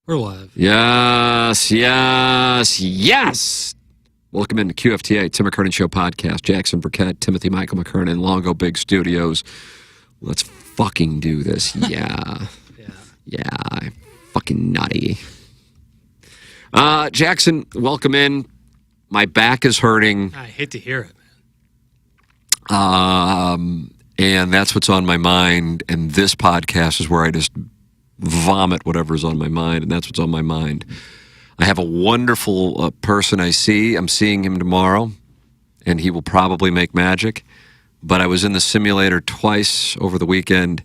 We're live. Yes. Welcome into QFTA, Tim McKernan Show podcast. Jackson Burkett, Timothy Michael McKernan, Longo Big Studios. Let's fucking do this. Yeah. Fucking nutty. Jackson, welcome in. My back is hurting. I hate to hear it, man. And that's what's on my mind. And this podcast is where I just vomit whatever's on my mind, and that's what's on my mind. I have a wonderful person I see. I'm seeing him tomorrow, and he will probably make magic. But I was in the simulator twice over the weekend.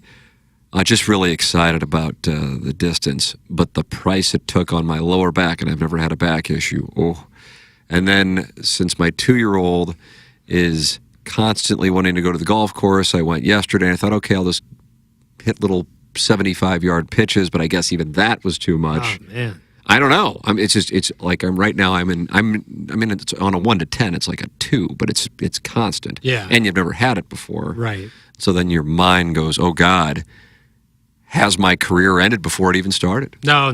Just really excited about the distance, but the price it took on my lower back, and I've never had a back issue. Oh, and then since my 2-year-old is constantly wanting to go to the golf course, I went yesterday, and I thought, okay, I'll just hit little 75-yard pitches, but I guess even that was too much. Oh, man. I don't know. It's like I'm right now. I'm in. It's on a 1 to 10. It's like a 2, but it's constant. Yeah. And you've never had it before. Right. So then your mind goes, oh God, has my career ended before it even started? No.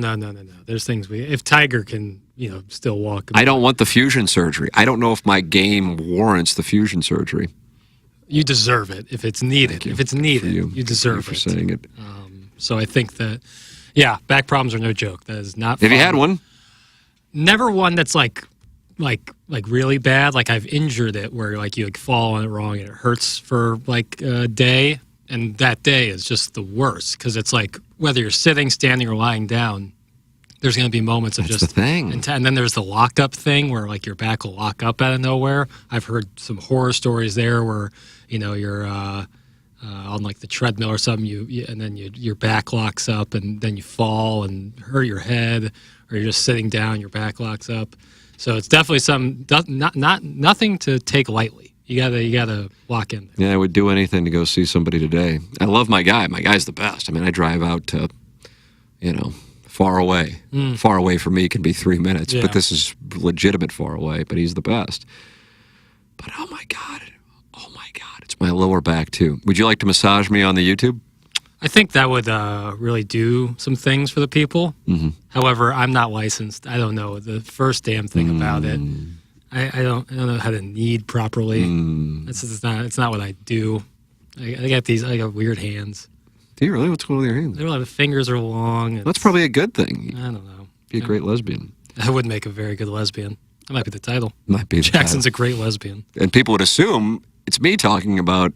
There's things if Tiger can, still walk. I don't want the fusion surgery. I don't know if my game warrants the fusion surgery. You deserve it if it's needed. If it's needed, you deserve it. Thank you for saying it. So I think that, back problems are no joke. That is not fun. Have you had one? Never one that's like really bad. Like I've injured it where you fall on it wrong and it hurts for a day, and that day is just the worst because it's like whether you're sitting, standing, or lying down, there's going to be moments of That's just the thing. And then there's the lockup thing where your back will lock up out of nowhere. I've heard some horror stories there where you're on the treadmill or something, and then your back locks up, and then you fall and hurt your head, or you're just sitting down, your back locks up. So it's definitely nothing to take lightly. You gotta lock in there. Yeah, I would do anything to go see somebody today. I love my guy. My guy's the best. I mean, I drive out to, far away. Far away for me can be 3 minutes, but this is legitimate far away. But he's the best. But oh my God. It's my lower back, too. Would you like to massage me on the YouTube? I think that would really do some things for the people. Mm-hmm. However, I'm not licensed. I don't know the first damn thing about it. I don't know how to knead properly. It's not what I do. I got weird hands. Do you really? What's going on with your hands? The fingers are long. That's probably a good thing. I don't know. Be a great lesbian. I would make a very good lesbian. That might be the title. Might be. Jackson's a great lesbian. And people would assume it's me talking about,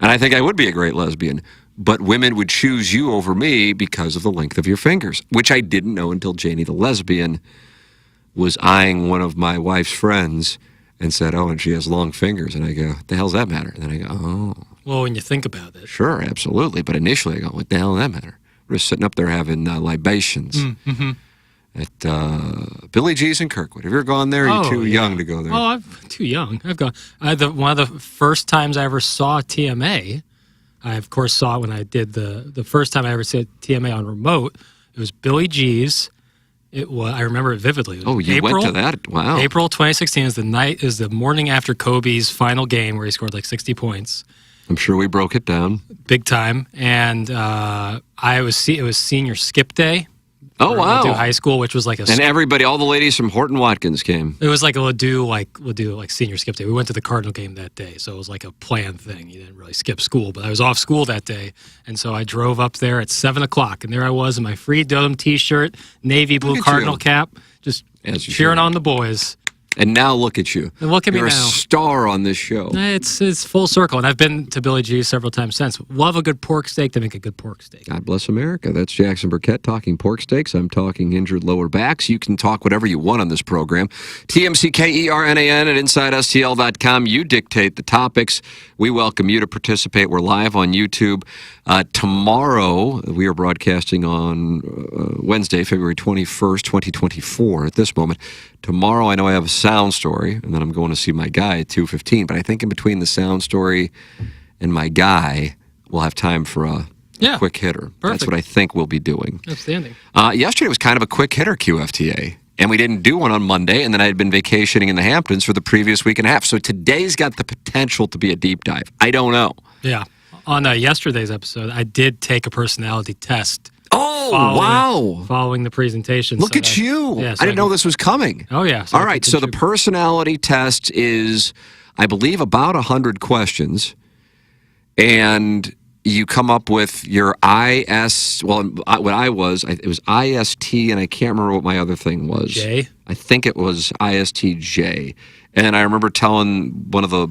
and I think I would be a great lesbian, but women would choose you over me because of the length of your fingers, which I didn't know until Janie the lesbian was eyeing one of my wife's friends and said, oh, and she has long fingers. And I go, what the hell does that matter? And then I go, oh. Well, when you think about it. Sure, absolutely. But initially I go, what the hell does that matter? We're just sitting up there having libations. Mm-hmm. At Billy G's in Kirkwood. Have you ever gone there? You're too young to go there. Oh, I'm too young. I've gone. One of the first times I ever saw TMA, I of course saw it when I did the first time I ever saw TMA on remote. It was Billy G's. I remember it vividly. It was you went to that? Wow. April 2016 is the morning after Kobe's final game where he scored 60 points. I'm sure we broke it down. Big time. And it was senior skip day. Oh, wow. Ladue High School, which was And everybody, all the ladies from Horton Watkins came. It was like a Ladue senior skip day. We went to the Cardinal game that day, so it was like a planned thing. You didn't really skip school, but I was off school that day, and so I drove up there at 7 o'clock, and there I was in my Free Dome t-shirt, navy blue Cardinal cap, just cheering on the boys. And now look at you. And look at me now. You're a star on this show. It's full circle, and I've been to Billy G's several times since. Love a good pork steak. They make a good pork steak. God bless America. That's Jackson Burkett talking pork steaks. I'm talking injured lower backs. You can talk whatever you want on this program. TMCKERNAN at InsideSTL.com. You dictate the topics. We welcome you to participate. We're live on YouTube. Tomorrow, we are broadcasting on Wednesday, February 21st, 2024 at this moment. Tomorrow, I know I have a sound story, and then I'm going to see my guy at 2:15. But I think in between the sound story and my guy, we'll have time for a quick hitter. Perfect. That's what I think we'll be doing. Outstanding. Yesterday was kind of a quick hitter QFTA, and we didn't do one on Monday, and then I had been vacationing in the Hamptons for the previous week and a half. So today's got the potential to be a deep dive. I don't know. Yeah. On yesterday's episode, I did take a personality test Oh, wow. Following the presentation. Look at you. Yeah, I didn't know this was coming. Oh, yeah. All right, so the personality test is, I believe, about 100 questions, and you come up with your IS, well, what I was, it was IST, and I can't remember what my other thing was. J? I think it was ISTJ. And I remember telling one of the,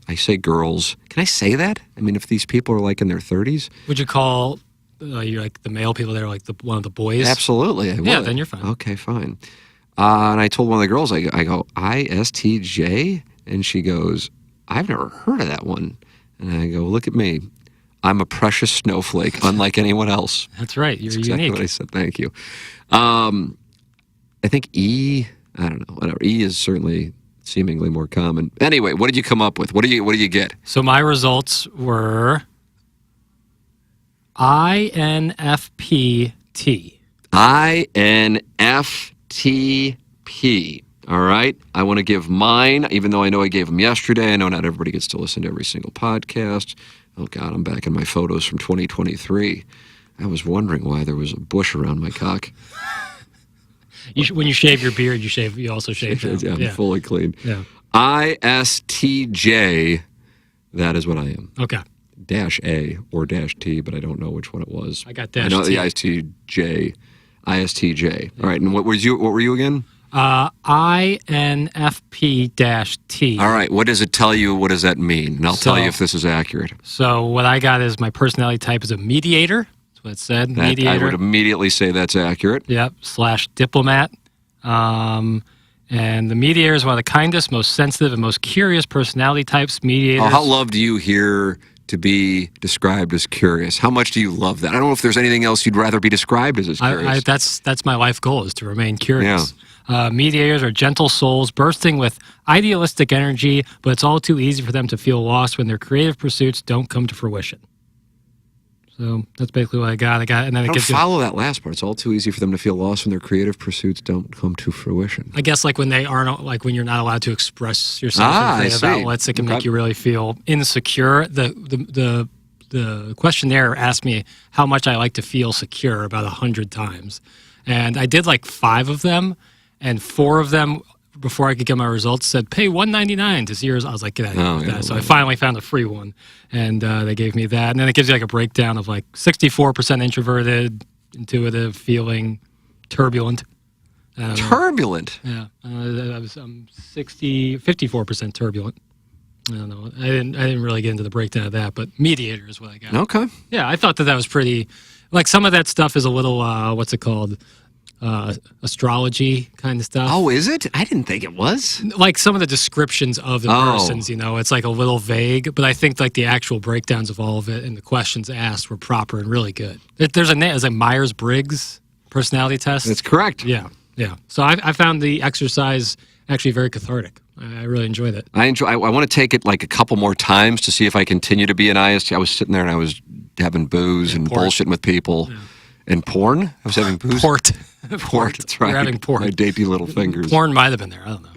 I say girls, can I say that? I mean, if these people are like in their 30s? Would you call you like the male people there like one of the boys? Absolutely, I would. Yeah, then you're fine. Okay, fine. And I told one of the girls, I go, ISTJ? And she goes, I've never heard of that one. And I go, look at me. I'm a precious snowflake, unlike anyone else. That's right. You're That's exactly unique. what I said. Thank you. I think E, I don't know, whatever. E is certainly seemingly more common. Anyway, what did you come up with? What do you get? So my results were INFPT. INFTP. All right. I want to give mine, even though I know I gave them yesterday. I know not everybody gets to listen to every single podcast. Oh, God, I'm back in my photos from 2023. I was wondering why there was a bush around my cock. When you shave your beard, you also shave down. Yeah, I'm fully clean. Yeah. ISTJ, that is what I am. Okay. Dash A or dash T, but I don't know which one it was. I got dash I know T. the ISTJ. ISTJ. All right, and what were you again? INFP-T. All right, what does it tell you? What does that mean? And I'll tell you if this is accurate. So what I got is my personality type is a mediator. That's what it said. Mediator. I would immediately say that's accurate. Yep. / diplomat. And the mediator is one of the kindest, most sensitive, and most curious personality types. Mediators. Oh, how love do you hear to be described as curious? How much do you love that? I don't know if there's anything else you'd rather be described as curious. That's my life goal, is to remain curious. Yeah. Mediators are gentle souls bursting with idealistic energy, but it's all too easy for them to feel lost when their creative pursuits don't come to fruition. So that's basically what I got. And then I don't follow that last part. It's all too easy for them to feel lost when their creative pursuits don't come to fruition. I guess like when you're not allowed to express yourself in creative outlets, it can make you really feel insecure. The questionnaire asked me how much I like to feel secure about 100 times, and I did like 5 of them, and 4 of them, before I could get my results, said pay $1.99 to see yours. I was like, get out of here. So I finally found a free one, and they gave me that. And then it gives you like a breakdown of like 64% introverted, intuitive, feeling, turbulent. Turbulent? Yeah. I'm 54% turbulent. I don't know. I didn't really get into the breakdown of that, but mediator is what I got. Okay. Yeah, I thought that was pretty, like some of that stuff is a little, what's it called? Astrology kind of stuff. Oh, is it? I didn't think it was. Like some of the descriptions of the persons, it's like a little vague, but I think like the actual breakdowns of all of it and the questions asked were proper and really good. There's a Myers-Briggs personality test. That's correct. Yeah. So I found the exercise actually very cathartic. I really enjoyed it. I want to take it like a couple more times to see if I continue to be an IST. I was sitting there and I was having booze and bullshitting with people. Yeah. And porn? I was having booze. Port. That's right. You're having port. My dainty little fingers. Porn might have been there. I don't know.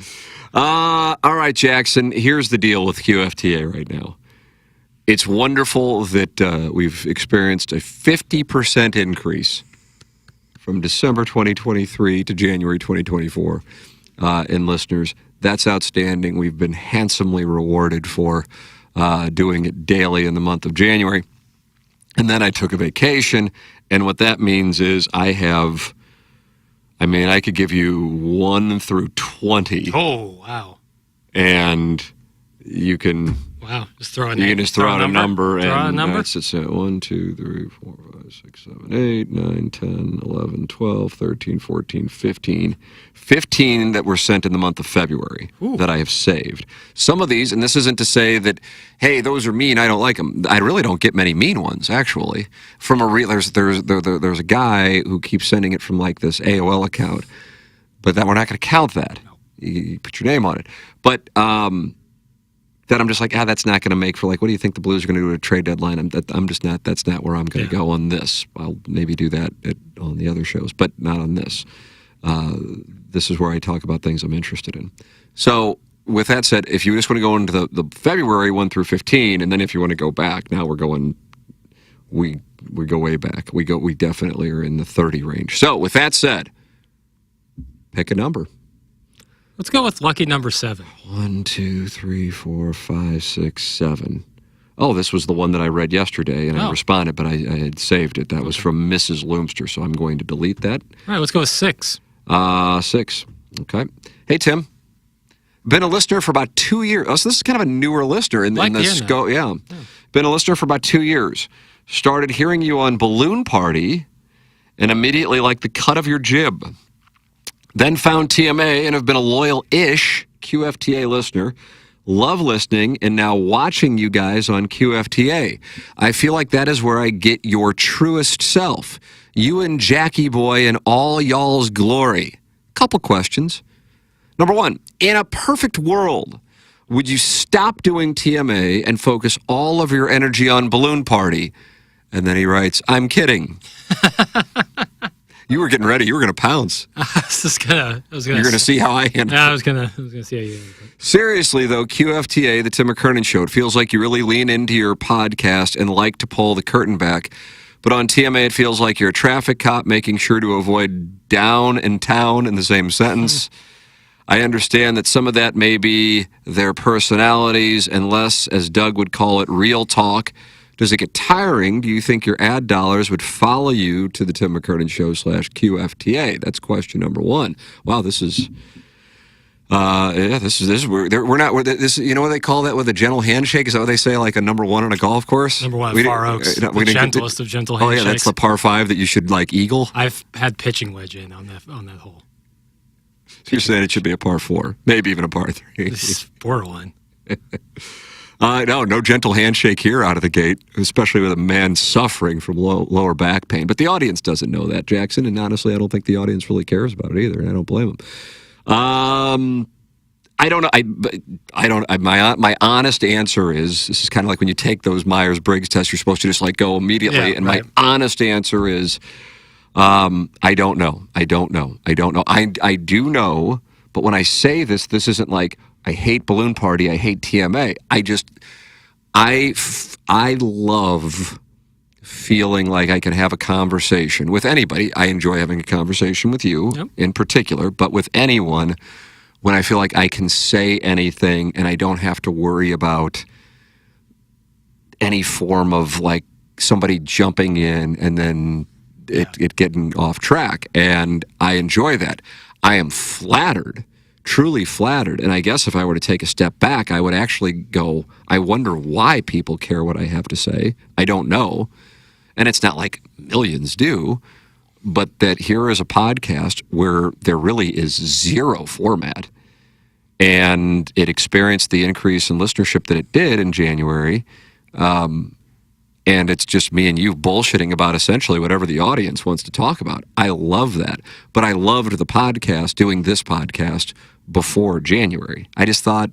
All right, Jackson. Here's the deal with QFTA right now. It's wonderful that we've experienced a 50% increase from December 2023 to January 2024 in listeners. That's outstanding. We've been handsomely rewarded for doing it daily in the month of January. And then I took a vacation, and what that means is I could give you 1 through 20. Oh, wow. And you can... Wow, just throw a name. You can just throw out a number. Throw a number? That's 1, 2, 3, 4, 5, 6, 7, 8, 9, 10, 11, 12, 13, 14, 15. 15 that were sent in the month of February that I have saved. Some of these, and this isn't to say that, hey, those are mean, I don't like them. I really don't get many mean ones, actually. From there's a guy who keeps sending it from like this AOL account, but that we're not going to count that. You put your name on it. But that I'm just like, that's not going to make for like, what do you think the Blues are going to do at a trade deadline? I'm just not, that's not where I'm going to go on this. I'll maybe do that on the other shows, but not on this. This is where I talk about things I'm interested in. So with that said, if you just want to go into the February 1 through 15, and then if you want to go back, now we're going, we we go way back. We definitely are in the 30 range. So with that said, pick a number. Let's go with lucky number 7. 1, 2, 3, 4, 5, 6, 7. Oh, this was the one that I read yesterday, and I responded, but I had saved it. That was from Mrs. Loomster, so I'm going to delete that. All right, let's go with 6. 6. Okay. Hey, Tim. Been a listener for about 2 years. Oh, so this is kind of a newer listener in the scope. Yeah. Been a listener for about 2 years. Started hearing you on Balloon Party and immediately liked the cut of your jib. Then found TMA and have been a loyal-ish QFTA listener. Love listening and now watching you guys on QFTA. I feel like that is where I get your truest self. You and Jackie Boy in all y'all's glory. Couple questions. Number 1, in a perfect world, would you stop doing TMA and focus all of your energy on Balloon Party? And then he writes, I'm kidding. You were getting ready. You were going to pounce. You're going to see how I handle it. Yeah, I was going to see how you handle it. Seriously, though, QFTA, the Tim McKernan Show, it feels like you really lean into your podcast and like to pull the curtain back. But on TMA, it feels like you're a traffic cop making sure to avoid down and town in the same sentence. I understand that some of that may be their personalities and less, as Doug would call it, real talk. Does it get tiring? Do you think your ad dollars would follow you to the Tim McKernan Show /QFTA? That's question number 1. Wow, this is, we're not, this, you know what they call that with a gentle handshake? Is that what they say, like a number 1 on a golf course? Number 1 Far Oaks, the gentlest of gentle handshakes. Oh yeah, that's the par 5 that you should like eagle? I've had pitching wedge in on that hole. So you're saying it should be a par 4, maybe even a par 3. This is borderline. No gentle handshake here out of the gate, especially with a man suffering from lower back pain. But the audience doesn't know that, Jackson, and honestly, I don't think the audience really cares about it either, and I don't blame them. I don't know. My honest answer is, this is kind of like when you take those Myers-Briggs tests, you're supposed to just like go immediately, and my honest answer is, I don't know. I don't know. I do know, but when I say this isn't like, I hate Balloon Party, I hate TMA. I love feeling like I can have a conversation with anybody. I enjoy having a conversation with you in particular, but with anyone when I feel like I can say anything and I don't have to worry about any form of like somebody jumping in and then it getting off track. And I enjoy that. I am flattered. Truly flattered. And I guess if I were to take a step back, I would actually go, I wonder why people care what I have to say. I don't know. And it's not like millions do, but that here is a podcast where there really is zero format. And it experienced the increase in listenership that it did in January. And it's just me and you bullshitting about essentially whatever the audience wants to talk about. I love that. But I loved the podcast, doing this podcast before January. I just thought,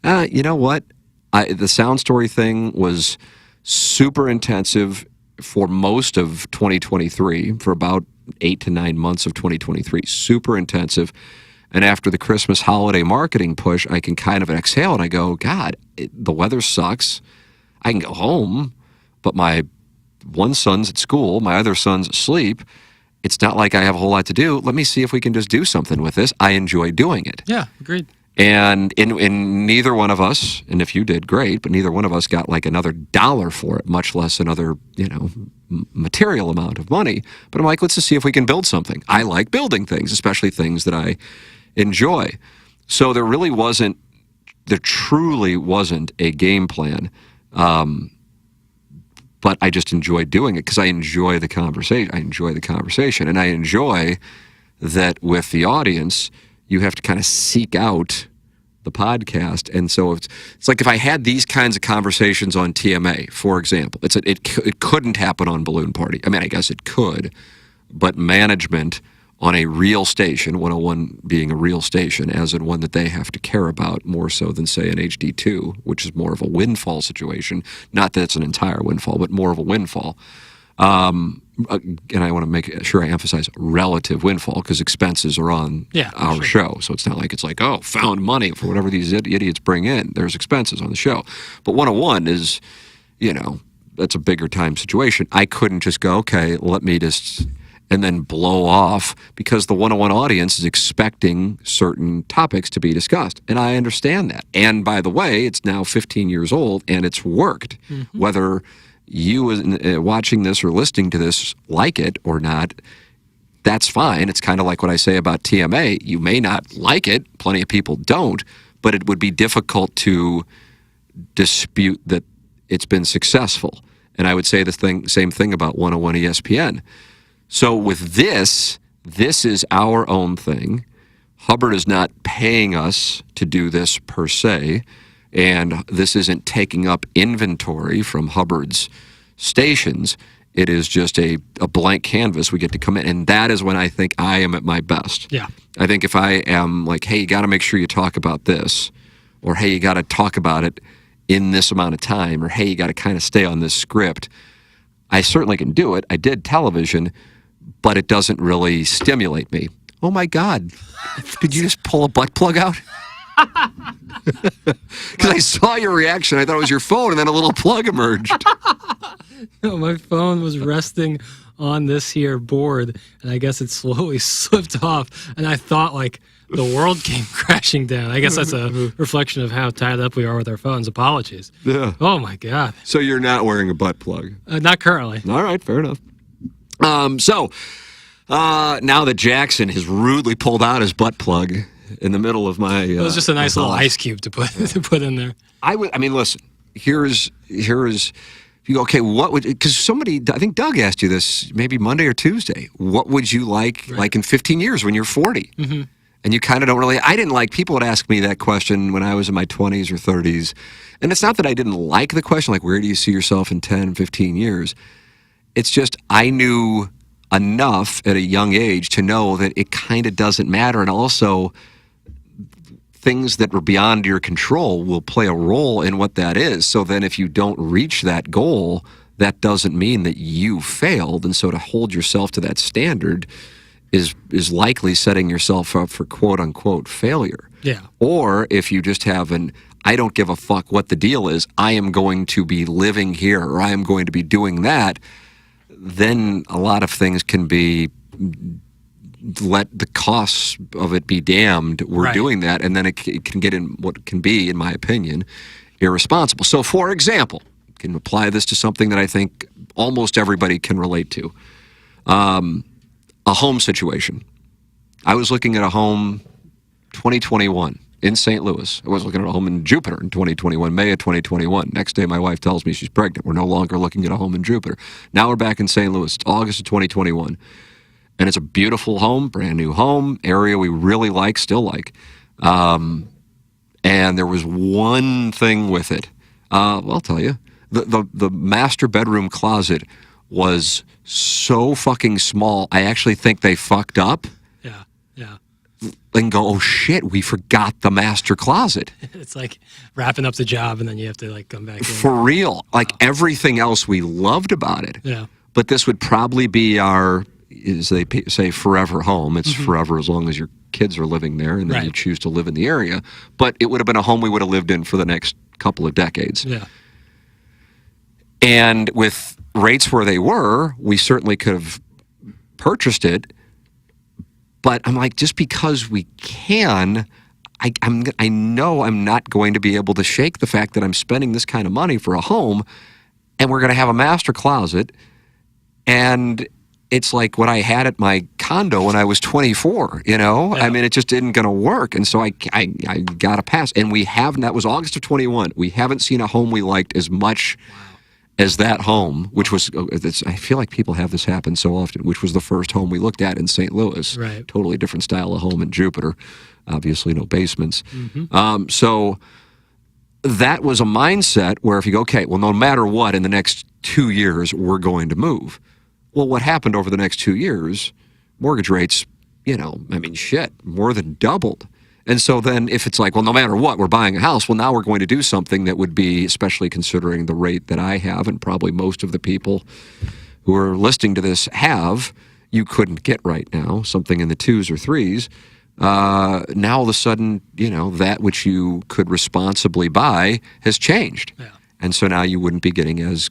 you know what? The Sound Story thing was super intensive for most of 2023, for about 8 to 9 months of 2023. Super intensive. And after the Christmas holiday marketing push, I can kind of exhale and I go, God, the weather sucks. I can go home. But my one son's at school, my other son's asleep. It's not like I have a whole lot to do. Let me see if we can just do something with this. I enjoy doing it. Yeah, agreed. And in neither one of us, and if you did, great, but neither one of us got like another dollar for it, much less another, material amount of money. But I'm like, let's just see if we can build something. I like building things, especially things that I enjoy. So there truly wasn't a game plan. But I just enjoy doing it because I enjoy the conversation. And I enjoy that with the audience, you have to kind of seek out the podcast. And so it's like if I had these kinds of conversations on TMA, for example, it couldn't happen on Balloon Party. I mean, I guess it could, but management on a real station, 101 being a real station, as in one that they have to care about more so than, say, an HD2, which is more of a windfall situation. Not that it's an entire windfall, but more of a windfall. And I want to make sure I emphasize relative windfall because expenses are on our show. So it's not like it's like, oh, found money for whatever these idiots bring in. There's expenses on the show. But 101 is, that's a bigger time situation. I couldn't just go, okay, let me just, and then blow off, because the 101 audience is expecting certain topics to be discussed. And I understand that. And by the way, it's now 15 years old and it's worked. Whether you watching this or listening to this like it or not, that's fine. It's kind of like what I say about TMA. You may not like it. Plenty of people don't. But it would be difficult to dispute that it's been successful. And I would say the same thing about 101 ESPN. So with this is our own thing. Hubbard is not paying us to do this per se, and this isn't taking up inventory from Hubbard's stations. It is just a blank canvas. We get to come in, and that is when I think I am at my best. Yeah. I think if I am like, hey, you got to make sure you talk about this, or hey, you got to talk about it in this amount of time, or hey, you got to kind of stay on this script, I certainly can do it. I did television, but it doesn't really stimulate me. Oh my God, did you just pull a butt plug out? Because I saw your reaction. I thought it was your phone, and then a little plug emerged. No, my phone was resting on this here board, and I guess it slowly slipped off, and I thought like the world came crashing down. I guess that's a reflection of how tied up we are with our phones. Apologies. Yeah. Oh my God. So you're not wearing a butt plug? Not currently. All right, fair enough. Now that Jackson has rudely pulled out his butt plug in the middle of my, it was just a nice little ice cube to put in there. I mean, listen. Here's. You go, okay, what would, because somebody, I think Doug asked you this maybe Monday or Tuesday. What would you like in 15 years when you're 40? Mm-hmm. And you kind of don't really, I didn't like, people would ask me that question when I was in my 20s or 30s. And it's not that I didn't like the question, like, where do you see yourself in 10, 15 years? It's just, I knew enough at a young age to know that it kind of doesn't matter. And also, things that are beyond your control will play a role in what that is. So then if you don't reach that goal, that doesn't mean that you failed. And so to hold yourself to that standard is likely setting yourself up for quote unquote failure. Yeah. Or if you just have I don't give a fuck what the deal is, I am going to be living here, or I am going to be doing that, then a lot of things can be, let the costs of it be damned. We're doing that, and then it can get in what can be, in my opinion, irresponsible. So, for example, can apply this to something that I think almost everybody can relate to. A home situation. I was looking at a home 2021 in St. Louis. I was looking at a home in Jupiter in 2021, May of 2021. Next day, my wife tells me she's pregnant. We're no longer looking at a home in Jupiter. Now we're back in St. Louis. It's August of 2021. And it's a beautiful home, brand new home, area we really like, still like. And there was one thing with it. Well, I'll tell you. The master bedroom closet was so fucking small, I actually think they fucked up. Yeah, yeah. And go, oh shit, we forgot the master closet. It's like wrapping up the job and then you have to like come back in. For real. Like everything else we loved about it. Yeah. But this would probably be our, as they say, forever home. It's forever as long as your kids are living there and then you choose to live in the area. But it would have been a home we would have lived in for the next couple of decades. Yeah. And with rates where they were, we certainly could have purchased it. But I'm like, just because we can, I know I'm not going to be able to shake the fact that I'm spending this kind of money for a home, and we're going to have a master closet, and it's like what I had at my condo when I was 24, you know? Yeah. I mean, it just isn't going to work, and so I got to pass. And we haven't, that was August of 21, we haven't seen a home we liked as much as that home, which was, I feel like people have this happen so often, which was the first home we looked at in St. Louis. Right. Totally different style of home in Jupiter. Obviously no basements. So that was a mindset where if you go, okay, well, no matter what, in the next 2 years, we're going to move. Well, what happened over the next 2 years, mortgage rates, you know, I mean, shit, more than doubled. And so then if it's like, well, no matter what, we're buying a house, well, now we're going to do something that would be, especially considering the rate that I have and probably most of the people who are listening to this have, you couldn't get right now, something in the 2s or 3s. Now all of a sudden, you know, that which you could responsibly buy has changed. Yeah. And so now you wouldn't be getting as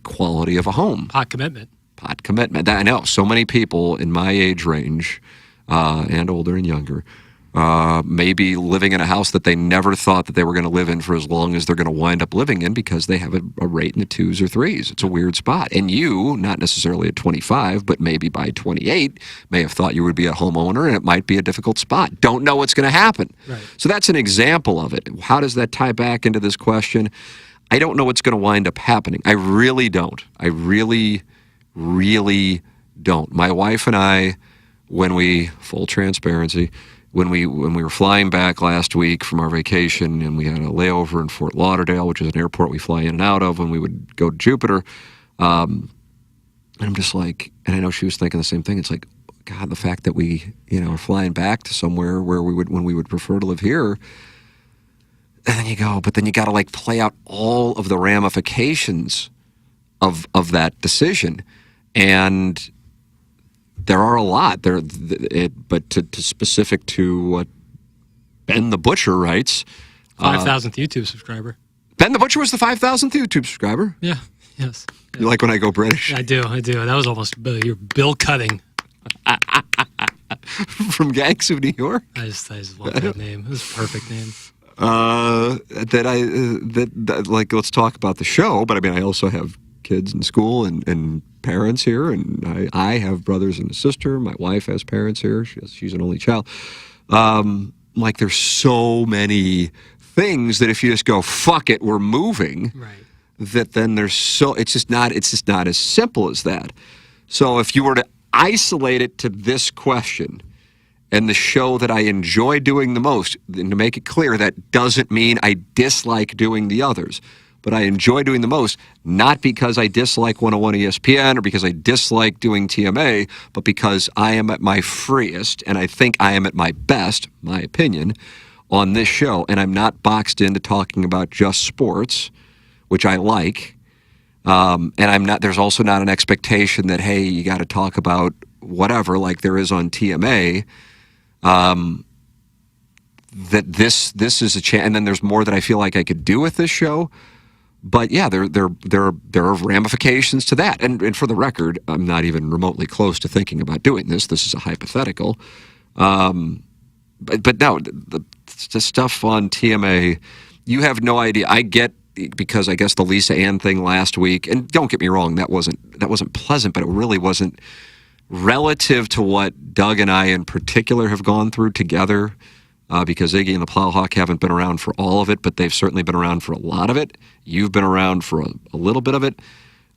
quality of a home. Pot commitment. Pot commitment. I know so many people in my age range, and older and younger, maybe living in a house that they never thought that they were going to live in for as long as they're going to wind up living in because they have a rate in the 2s or 3s. It's a weird spot. And you, not necessarily at 25, but maybe by 28, may have thought you would be a homeowner and it might be a difficult spot. Don't know what's going to happen. Right. So that's an example of it. How does that tie back into this question? I don't know what's going to wind up happening. I really don't. I really don't. My wife and I, full transparency, when we were flying back last week from our vacation and we had a layover in Fort Lauderdale, which is an airport we fly in and out of when we would go to Jupiter, and I'm just like, and I know she was thinking the same thing. It's like, God, the fact that we, are flying back to somewhere where when we would prefer to live here, and then you go, but then you got to like play out all of the ramifications of that decision, and there are a lot there, but to specific to what Ben the Butcher writes, 5,000th YouTube subscriber. Ben the Butcher was the 5,000th YouTube subscriber. Yeah. Yes. You like when I go British? I do. That was almost your bill cutting. From Gangs of New York. I just love that name. It was a perfect name. Like, let's talk about the show. But I mean, I also have kids in school and parents here, and I have brothers and a sister. My wife has parents here. She's an only child. Like, there's so many things that if you just go, fuck it, we're moving, right, that then it's just not as simple as that. So if you were to isolate it to this question and the show that I enjoy doing the most, and to make it clear, that doesn't mean I dislike doing the others. But I enjoy doing the most, not because I dislike 101 ESPN or because I dislike doing TMA, but because I am at my freest, and I think I am at my best, my opinion, on this show. And I'm not boxed into talking about just sports, which I like. And there's also not an expectation that, hey, you got to talk about whatever, like there is on TMA. That this is a chance, and then there's more that I feel like I could do with this show. But yeah, there are ramifications to that. And for the record, I'm not even remotely close to thinking about doing this. This is a hypothetical. But no, the stuff on TMA, you have no idea. I get, because I guess the Lisa Ann thing last week, and don't get me wrong, that wasn't pleasant, but it really wasn't relative to what Doug and I in particular have gone through together. Because Iggy and the Plowhawk haven't been around for all of it, but they've certainly been around for a lot of it. You've been around for a little bit of it.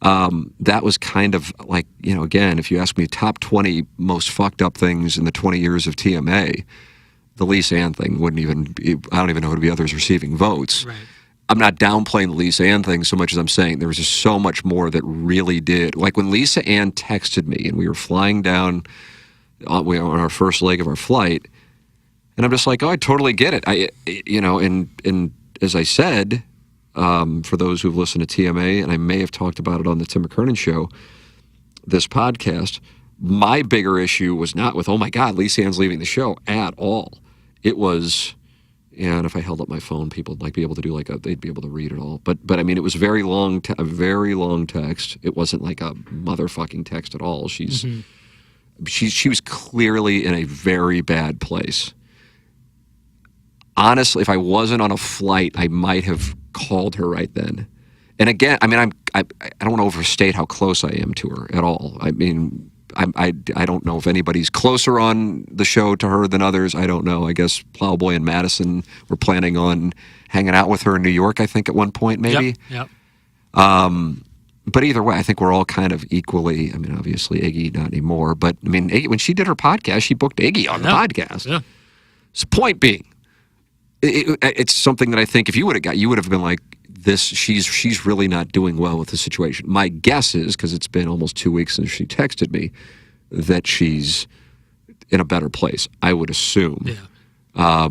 That was kind of like, again, if you ask me top 20 most fucked up things in the 20 years of TMA, the Lisa Ann thing wouldn't even be, I don't even know who to be others receiving votes. Right. I'm not downplaying the Lisa Ann thing so much as I'm saying there was just so much more that really did. Like when Lisa Ann texted me and we were flying down on our first leg of our flight, and I'm just like, oh, I totally get it. And as I said, for those who've listened to TMA, and I may have talked about it on the Tim McKernan show, this podcast, my bigger issue was not with, oh my God, Lisa Ann's leaving the show at all. It was, and if I held up my phone, people might be able to do they'd be able to read it all. But I mean, it was a very long text. It wasn't like a motherfucking text at all. She was clearly in a very bad place. Honestly, if I wasn't on a flight, I might have called her right then. And again, I mean, I don't want to overstate how close I am to her at all. I mean, I don't know if anybody's closer on the show to her than others. I don't know. I guess Plowboy and Madison were planning on hanging out with her in New York, I think, at one point, maybe. Yep. But either way, I think we're all kind of equally, I mean, obviously Iggy, not anymore. But, I mean, Iggy, when she did her podcast, she booked Iggy on the podcast. Yeah. So point being, it's something that I think if you would have been like, this, she's really not doing well with the situation. My guess is, because it's been almost 2 weeks since she texted me, that she's in a better place, I would assume. Yeah.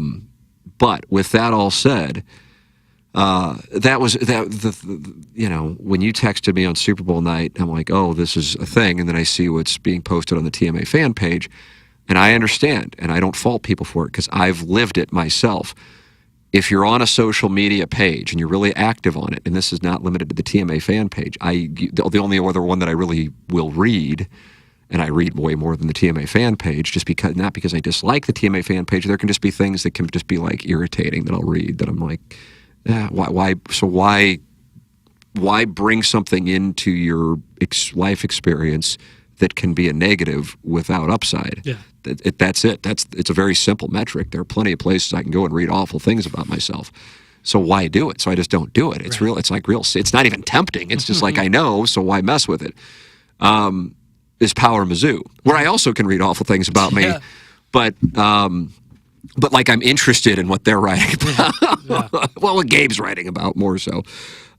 But with that all said, when you texted me on Super Bowl night, I'm like, oh, this is a thing. And then I see what's being posted on the TMA fan page. And I understand, and I don't fault people for it because I've lived it myself. if you're on a social media page and you're really active on it, and this is not limited to the TMA fan page, the only other one that I really will read, and I read way more than the TMA fan page, just because, not because I dislike the TMA fan page, there can just be things that can just be like irritating that I'll read that I'm like, why bring something into your life experience that can be a negative without upside? Yeah. That's it. It's a very simple metric. There are plenty of places I can go and read awful things about myself. So why do it? So I just don't do it. It's real. It's like real. It's not even tempting. It's just like I know. So why mess with it? Is Power Mizzou, where I also can read awful things about me, but like I'm interested in what they're writing about. Well, what Gabe's writing about more so.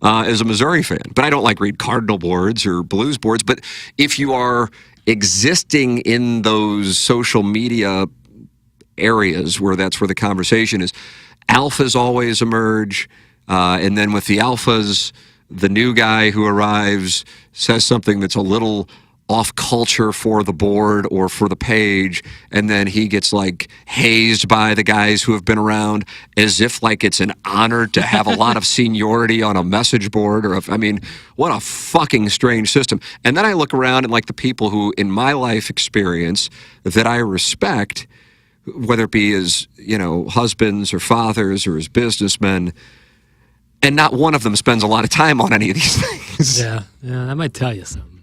As a Missouri fan, but I don't like read Cardinal boards or Blues boards. But if you are existing in those social media areas where that's where the conversation is, alphas always emerge, and then with the alphas, the new guy who arrives says something that's a little off culture for the board or for the page, and then he gets like hazed by the guys who have been around as if like it's an honor to have a lot of seniority on a message board. What a fucking strange system. And then I look around and like the people who in my life experience that I respect, whether it be as, husbands or fathers or as businessmen, and not one of them spends a lot of time on any of these things. Yeah, that might tell you something.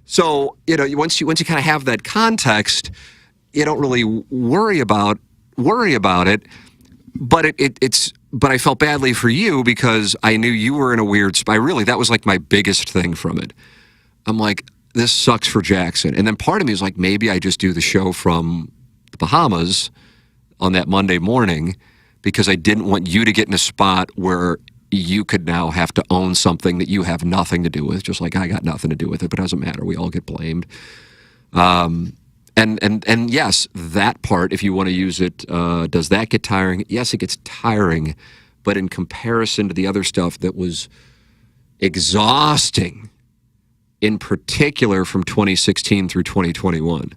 So, once you kind of have that context, you don't really worry about it. But but I felt badly for you because I knew you were in a weird spot. That was like my biggest thing from it. I'm like, this sucks for Jackson. And then part of me is like, maybe I just do the show from the Bahamas on that Monday morning because I didn't want you to get in a spot where you could now have to own something that you have nothing to do with, just like I got nothing to do with it, but it doesn't matter. We all get blamed. And yes, that part, if you want to use it, does that get tiring? Yes, it gets tiring, but in comparison to the other stuff that was exhausting, in particular from 2016 through 2021,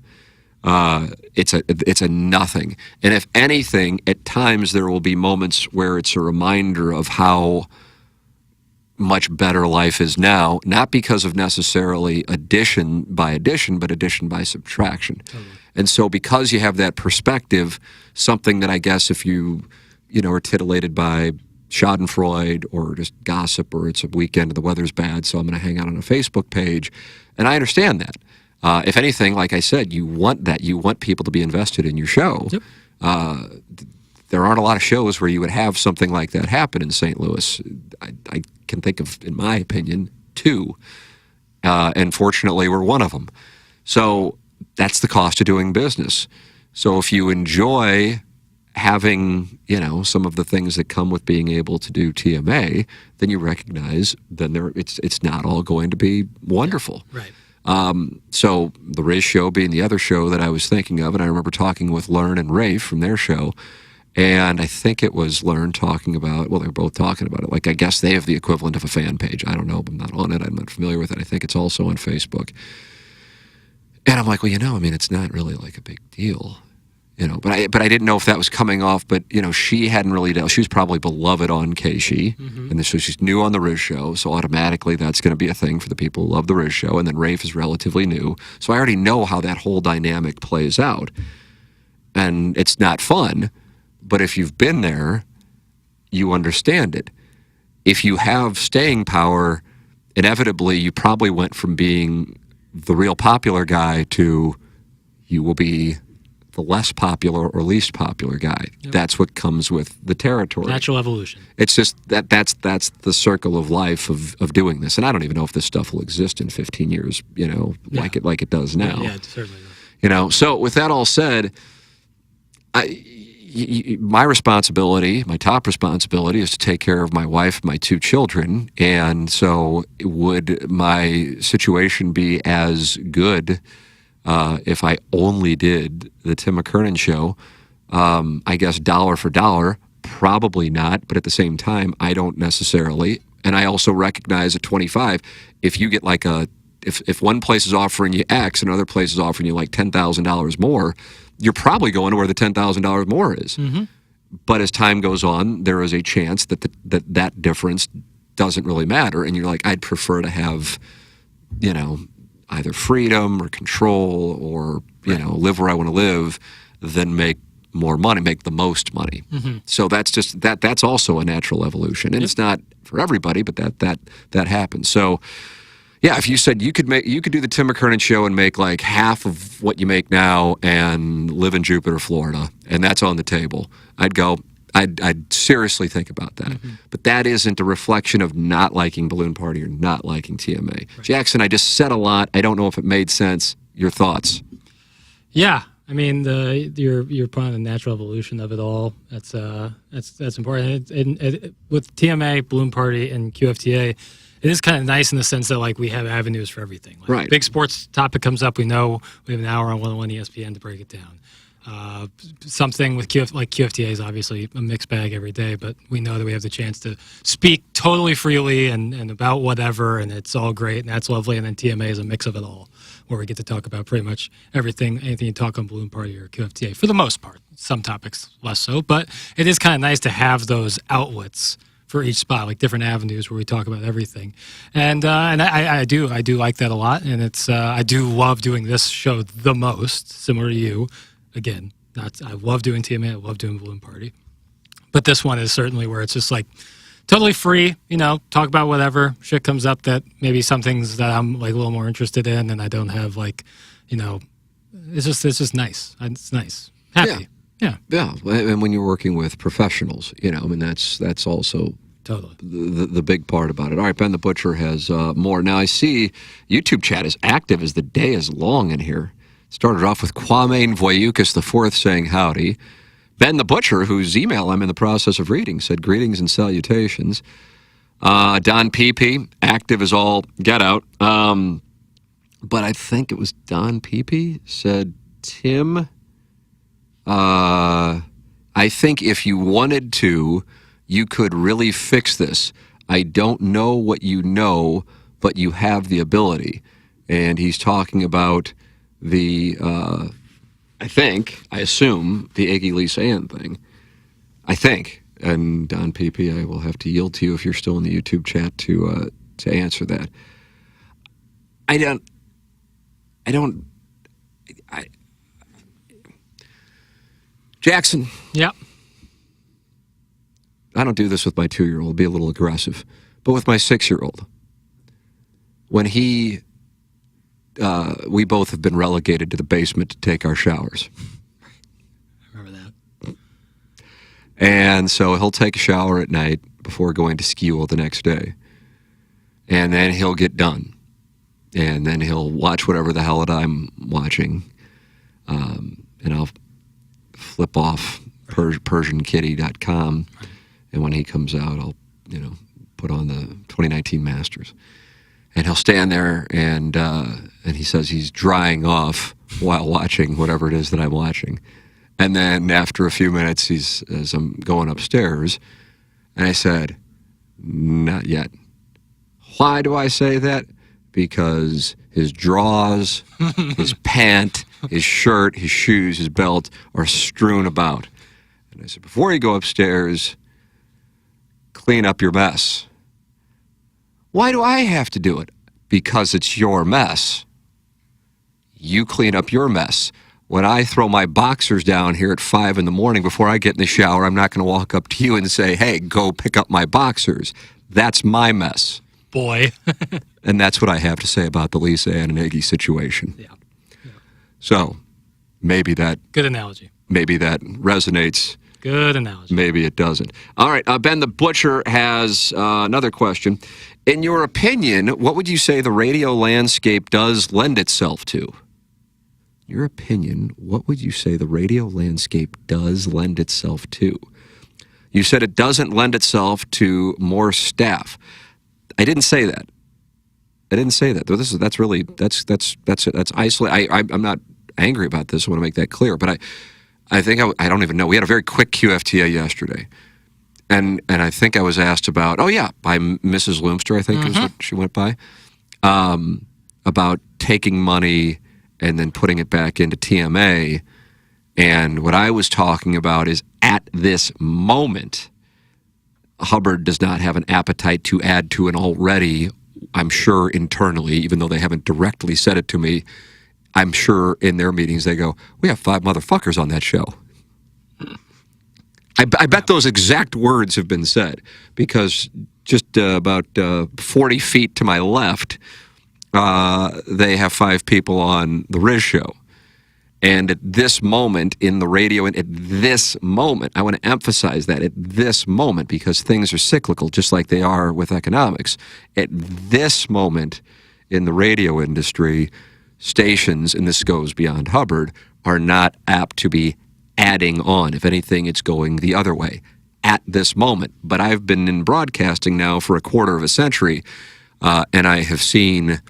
it's a nothing. And if anything, at times there will be moments where it's a reminder of how much better life is now, not because of necessarily addition by addition, but addition by subtraction. Totally. And so because you have that perspective, something that I guess if you are titillated by schadenfreude or just gossip or it's a weekend and the weather's bad, so I'm going to hang out on a Facebook page, and I understand that. If anything, like I said, you want that. You want people to be invested in your show. Yep. There aren't a lot of shows where you would have something like that happen in St. Louis. I can think of, in my opinion, 2. And fortunately, we're one of them. So that's the cost of doing business. So if you enjoy having, some of the things that come with being able to do TMA, then you recognize then it's not all going to be wonderful. Yeah, right. So the Riz show being the other show that I was thinking of, and I remember talking with Learn and Rafe from their show, and I think it was Learn talking about, well, they were both talking about it. Like, I guess they have the equivalent of a fan page. I don't know. I'm not on it. I'm not familiar with it. I think it's also on Facebook. And I'm like, well, it's not really like a big deal. But I didn't know if that was coming off. But she hadn't really dealt. She was probably beloved on KSHE, and so she's new on the Riz show. So automatically, that's going to be a thing for the people who love the Riz show. And then Rafe is relatively new, so I already know how that whole dynamic plays out. And it's not fun, but if you've been there, you understand it. If you have staying power, inevitably, you probably went from being the real popular guy to you will be the less popular or least popular guy. Yep. That's what comes with the territory. Natural evolution. It's just that's the circle of life of doing this. And I don't even know if this stuff will exist in 15 years, like it does now. Yeah, certainly does. So with that all said, my responsibility, my top responsibility is to take care of my wife, my 2 children. And so would my situation be as good if I only did the Tim McKernan show? I guess dollar for dollar, probably not. But at the same time, I don't necessarily. And I also recognize at 25, if you get like if one place is offering you X and another place is offering you like $10,000 more, you're probably going to where the $10,000 more is. Mm-hmm. But as time goes on, there is a chance that that difference doesn't really matter. And you're like, I'd prefer to have, either freedom or control or, live where I want to live than make more money, make the most money. Mm-hmm. So that's just that's also a natural evolution. And it's not for everybody, but that happens. So yeah, if you said you could do the Tim McKernan show and make like half of what you make now and live in Jupiter, Florida, and that's on the table, I'd seriously think about that. Mm-hmm. But that isn't a reflection of not liking Balloon Party or not liking TMA. Right. Jackson, I just said a lot. I don't know if it made sense. Your thoughts? Yeah, I mean, your point on the natural evolution of it all. That's important. And with TMA, Balloon Party, and QFTA, it is kind of nice in the sense that like we have avenues for everything. Like, right. Big sports topic comes up, we know we have an hour on 101 ESPN to break it down. Something with QFTA is obviously a mixed bag every day, but we know that we have the chance to speak totally freely and about whatever, and it's all great, and that's lovely. And then TMA is a mix of it all, where we get to talk about pretty much everything, anything you talk on Balloon Party or QFTA, for the most part. Some topics less so, but it is kind of nice to have those outlets for each spot, like different avenues where we talk about everything. And I do like that a lot, and it's I do love doing this show the most, similar to you. Again, I love doing TMA, I love doing Balloon Party. But this one is certainly where it's just like totally free, talk about whatever. Shit comes up that maybe some things that I'm like a little more interested in and I don't have like, it's just nice. It's nice. Happy. Yeah. Yeah. And when you're working with professionals, that's also totally the big part about it. All right, Ben the Butcher has more. Now I see YouTube chat is active as the day is long in here. Started off with Kwame Voyukas IV saying howdy. Ben the Butcher, whose email I'm in the process of reading, said greetings and salutations. Don Pepe, active as all get out. But I think it was Don Pepe said, Tim, I think if you wanted to, you could really fix this. I don't know what you know, but you have the ability. And he's talking about the, I assume, the Iggy Lisa Ann thing. I think. And Don Pepe, I will have to yield to you if you're still in the YouTube chat to answer that. Jackson. Yeah. I don't do this with my 2-year-old, be a little aggressive. But with my 6-year-old, when we both have been relegated to the basement to take our showers. I remember that. And so he'll take a shower at night before going to school the next day. And then he'll get done. And then he'll watch whatever the hell that I'm watching. And I'll flip off PersianKitty.com. And when he comes out, I'll, put on the 2019 Masters. And he'll stand there and he says he's drying off while watching whatever it is that I'm watching. And then after a few minutes, as I'm going upstairs, and I said, not yet. Why do I say that? Because his drawers, his pant, his shirt, his shoes, his belt are strewn about. And I said, before you go upstairs, clean up your mess. Why do I have to do it? Because it's your mess. You clean up your mess. When I throw my boxers down here at 5 a.m. before I get in the shower, I'm not going to walk up to you and say, hey, go pick up my boxers. That's my mess. Boy. And that's what I have to say about the Lisa Ann and Iggy situation. Yeah. So maybe that... Good analogy. Maybe that resonates. Good analogy. Maybe it doesn't. All right, Ben the Butcher has another question. In your opinion, what would you say the radio landscape does lend itself to? Your opinion, what would you say the radio landscape does lend itself to? You said it doesn't lend itself to more staff. I didn't say that. That's isolated. I'm not angry about this. I want to make that clear. But I think I don't even know. We had a very quick QFTA yesterday. And I think I was asked about, by Mrs. Loomster, I think is what she went by, about taking money and then putting it back into TMA. And what I was talking about is at this moment, Hubbard does not have an appetite to add to an already, I'm sure internally, even though they haven't directly said it to me, I'm sure in their meetings they go, we have 5 motherfuckers on that show. I bet those exact words have been said, because just about 40 feet to my left, they have 5 people on the Riz show. And at this moment in the radio, and at this moment, I want to emphasize that at this moment, because things are cyclical, just like they are with economics. At this moment in the radio industry, stations, and this goes beyond Hubbard, are not apt to be adding on. If anything, it's going the other way at this moment. But I've been in broadcasting now for a quarter of a century, and I have seen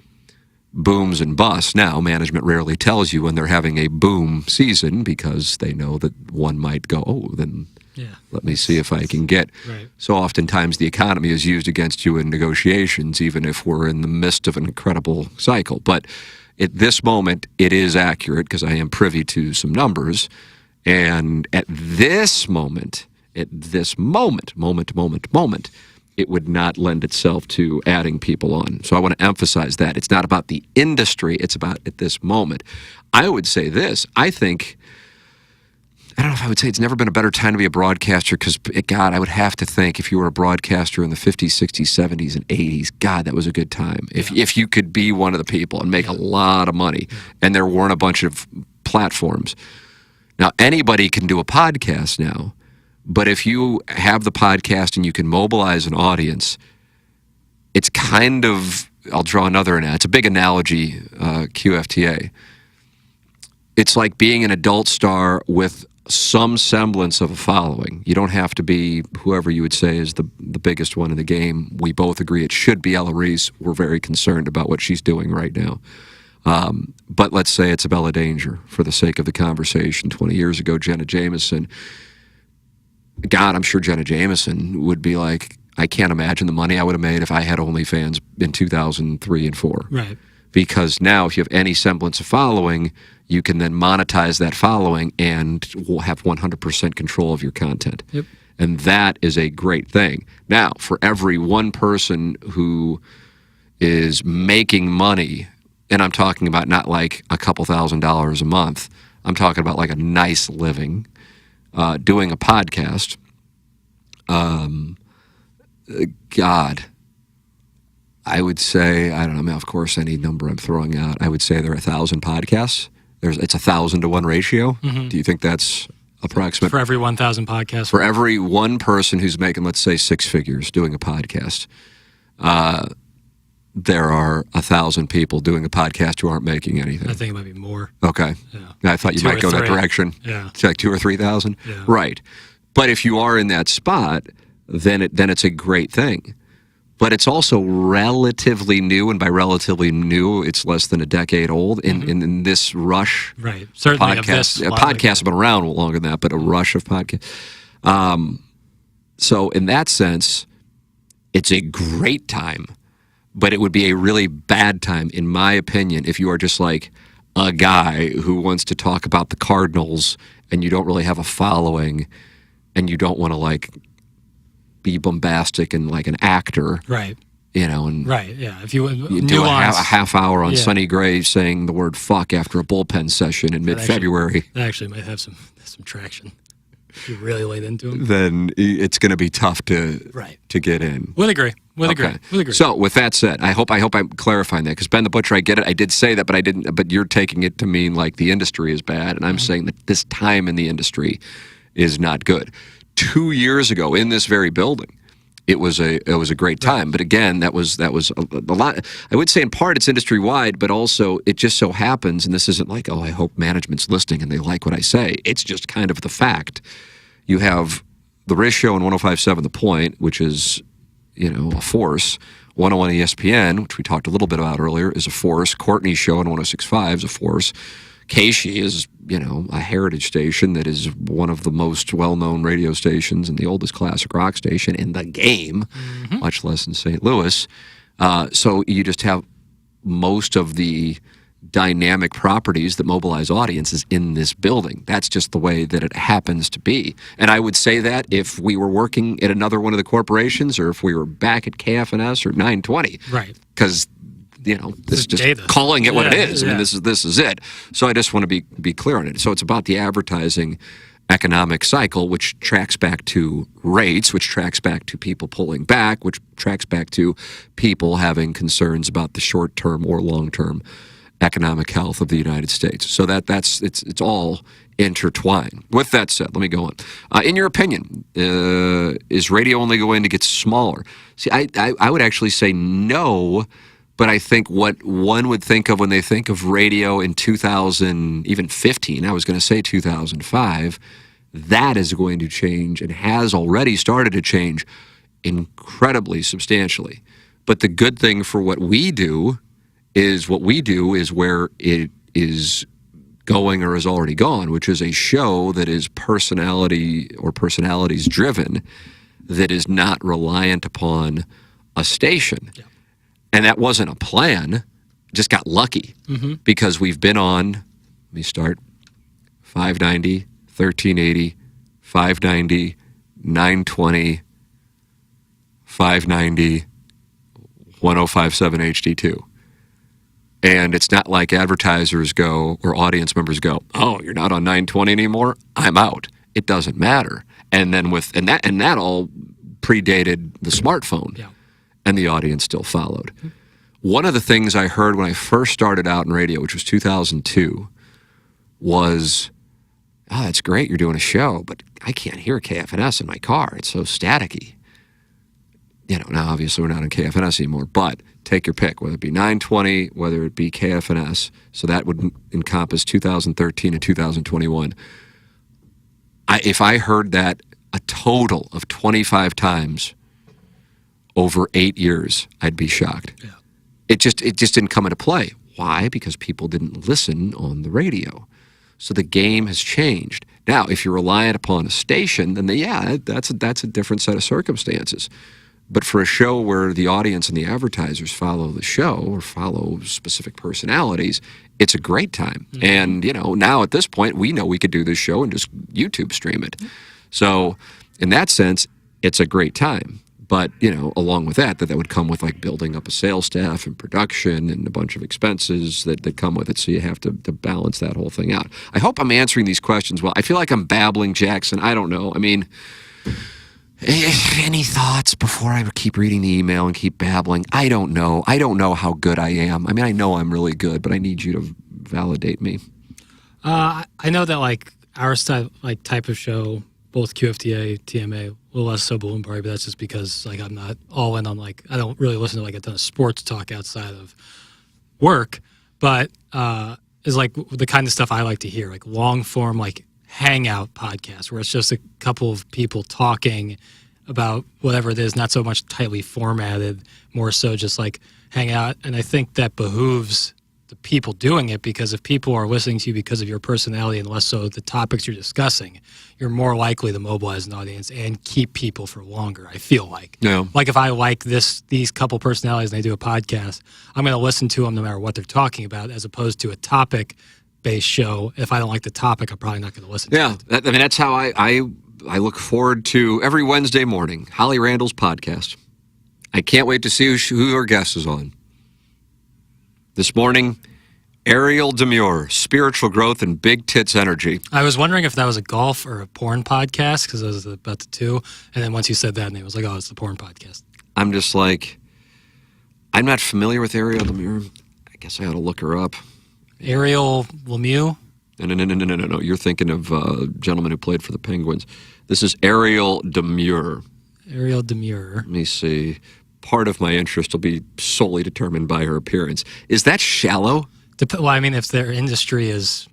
booms and busts. Now, management rarely tells you when they're having a boom season, because they know that one might go, oh, then let me see if I can get. Right. So oftentimes the economy is used against you in negotiations, even if we're in the midst of an incredible cycle. But at this moment, it is accurate, because I am privy to some numbers. And at this moment, it would not lend itself to adding people on. So I want to emphasize that. It's not about the industry, it's about at this moment. I would say this, I don't know if I would say it's never been a better time to be a broadcaster, because, God, I would have to think if you were a broadcaster in the 50s, 60s, 70s, and 80s, God, that was a good time. If you could be one of the people and make a lot of money, and there weren't a bunch of platforms. Now, anybody can do a podcast now, but if you have the podcast and you can mobilize an audience, it's kind of, I'll draw another analogy. It's a big analogy, QFTA. It's like being an adult star with some semblance of a following. You don't have to be whoever you would say is the biggest one in the game. We both agree it should be Ella Reese. We're very concerned about what she's doing right now. But let's say it's Bella Danger, for the sake of the conversation. 20 years ago, Jenna Jameson. God, I'm sure Jenna Jameson would be like, I can't imagine the money I would have made if I had OnlyFans in 2003 and 4. Right. Because now, if you have any semblance of following, you can then monetize that following and will have 100% control of your content. Yep. And that is a great thing. Now, for every one person who is making money, and I'm talking about not like a couple $1,000s a month, I'm talking about like a nice living, doing a podcast, God, I would say, I don't know, I mean, of course, any number I'm throwing out, I would say there are 1,000 podcasts. It's 1,000 to 1 ratio. Mm-hmm. Do you think that's approximate? For every 1,000 podcasts? For every one person who's making, let's say, 6 figures doing a podcast, there are 1,000 people doing a podcast who aren't making anything. I think it might be more. Okay. Yeah. I thought you might go that direction. Yeah. It's like 2,000 or 3,000? Yeah. Right. But if you are in that spot, then it's a great thing. But it's also relatively new, and by relatively new, it's less than a decade old. In this rush, right? Certainly, podcasts have been around longer than that, but a rush of podcasts. So in that sense, it's a great time, but it would be a really bad time, in my opinion, if you are just like a guy who wants to talk about the Cardinals and you don't really have a following, and you don't want to like be bombastic and like an actor, right? You know, and right, yeah. If you do a half hour on Sonny Gray saying the word "fuck" after a bullpen session in mid-February, that actually might have some traction. If you really laid into him, then it's going to be tough to get in. Would agree. Would agree. So with that said, I hope I'm clarifying that, because Ben the Butcher, I get it. I did say that, but I didn't. But you're taking it to mean like the industry is bad, and I'm saying that this time in the industry is not good. 2 years ago, in this very building, it was a great time. But again, that was a lot. I would say in part it's industry wide, but also it just so happens, and this isn't like, oh, I hope management's listening and they like what I say. It's just kind of the fact. You have the Riz Show and 105.7 The Point, which is, you know, a force. 101 ESPN, which we talked a little bit about earlier, is a force. Courtney's show on 106.5 is a force. Casey is, you know, a heritage station that is one of the most well-known radio stations and the oldest classic rock station in the game, much less in St. Louis. So you just have most of the dynamic properties that mobilize audiences in this building. That's just the way that it happens to be. And I would say that if we were working at another one of the corporations, or if we were back at KFNS or 920. Right. Because, this is just data. calling it what it is. I Yeah. mean, this is it. So I just want to be clear on it. So it's about the advertising economic cycle, which tracks back to rates, which tracks back to people pulling back, which tracks back to people having concerns about the short-term or long-term economic health of the United States. So it's all intertwined. With that said, let me go on. In your opinion, is radio only going to get smaller? See, I would actually say no, but I think what one would think of when they think of radio in 2015, I was going to say 2005, that is going to change and has already started to change incredibly substantially. But the good thing for what we do is where it is going or has already gone, which is a show that is personality or personalities driven, that is not reliant upon a station. Yeah. And that wasn't a plan, just got lucky because we've been on, let me start, 590, 1380, 590, 920, 590, 1057 HD2. And it's not like advertisers go or audience members go, oh, you're not on 920 anymore? I'm out. It doesn't matter. And then that all predated the smartphone. Yeah. And the audience still followed. One of the things I heard when I first started out in radio, which was 2002, was, oh, that's great, you're doing a show, but I can't hear KFNS in my car. It's so staticky. Now obviously we're not on KFNS anymore, but take your pick, whether it be 920, whether it be KFNS. So that would encompass 2013 and 2021. If I heard that a total of 25 times over 8 years, I'd be shocked. Yeah. It just didn't come into play. Why? Because people didn't listen on the radio. So the game has changed. Now, if you're reliant upon a station, then that's a different set of circumstances. But for a show where the audience and the advertisers follow the show or follow specific personalities, it's a great time. And, now at this point, we know we could do this show and just YouTube stream it. So in that sense, it's a great time. But, along with that would come with like building up a sales staff and production and a bunch of expenses that come with it. So you have to balance that whole thing out. I hope I'm answering these questions well. I feel like I'm babbling, Jackson. I don't know. I mean, any thoughts before I keep reading the email and keep babbling? I don't know. I don't know how good I am. I mean, I know I'm really good, but I need you to validate me. I know that like our style, like type of show, both QFTA, TMA, a little less so Balloon Party, but that's just because like I'm not all in on like, I don't really listen to like a ton of sports talk outside of work, but is like the kind of stuff I like to hear, like long form, like hangout podcasts where it's just a couple of people talking about whatever it is, not so much tightly formatted, more so just like hang out. And I think that behooves the people doing it, because if people are listening to you because of your personality and less so the topics you're discussing, you're more likely to mobilize an audience and keep people for longer, I feel like. Yeah. Like if I like these couple personalities and they do a podcast, I'm going to listen to them no matter what they're talking about, as opposed to a topic-based show. If I don't like the topic, I'm probably not going to listen to it. I mean, that's how I look forward to every Wednesday morning, Holly Randall's podcast. I can't wait to see who our guest is on. This morning, Ariel Demure, Spiritual Growth and Big Tits Energy. I was wondering if that was a golf or a porn podcast, because I was about the two. And then once you said that name, I was like, oh, it's the porn podcast. I'm just like, I'm not familiar with Ariel Demure. I guess I ought to look her up. Ariel Lemieux? No. You're thinking of a gentleman who played for the Penguins. This is Ariel Demure. Ariel Demure. Let me see. Part of my interest will be solely determined by her appearance. Is that shallow? Well, I mean, if their industry is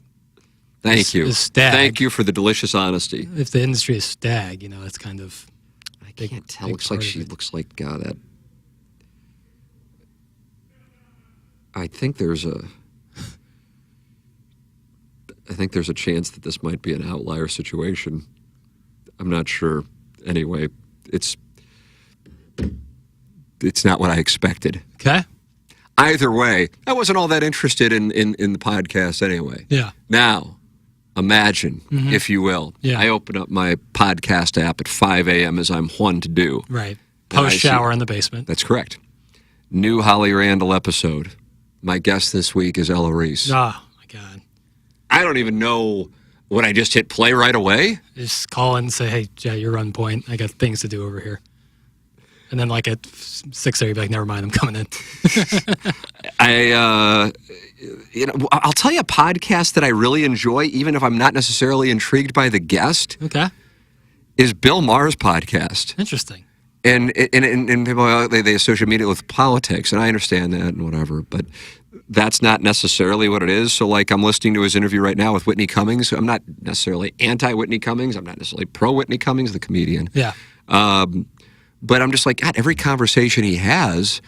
is stag. Thank you for the delicious honesty. If the industry is stag, it's kind of... I can't tell. Looks like she looks like that. I think there's a chance that this might be an outlier situation. I'm not sure. Anyway, it's not what I expected. Okay. Either way, I wasn't all that interested in the podcast anyway. Yeah. Now, imagine, if you will, I open up my podcast app at 5 a.m. as I'm one to do. Right. Post shower in the basement. That's correct. New Holly Randall episode. My guest this week is Ella Reese. Oh, my God. I don't even know when I just hit play right away. Just call in and say, hey, Jay, you're on point. I got things to do over here. And then like at 6:30, be like, never mind, I'm coming in. I'll tell you a podcast that I really enjoy, even if I'm not necessarily intrigued by the guest. Okay. Is Bill Maher's podcast. Interesting. And people, they associate media with politics, and I understand that and whatever, but that's not necessarily what it is. So, like, I'm listening to his interview right now with Whitney Cummings. I'm not necessarily anti-Whitney Cummings. I'm not necessarily pro-Whitney Cummings, the comedian. Yeah. But I'm just like, God, every conversation he has,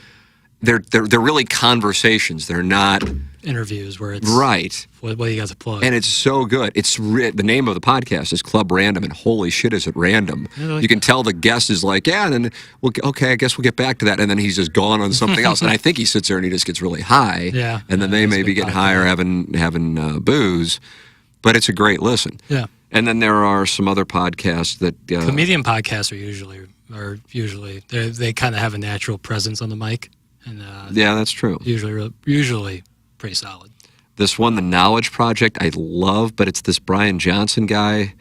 they're really conversations. They're not interviews where it's right. What do you guys plug? And it's so good. It's the name of the podcast is Club Random, and holy shit, is it random? You can tell the guest is like, yeah, and then okay, I guess we'll get back to that, and then he's just gone on something else. And I think he sits there and he just gets really high. Yeah. And then they maybe get high or having booze, but it's a great listen. Yeah. And then there are some other podcasts that comedian podcasts are usually they kind of have a natural presence on the mic, and yeah, that's true. Usually pretty solid. This one, The Knowledge Project, I love, but it's this Brian Johnson guy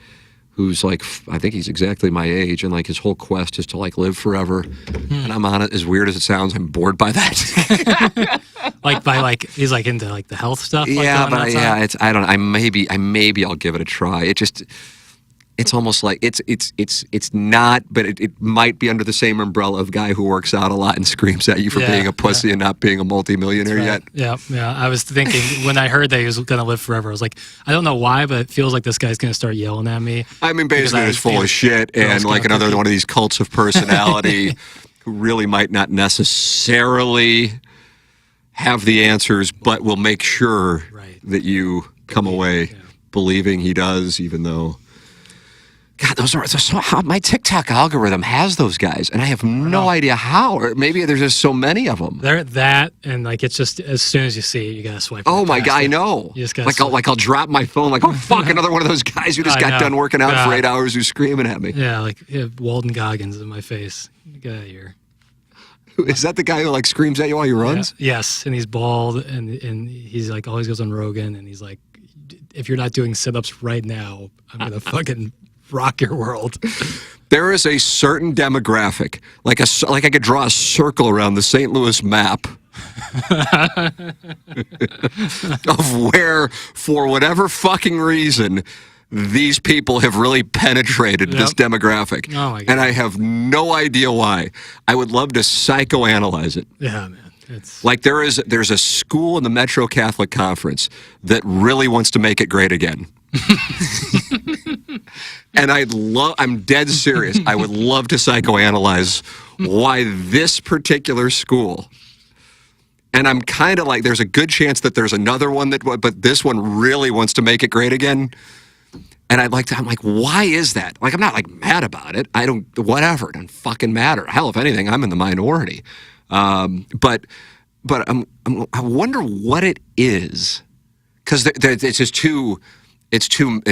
who's like, I think he's exactly my age, and like his whole quest is to like live forever. And I'm on it. As weird as it sounds, I'm bored by that. He's like into like the health stuff. Yeah, maybe I'll give it a try. It's almost like it's not, but it might be under the same umbrella of guy who works out a lot and screams at you for being a pussy and not being a multimillionaire yet. Yeah. I was thinking when I heard that he was going to live forever, I was like, I don't know why, but it feels like this guy's going to start yelling at me. I mean, basically, it's full of shit and like another one of these cults of personality who really might not necessarily have the answers, but will make sure that you come away believing he does, even though. God, those are so how my TikTok algorithm has those guys, and I have no idea how. Or maybe there's just so many of them. They're that, and like it's just as soon as you see it, you gotta swipe. Oh my God, I know. You just gotta I'll drop my phone, like, oh fuck, another one of those guys who just got done working out for 8 hours who's screaming at me. Yeah, like Walden Goggins in my face. Get out of here. Is that the guy who like screams at you while he runs? Yeah. Yes, and he's bald, and he's like always goes on Rogan, and he's like, if you're not doing sit-ups right now, I'm gonna fucking rock your world. There is a certain demographic, like I could draw a circle around the St. Louis map of where, for whatever fucking reason, these people have really penetrated this demographic. Oh my God. And I have no idea why. I would love to psychoanalyze it. Yeah, man. It's like there's a school in the Metro Catholic Conference that really wants to make it great again. And I'm dead serious. I would love to psychoanalyze why this particular school. And I'm kind of like, there's a good chance that there's another one but this one really wants to make it great again. And I'm like, why is that? Like, I'm not like mad about it. Whatever. It doesn't fucking matter. Hell, if anything, I'm in the minority. But I wonder what it is. Because it's just too. It's too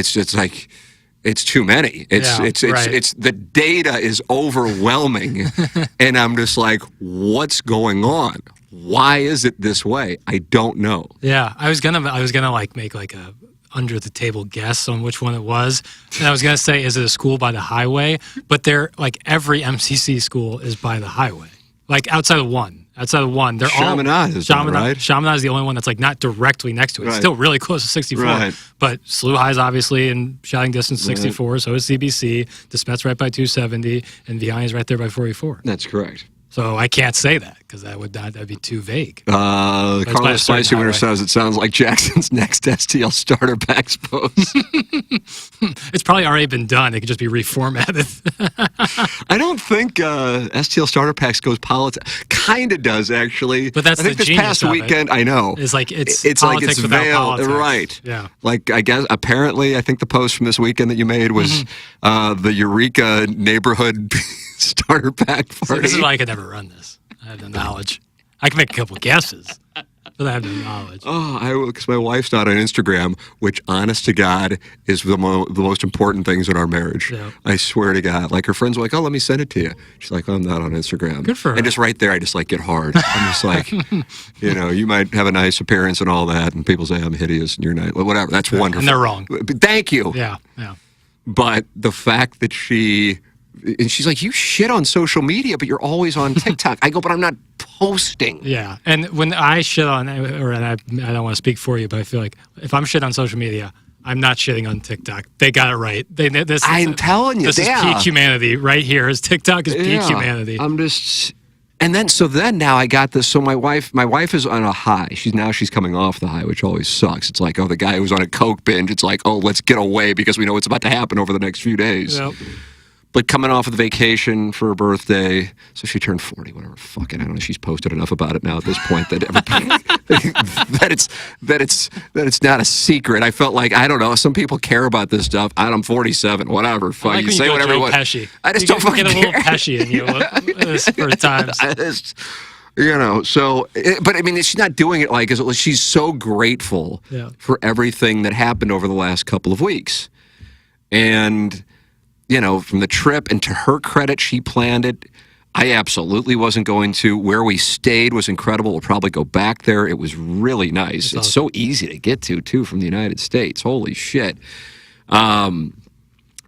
many. It's the data is overwhelming, and I'm just like, what's going on? Why is it this way? I don't know. Yeah, I was gonna like make like a under the table guess on which one it was, and I was gonna say, is it a school by the highway? But they're like every MCC school is by the highway, like outside of one. They're Chaminade is that, right? Chaminade is the only one that's like not directly next to it. It's still really close to 64. Right. But SLU High is obviously in shouting distance 64. So is CBC. DeSmet's right by 270, and VI is right there by 44. That's correct. So I can't say that because that'd be too vague. Carlos Spicy Winter says it sounds like Jackson's next STL starter packs post. It's probably already been done. It could just be reformatted. I don't think STL starter packs goes politics. Kind of does actually. But that's I think the this past weekend. I know it's like it's politics without veiled, politics. right? Yeah. Like I guess apparently I think the post from this weekend that you made was the Eureka neighborhood starter pack party. So this is why I could never run this. I have the knowledge. I can make a couple guesses, but I have no knowledge. Oh, because my wife's not on Instagram, which, honest to God, is the most important things in our marriage. Yeah. I swear to God. Like, her friends are like, oh, let me send it to you. She's like, oh, I'm not on Instagram. Good for her. And just right there, I just, like, get hard. I'm just like, you might have a nice appearance and all that, and people say I'm hideous and you're not. Whatever. That's wonderful. And they're wrong. Thank you. Yeah. But the fact that and she's like, you shit on social media, but you're always on TikTok. I go, but I'm not posting. Yeah. And when I shit on, and I don't want to speak for you, but I feel like if I'm shit on social media, I'm not shitting on TikTok. They got it right. I'm telling you, this is peak humanity right here. Is TikTok is peak humanity. I'm just, and then now I got this. So my wife is on a high. She's coming off the high, which always sucks. It's like, oh, the guy who's on a coke binge. It's like, oh, let's get away because we know what's about to happen over the next few days. Yep. But coming off of the vacation for her birthday, so she turned 40, whatever. Fucking, I don't know. She's posted enough about it now at this point that it's not a secret. I felt like, I don't know. Some people care about this stuff. I'm 47, whatever. Fuck, I like you say whatever you want. Pesci. I just you don't fucking get a care. little Pesci in you for times. But I mean, she's not doing it like, she's so grateful for everything that happened over the last couple of weeks. And, from the trip, and to her credit, she planned it. I absolutely wasn't going to. Where we stayed was incredible. We'll probably go back there. It was really nice. It's so easy to get to, too, from the United States. Holy shit. And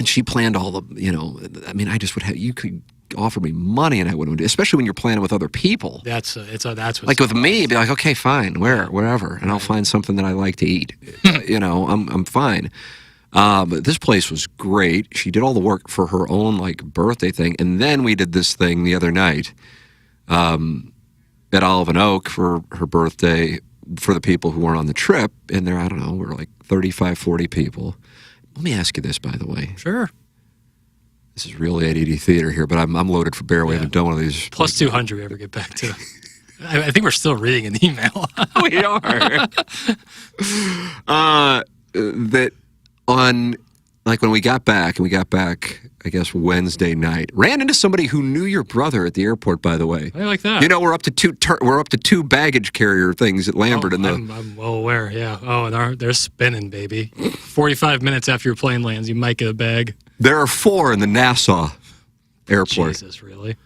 she planned all the, I mean, I just would have, you could offer me money and I wouldn't, especially when you're planning with other people. That's what's like with me, it'd be like, okay, fine, wherever, and I'll find something that I like to eat. I'm fine. But this place was great. She did all the work for her own birthday thing, and then we did this thing the other night at Olive and Oak for her birthday for the people who weren't on the trip. And there, I don't know, we're like 35, 40 people. Let me ask you this, by the way. Sure. This is really ADD theater here, but I'm loaded for bear. We haven't done one of these. Plus 200 we ever get back to. I think we're still reading an email. We are. That on, when we got back, I guess, Wednesday night, ran into somebody who knew your brother at the airport, by the way. I like that. We're up to two baggage carrier things at Lambert. I'm well aware, yeah. Oh, and they're spinning, baby. 45 minutes after your plane lands, you might get a bag. There are 4 in the Nassau airport. Jesus, really?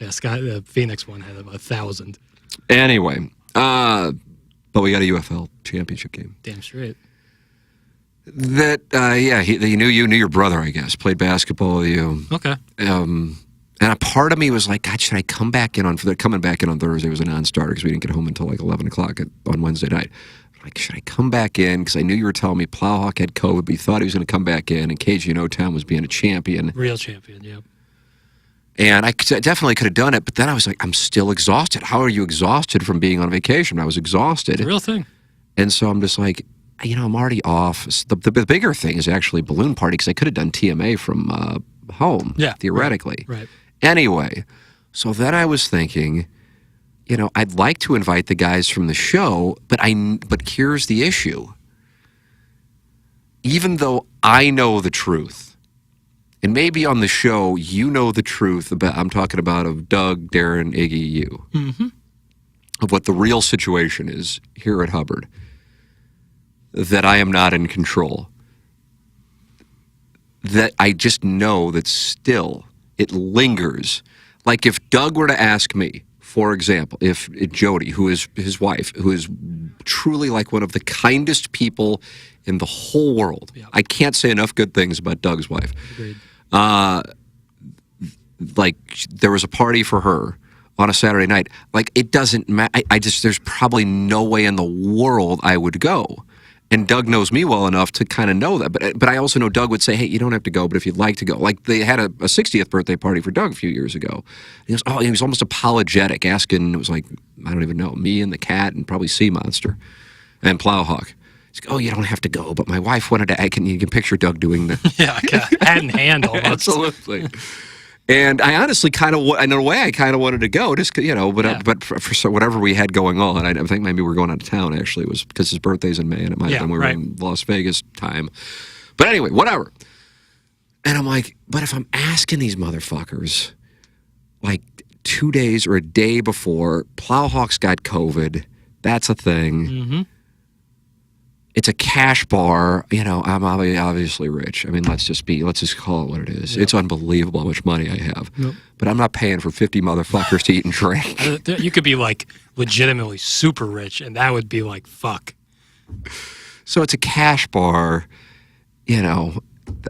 Yeah, the Phoenix one had about 1,000. Anyway, but we got a UFL championship game. Damn straight. That, he knew your brother, I guess. Played basketball with you. Okay. And a part of me was like, God, should I come back in they're coming back in on Thursday was a non-starter because we didn't get home until 11 o'clock on Wednesday night. Like, should I come back in? Because I knew you were telling me Plowhawk had COVID, but he thought he was going to come back in, and KG in O-Town was being a champion. Real champion, yeah. And I definitely could have done it, but then I was like, I'm still exhausted. How are you exhausted from being on vacation? I was exhausted. It's a real thing. And so I'm just like, I'm already off. The bigger thing is actually balloon party, because I could have done TMA from home, theoretically. Right. Anyway, so then I was thinking, I'd like to invite the guys from the show, but here's the issue. Even though I know the truth, and maybe on the show you know the truth I'm talking about of Doug, Darren, Iggy, you, of what the real situation is here at Hubbard, that I am not in control. That I just know that still it lingers. Like if Doug were to ask me, for example, if Jody, who is his wife, who is truly like one of the kindest people in the whole world. Yeah. I can't say enough good things about Doug's wife. Agreed. There was a party for her on a Saturday night. Like, it doesn't matter. There's probably no way in the world I would go. And Doug knows me well enough to kind of know that. But I also know Doug would say, hey, you don't have to go, but if you'd like to go. Like, they had a 60th birthday party for Doug a few years ago. He was almost apologetic, asking, it was like, I don't even know, me and the cat and probably Sea Monster and Plowhawk. He's like, oh, you don't have to go, but my wife wanted to, you can picture Doug doing that. Yeah, hand in hand almost. Absolutely. And I honestly in a way, I kind of wanted to go, just but for whatever we had going on, I think maybe we're going out of town. Actually, it was because his birthday's in May, and it might have been we were in Las Vegas time. But anyway, whatever. And I'm like, but if I'm asking these motherfuckers, like, 2 days or a day before, Plowhawks got COVID. That's a thing. Mm-hmm. It's a cash bar. You know, I'm obviously rich. I mean, let's just call it what it is. Yep. It's unbelievable how much money I have. Yep. But I'm not paying for 50 motherfuckers to eat and drink. You could be like legitimately super rich, and that would be like, fuck. So it's a cash bar. You know,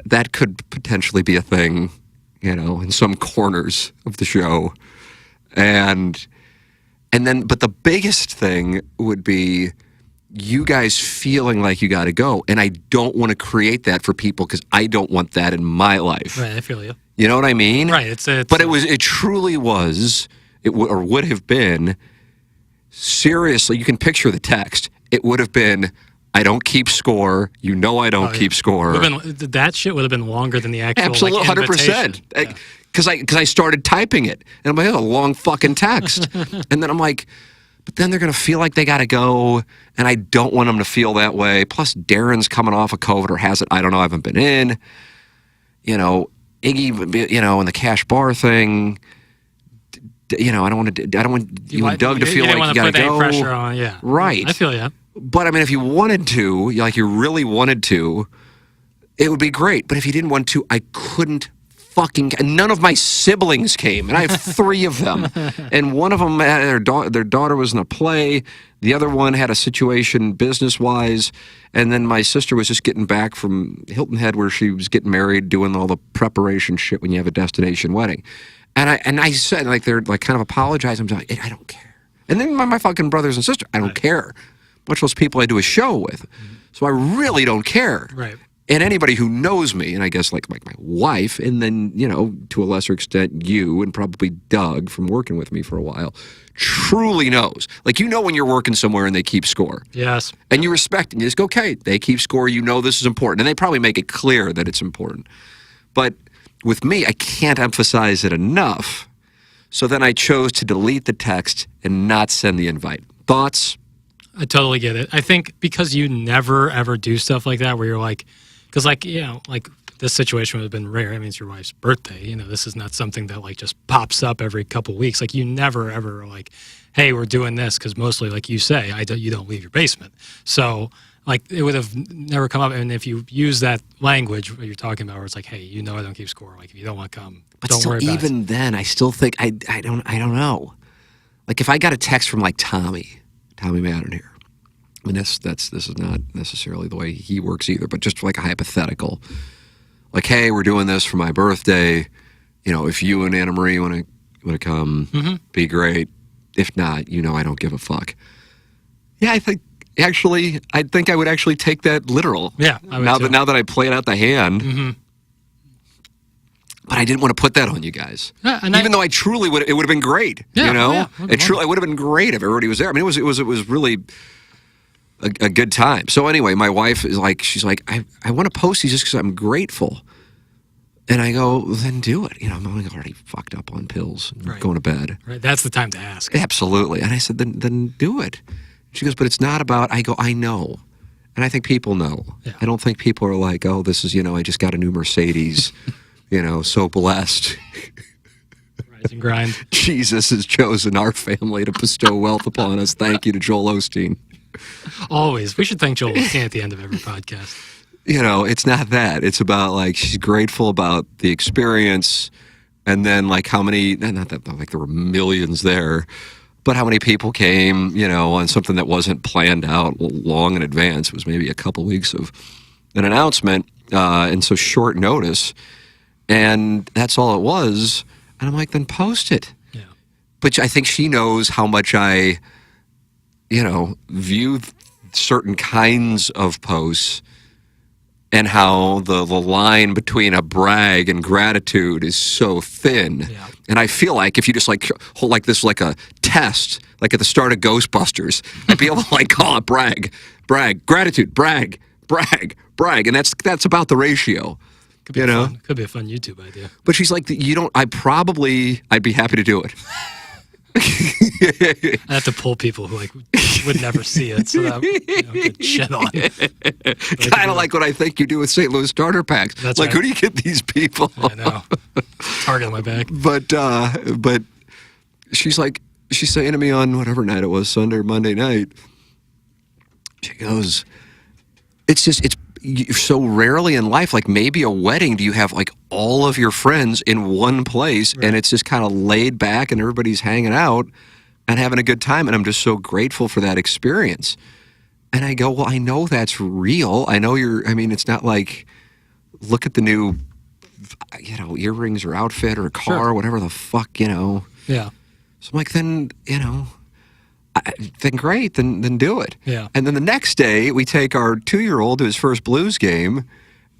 that could potentially be a thing, you know, in some corners of the show. And then, but the biggest thing would be you guys feeling like you got to go. And I don't want to create that for people because I don't want that in my life. Right, I feel you. You know what I mean? Right. But it truly was, or would have been, seriously, you can picture the text. It would have been, I don't keep score. You know I don't keep score. That shit would have been longer than the actual Absolutely, like, 100%. Yeah. Because I started typing it. And I'm like, oh, long fucking text. And then I'm like, but then they're going to feel like they got to go. And I don't want them to feel that way. Plus, Darren's coming off of COVID or has it. I don't know. I haven't been in. You know, Iggy, you know, and the cash bar thing. You know, I don't want you and Doug to feel like you got to go. Pressure on, yeah. Right. I feel you. But I mean, if you wanted to, like you really wanted to, it would be great. But if you didn't want to, I couldn't fucking. None of my siblings came, and I have 3 of them. And one of them, their daughter was in a play. The other one had a situation business-wise. And then my sister was just getting back from Hilton Head where she was getting married, doing all the preparation shit when you have a destination wedding. And I said, like, they're like kind of apologizing. I'm like, I don't care. And then my fucking brothers and sisters, I don't care. Much those people I do a show with. So I really don't care. Right. And anybody who knows me, and I guess like my wife, and then, you know, to a lesser extent, you and probably Doug from working with me for a while, truly knows. Like, you know when you're working somewhere and they keep score. Yes. And you respect and you just go, okay, they keep score, you know this is important. And they probably make it clear that it's important. But with me, I can't emphasize it enough. So then I chose to delete the text and not send the invite. Thoughts? I totally get it. I think because you never, ever do stuff like that where you're like, because like, you know, like this situation would have been rare. I mean, it's your wife's birthday. You know, this is not something that like just pops up every couple weeks. Like you never, ever like, hey, we're doing this. Because mostly, like you say, you don't leave your basement. So like it would have never come up. And if you use that language what you're talking about where it's like, hey, you know I don't keep score. Like if you don't want to come, but don't still, worry about it. Even then, I still think, I don't know. Like if I got a text from like Tommy Madden here. I mean, this is not necessarily the way he works either, but just like a hypothetical. Like, hey, we're doing this for my birthday. You know, if you and Anna Marie want to come, be great. If not, you know, I don't give a fuck. Yeah, I think I would actually take that literal. Yeah, now that I played out the hand. Mm-hmm. But I didn't want to put that on you guys. Yeah, even though I truly would, it would have been great. Yeah, you know, it would have been great if everybody was there. I mean, it was really a good time. So anyway, my wife is like, she's like, I want to post these just because I'm grateful. And I go, well, then do it. You know, I'm already fucked up on pills, going to bed. Right, that's the time to ask. Absolutely. And I said, then do it. She goes, but it's not about. I go, I know. And I think people know. Yeah. I don't think people are like, oh, this is, you know, I just got a new Mercedes. You know, so blessed. Rise and grind. Jesus has chosen our family to bestow wealth upon us. Thank you to Joel Osteen. Always. We should thank Joel Osteen at the end of every podcast. You know, it's not that. It's about, like, she's grateful about the experience, and then, like, how many, not that, like, there were millions there, but how many people came, you know, on something that wasn't planned out long in advance. It was maybe a couple weeks of an announcement, and so short notice. And that's all it was. And I'm like, then post it. Yeah. But I think she knows how much I, you know, view certain kinds of posts and how the line between a brag and gratitude is so thin. Yeah. And I feel like if you just like hold like this like a test, like at the start of Ghostbusters, I'd be able to like call it brag, gratitude, brag. And that's about the ratio. Could be could be a fun YouTube idea. But she's like, you don't. I'd be happy to do it. I have to pull people who like would never see it, so that get shit on. Kind of like what I think you do with St. Louis starter packs. That's like, right. Who do you get these people? I know. Target on my back. But she's saying to me on whatever night it was, Sunday or Monday night, she goes, it's so rarely in life, like maybe a wedding, do you have like all of your friends in one place, and it's just kind of laid back and everybody's hanging out and having a good time. And I'm just so grateful for that experience. And I go, well, I know that's real. I know it's not like, look at the new, earrings or outfit or a car or whatever the fuck, Yeah. So I'm like, then, then great, then do it. Yeah. And then the next day, we take our 2-year-old to his first Blues game,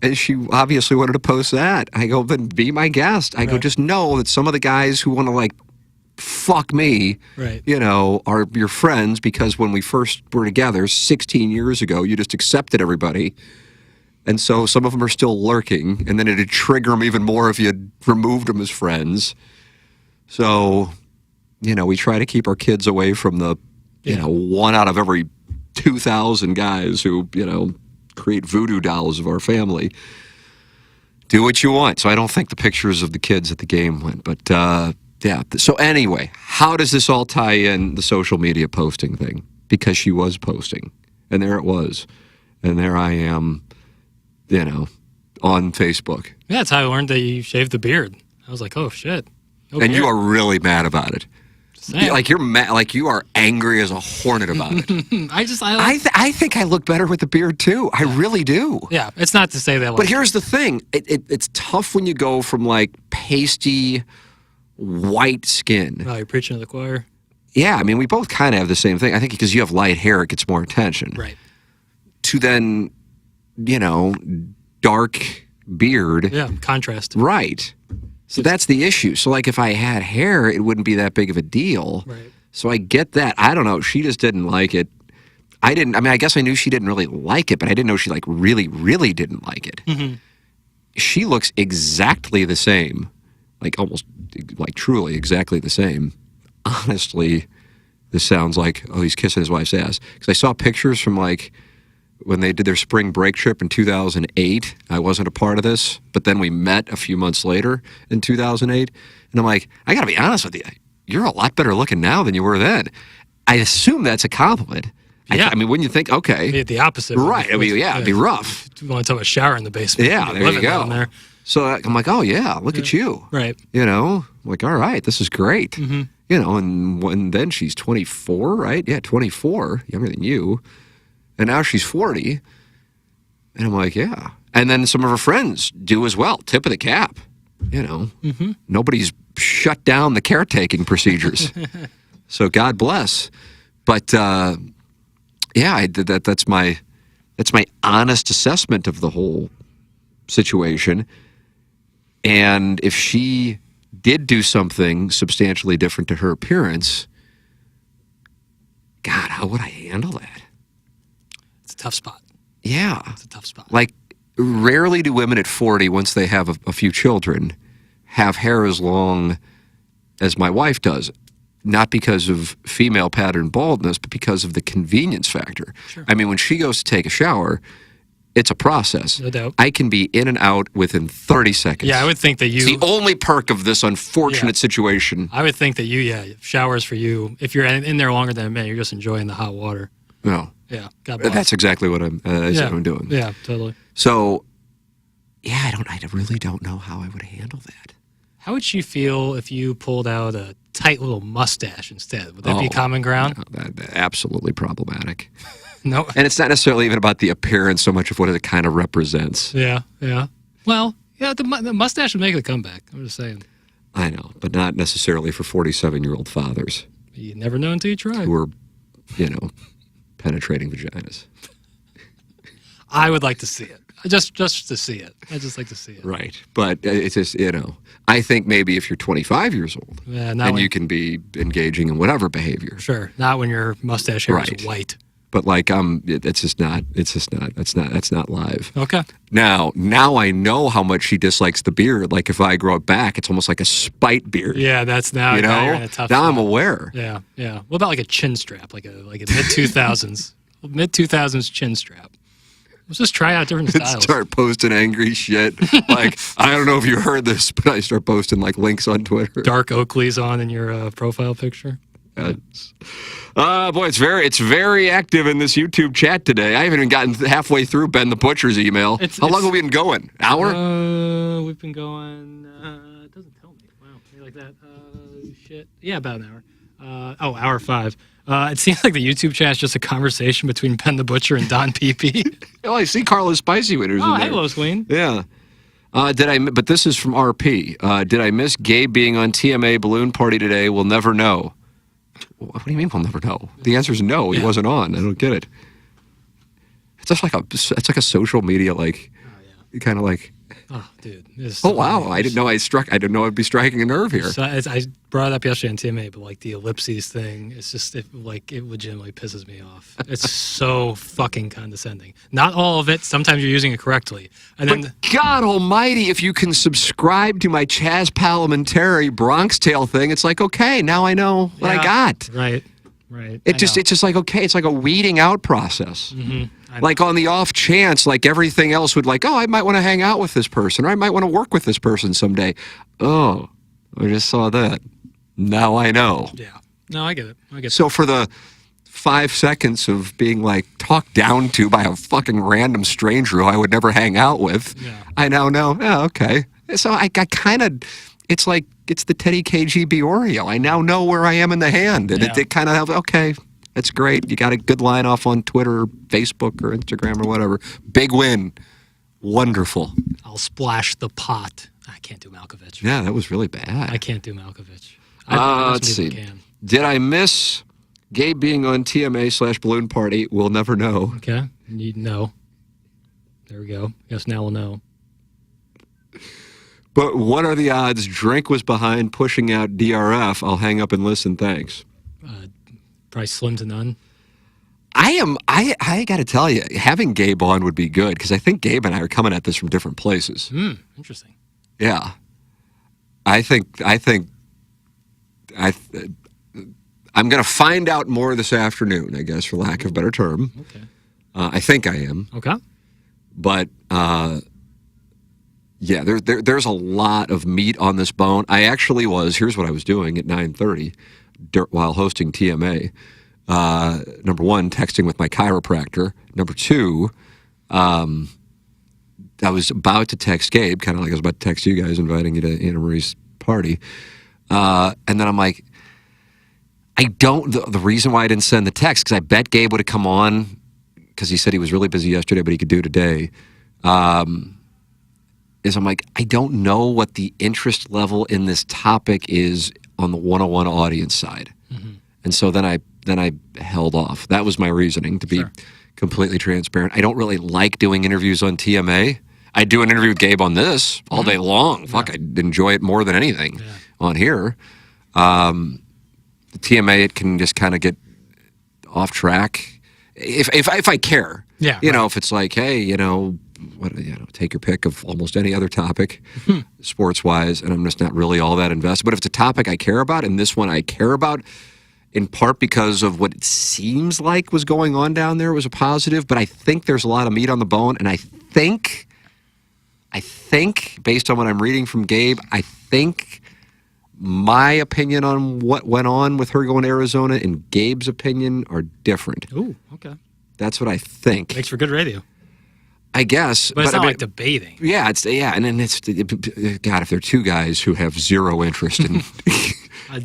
and she obviously wanted to post that. I go, then be my guest. I go, just know that some of the guys who want to, like, fuck me, are your friends, because when we first were together 16 years ago, you just accepted everybody. And so some of them are still lurking, and then it'd trigger them even more if you had removed them as friends. So, we try to keep our kids away from the, one out of every 2,000 guys who, create voodoo dolls of our family. Do what you want. So I don't think the pictures of the kids at the game went, but, yeah. So anyway, how does this all tie in, the social media posting thing? Because she was posting, and there it was. And there I am, on Facebook. Yeah, that's how I learned that you shaved the beard. I was like, oh, shit. No And beard. you are really mad about it. Same. Like you're mad, like you are angry as a hornet about it. I think I look better with the beard too. I really do. Yeah, it's not to say that. But here's the thing: it's tough when you go from like pasty white skin. Oh, you're preaching to the choir. Yeah, I mean, we both kind of have the same thing. I think because you have light hair, it gets more attention. Right. To then, dark beard. Yeah, contrast. Right. So that's the issue. So, like, if I had hair, it wouldn't be that big of a deal. Right. So I get that. I don't know. She just didn't like it. I guess I knew she didn't really like it, but I didn't know she, like, really, really didn't like it. Mm-hmm. She looks exactly the same. Like, almost, like, truly exactly the same. Honestly, this sounds like, oh, he's kissing his wife's ass. Because I saw pictures from, like, when they did their spring break trip in 2008. I wasn't a part of this, but then we met a few months later in 2008. And I'm like, I got to be honest with you. You're a lot better looking now than you were then. I assume that's a compliment. Yeah. I mean, wouldn't you think, okay. Be the opposite. Right. I mean, yeah, it'd be rough. You want to talk about shower in the basement. Yeah, there you go. There. So I'm like, oh, yeah, look at you. Right. I'm like, all right, this is great. Mm-hmm. And then she's 24, right? Yeah, 24, younger than you. And now she's 40. And I'm like, yeah. And then some of her friends do as well. Tip of the cap. Mm-hmm. Nobody's shut down the caretaking procedures. So God bless. But yeah, I did that. That's my honest assessment of the whole situation. And if she did do something substantially different to her appearance, God, how would I handle that? It's a tough spot. Yeah. It's a tough spot. Like, rarely do women at 40, once they have a few children, have hair as long as my wife does. Not because of female pattern baldness, but because of the convenience factor. Sure. I mean, when she goes to take a shower, it's a process. No doubt. I can be in and out within 30 seconds. Yeah, I would think that you... It's the only perk of this unfortunate situation. I would think that showers for you, if you're in there longer than a minute, you're just enjoying the hot water. No. Yeah, God bless. That's exactly what I'm doing. Yeah, totally. So, yeah, I really don't know how I would handle that. How would she feel if you pulled out a tight little mustache instead? Would that be common ground? No, absolutely problematic. No. And it's not necessarily even about the appearance so much of what it kind of represents. Yeah. Well, yeah, the mustache would make a comeback. I'm just saying. I know, but not necessarily for 47-year-old fathers. You never know until you try. Who are, penetrating vaginas. I would like to see it. Just to see it. I just like to see it. Right. But it's just, I think maybe if you're 25 years old and you can be engaging in whatever behavior. Sure. Not when your mustache hair is white. But like that's not live. Okay. Now I know how much she dislikes the beard. Like if I grow it back, it's almost like a spite beard. Yeah, that's now. Now you're in a tough now spot. I'm aware. Yeah. What about like a chin strap, like a mid 2000s chin strap? Let's just try out different styles. Start posting angry shit. Like, I don't know if you heard this, but I start posting like links on Twitter. Dark Oakley's on in your profile picture. Boy, it's very active in this YouTube chat today. I haven't even gotten halfway through Ben the Butcher's email. How long have we been going? An hour? We've been going. It doesn't tell me. Wow, you like that? Shit. Yeah, about an hour. Hour 5. It seems like the YouTube chat is just a conversation between Ben the Butcher and Don Peepee. Oh, I see Carlos Spicy Winners in there. Hello, Swain. Yeah. But this is from RP. Did I miss Gabe being on TMA Balloon Party today? We'll never know. What do you mean we'll never know? The answer is no. He wasn't on. I don't get it. It's just like a social media kind of like. Oh, dude. Oh wow! I didn't know I'd be striking a nerve here. So I brought it up yesterday on TMA, but like the ellipses thing, it's just it legitimately pisses me off. It's so fucking condescending. Not all of it. Sometimes you're using it correctly, and then God Almighty, if you can subscribe to my Chaz Parliamentary Bronx Tale thing, it's like okay, now I know what I got. Right. It's just like okay, it's like a weeding out process. Mm-hmm. Like on the off chance, like everything else would like, oh, I might want to hang out with this person, or I might want to work with this person someday. Oh, I just saw that. Now I know. Yeah. No, I get it. So for the 5 seconds of being like talked down to by a fucking random stranger who I would never hang out with, I now know. Oh, okay. So I kind of, it's like it's the Teddy KGB Oreo. I now know where I am in the hand, and it kind of okay. That's great. You got a good line off on Twitter, or Facebook, or Instagram, or whatever. Big win. Wonderful. I'll splash the pot. I can't do Malkovich. Yeah, that was really bad. I can't do Malkovich. Let's see. Did I miss Gabe being on TMA/Balloon Party? We'll never know. Okay. No. There we go. Yes, now we'll know. But what are the odds Drink was behind pushing out DRF? I'll hang up and listen. Thanks. Probably slim to none. I got to tell you, having Gabe on would be good because I think Gabe and I are coming at this from different places. Interesting. Yeah. I'm going to find out more this afternoon, I guess, for lack of a better term. Okay. I think I am. Okay. But, yeah, there's a lot of meat on this bone. I actually here's what I was doing at 9:30 while hosting TMA. Number one, texting with my chiropractor. Number two, I was about to text Gabe, kind of like I was about to text you guys, inviting you to Anna Marie's party. And then I'm like, the reason why I didn't send the text, because I bet Gabe would have come on, because he said he was really busy yesterday, but he could do today, is I'm like, I don't know what the interest level in this topic is on the 101 audience side. Mm-hmm. And so then I held off. That was my reasoning, to be completely transparent. I don't really like doing interviews on TMA. I do an interview with Gabe on this all day long. Fuck, I enjoy it more than anything on here. The TMA, it can just kind of get off track if I care. Yeah, you know, if it's like, hey, take your pick of almost any other topic, sports-wise, and I'm just not really all that invested. But if it's a topic I care about, and this one I care about, in part because of what it seems like was going on down there was a positive, but I think there's a lot of meat on the bone, and I think, based on what I'm reading from Gabe, I think my opinion on what went on with her going to Arizona and Gabe's opinion are different. Ooh, okay. That's what I think. Makes for good radio. I guess. But it's not like debating. Yeah, and then it's, God, if there are two guys who have zero interest in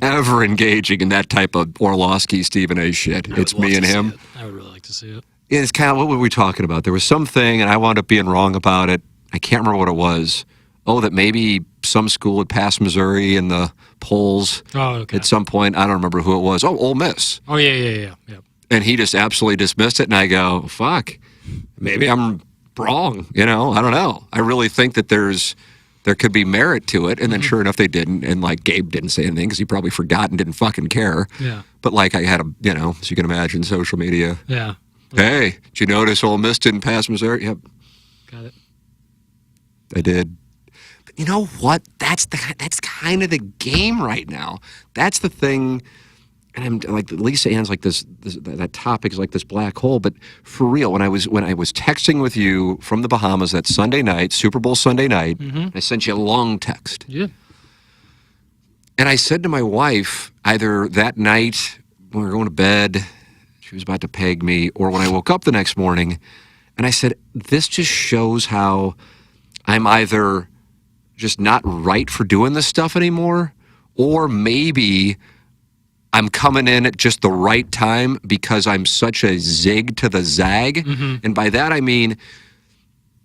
ever engaging in that type of Orlovsky, Stephen A. shit, it's me and him. I would really like to see it. It's kind of, what were we talking about? There was something, and I wound up being wrong about it. I can't remember what it was. Oh, that maybe some school had passed Missouri in the polls at some point. I don't remember who it was. Oh, Ole Miss. Oh, yeah. And he just absolutely dismissed it, and I go, fuck, maybe I'm wrong, I don't know. I really think that there could be merit to it, and then sure enough they didn't, and like Gabe didn't say anything because he probably forgot and didn't fucking care. Yeah. But like I had as you can imagine, social media. Yeah. Hey, did you notice Ole Miss didn't pass Missouri? Yep. Got it. I did. But you know what? That's kind of the game right now. That's the thing. and I'm like, Lisa Ann's like that topic is like this black hole. But for real, when I was texting with you from the Bahamas that Sunday night, Super Bowl Sunday night, I sent you a long text. Yeah. And I said to my wife, either that night when we were going to bed, she was about to peg me, or when I woke up the next morning, and I said, this just shows how I'm either just not right for doing this stuff anymore, or maybe I'm coming in at just the right time because I'm such a zig to the zag. And by that I mean,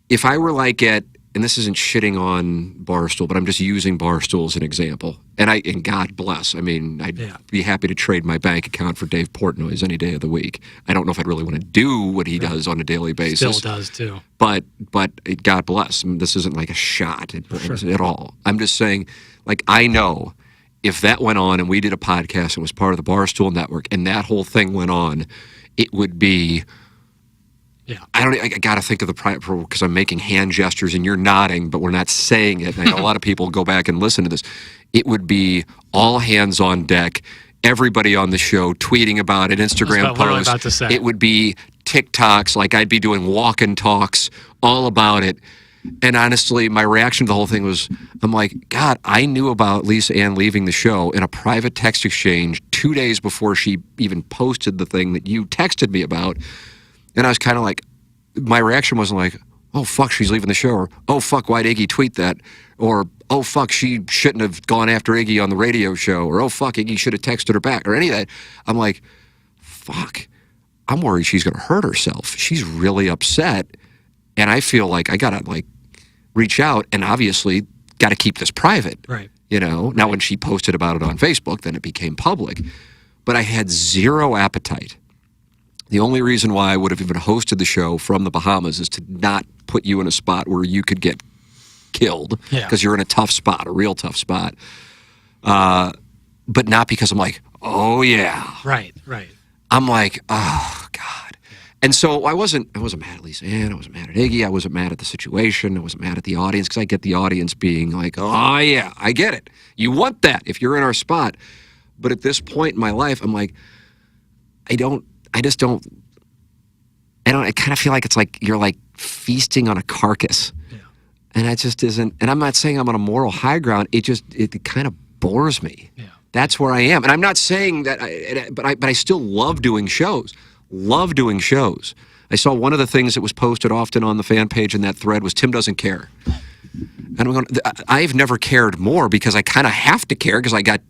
if I were like at, and this isn't shitting on Barstool, but I'm just using Barstool as an example. And God bless. I mean, I'd be happy to trade my bank account for Dave Portnoy's any day of the week. I don't know if I'd really want to do what he does on a daily basis. Still does too. But God bless. I mean, this isn't like a shot at all. I'm just saying, like, I know if that went on and we did a podcast and was part of the Barstool Network and that whole thing went on, it would be... Yeah. I got to think of the because I'm making hand gestures and you're nodding, but we're not saying it. And I know a lot of people go back and listen to this. It would be all hands on deck, everybody on the show tweeting about it, Instagram posts. About to say. It would be TikToks, like I'd be doing walk and talks all about it. And honestly, my reaction to the whole thing was, I'm like, God, I knew about Lisa Ann leaving the show in a private text exchange 2 days before she even posted the thing that you texted me about. And I was kind of like, my reaction wasn't like, oh, fuck, she's leaving the show, or, oh, fuck, why'd Iggy tweet that? Or, oh, fuck, she shouldn't have gone after Iggy on the radio show, or, oh, fuck, Iggy should have texted her back, or any of that. I'm like, fuck, I'm worried she's going to hurt herself. She's really upset, and I feel like I got to, like, reach out, and obviously got to keep this private. Right. You know? Now, when she posted about it on Facebook, then it became public. But I had zero appetite. The only reason why I would have even hosted the show from the Bahamas is to not put you in a spot where you could get killed because you're in a tough spot, a real tough spot. But not because I'm like, oh yeah. Right. I'm like, oh God. And so I wasn't mad at Lisa Ann, I wasn't mad at Iggy, I wasn't mad at the situation, I wasn't mad at the audience, because I get the audience being like, oh yeah, I get it. You want that if you're in our spot. But at this point in my life, I'm like, I kind of feel like it's like you're like feasting on a carcass. Yeah. And it just isn't, and I'm not saying I'm on a moral high ground, it kind of bores me. Yeah. That's where I am. And I'm not saying that, but I still love doing shows. Love doing shows. I saw one of the things that was posted often on the fan page in that thread was Tim doesn't care. And I'm going, I've never cared more because I kind of have to care because I got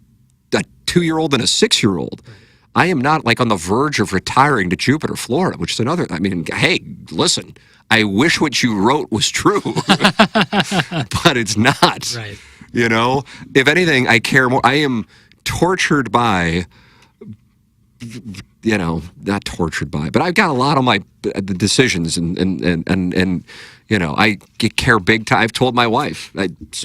a 2-year-old and a 6-year-old. Right. I am not like on the verge of retiring to Jupiter, Florida, which is another, I mean, hey, listen, I wish what you wrote was true, but it's not. Right. You know, if anything, I care more. I am tortured by, you know, not tortured by, but I've got a lot on my decisions and you know, I care big time. I've told my wife,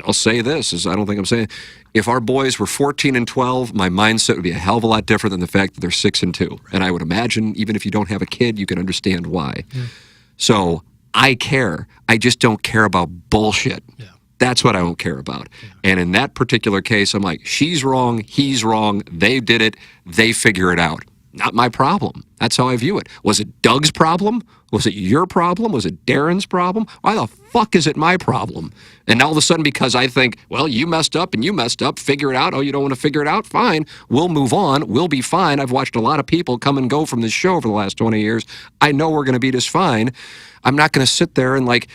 I'll say this, I don't think I'm saying, if our boys were 14 and 12, my mindset would be a hell of a lot different than the fact that they're 6 and 2. Right. And I would imagine, even if you don't have a kid, you can understand why. Yeah. So I care. I just don't care about bullshit. Yeah. That's what I don't care about. Yeah. And in that particular case, I'm like, she's wrong, he's wrong, they did it, they figure it out. Not my problem. That's how I view it. Was it Doug's problem? Was it your problem? Was it Darren's problem? Why the fuck is it my problem? And all of a sudden, because I think, well, you messed up and you messed up, figure it out. Oh, you don't want to figure it out? Fine. We'll move on. We'll be fine. I've watched a lot of people come and go from this show over the last 20 years. I know we're going to be just fine. I'm not going to sit there and like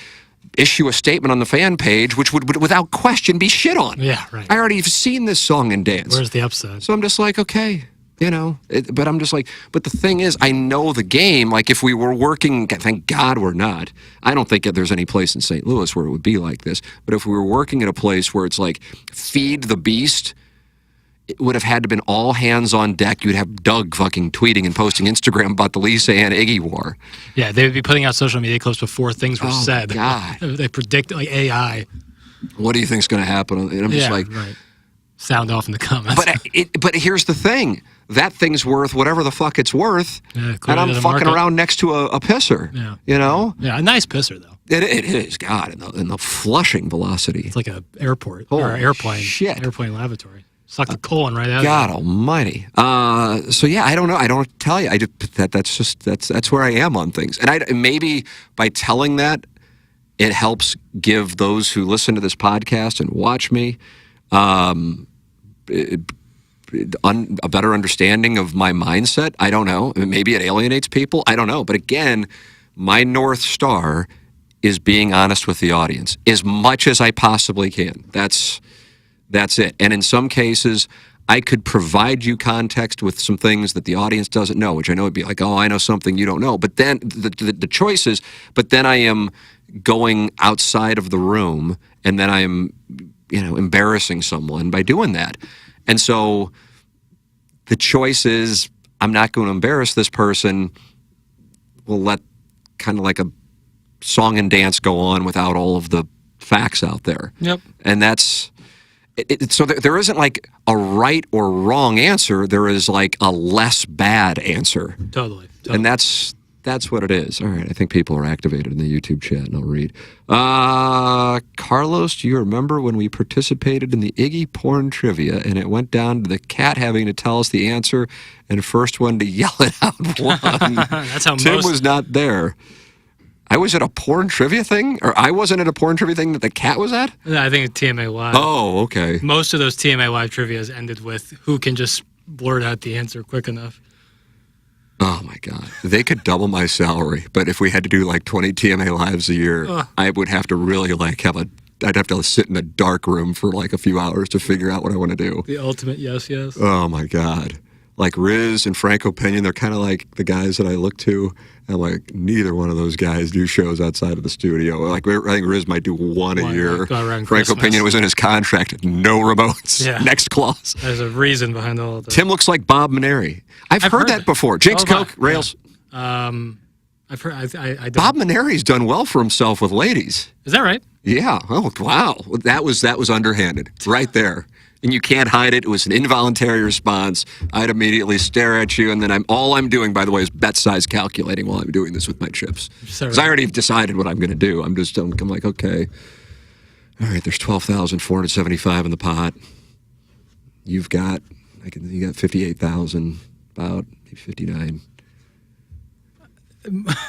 issue a statement on the fan page, which would without question be shit on. Yeah, right. I already have seen this song and dance. Where's the upside? So I'm just like, okay. You know, but I'm just like, but the thing is, I know the game. Like, if we were working, thank God we're not. I don't think that there's any place in St. Louis where it would be like this. But if we were working at a place where it's like, feed the beast, it would have had to been all hands on deck. You'd have Doug fucking tweeting and posting Instagram about the Lisa Ann Iggy war. Yeah, they would be putting out social media clips before things were said. God. They predict, like, AI. What do you think's going to happen? And I'm just like... Right. Sound off in the comments. But here's the thing. That thing's worth whatever the fuck it's worth. Yeah, and I'm fucking around next to a pisser. Yeah. You know? Yeah, a nice pisser, though. It is, God, in the flushing velocity. It's like an airport or an airplane. Shit. Airplane lavatory. Suck the colon right out. God Almighty. So yeah, I don't know. I don't tell you. I just that's where I am on things. And maybe by telling that, it helps give those who listen to this podcast and watch me a better understanding of my mindset. I don't know. Maybe it alienates people. I don't know. But again, my North Star is being honest with the audience as much as I possibly can. That's it. And in some cases, I could provide you context with some things that the audience doesn't know, which I know would be like, oh, I know something you don't know. But then the choice is, but then I am going outside of the room, and then I am, embarrassing someone by doing that. And so the choice is, I'm not going to embarrass this person. We'll let kind of like a song and dance go on without all of the facts out there. Yep. And that's it. So there isn't like a right or wrong answer. There is like a less bad answer. Totally. And that's what it is. All right. I think people are activated in the YouTube chat, and I'll read. Carlos, do you remember when we participated in the Iggy porn trivia and it went down to the cat having to tell us the answer and first one to yell it out won? That's how Tim was not there. I was at a porn trivia thing? Or I wasn't at a porn trivia thing that the cat was at? I think it's TMA Live. Oh, okay. Most of those TMA Live trivias ended with who can just blurt out the answer quick enough. Oh, my God. They could double my salary, but if we had to do like 20 TMA Lives a year, I would have to really like I'd have to sit in a dark room for like a few hours to figure out what I want to do. The ultimate yes. Oh, my God. Like Riz and Franco Pinion, they're kind of like the guys that I look to. I'm like, neither one of those guys do shows outside of the studio. Like, I think Riz might do one a year. Franco Pinion was in his contract, no remotes. Yeah. Next clause. There's a reason behind all of that. Tim looks like Bob Maneri. I've heard that before. Jinx Coke, Rails. Yeah. I've heard. I don't. Bob Maneri's done well for himself with ladies. Is that right? Yeah. Oh, wow. That was underhanded right there. And you can't hide it. It was an involuntary response. I'd immediately stare at you, and then all I'm doing, by the way, is bet size calculating while I'm doing this with my chips. Because I already decided what I'm going to do. I'm like, okay, all right, there's 12,475 in the pot. You got 58,000, about maybe 59.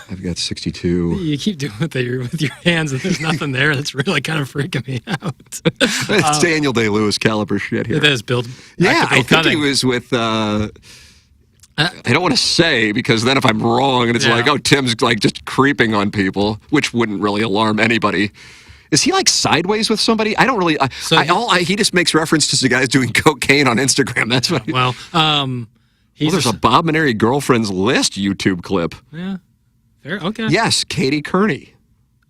I've got 62. You keep doing it with your hands, and there's nothing there. That's really kind of freaking me out. It's Daniel Day-Lewis caliber shit here. It is Bill. Yeah, I think he was with. I don't want to say because then if I'm wrong and it's like, oh, Tim's like just creeping on people, which wouldn't really alarm anybody. Is he like sideways with somebody? I don't really. He just makes reference to the guys doing cocaine on Instagram. That's what. There's a Bob Maneri girlfriend's list YouTube clip. Yeah. Fair. Okay. Yes, Katie Kearney.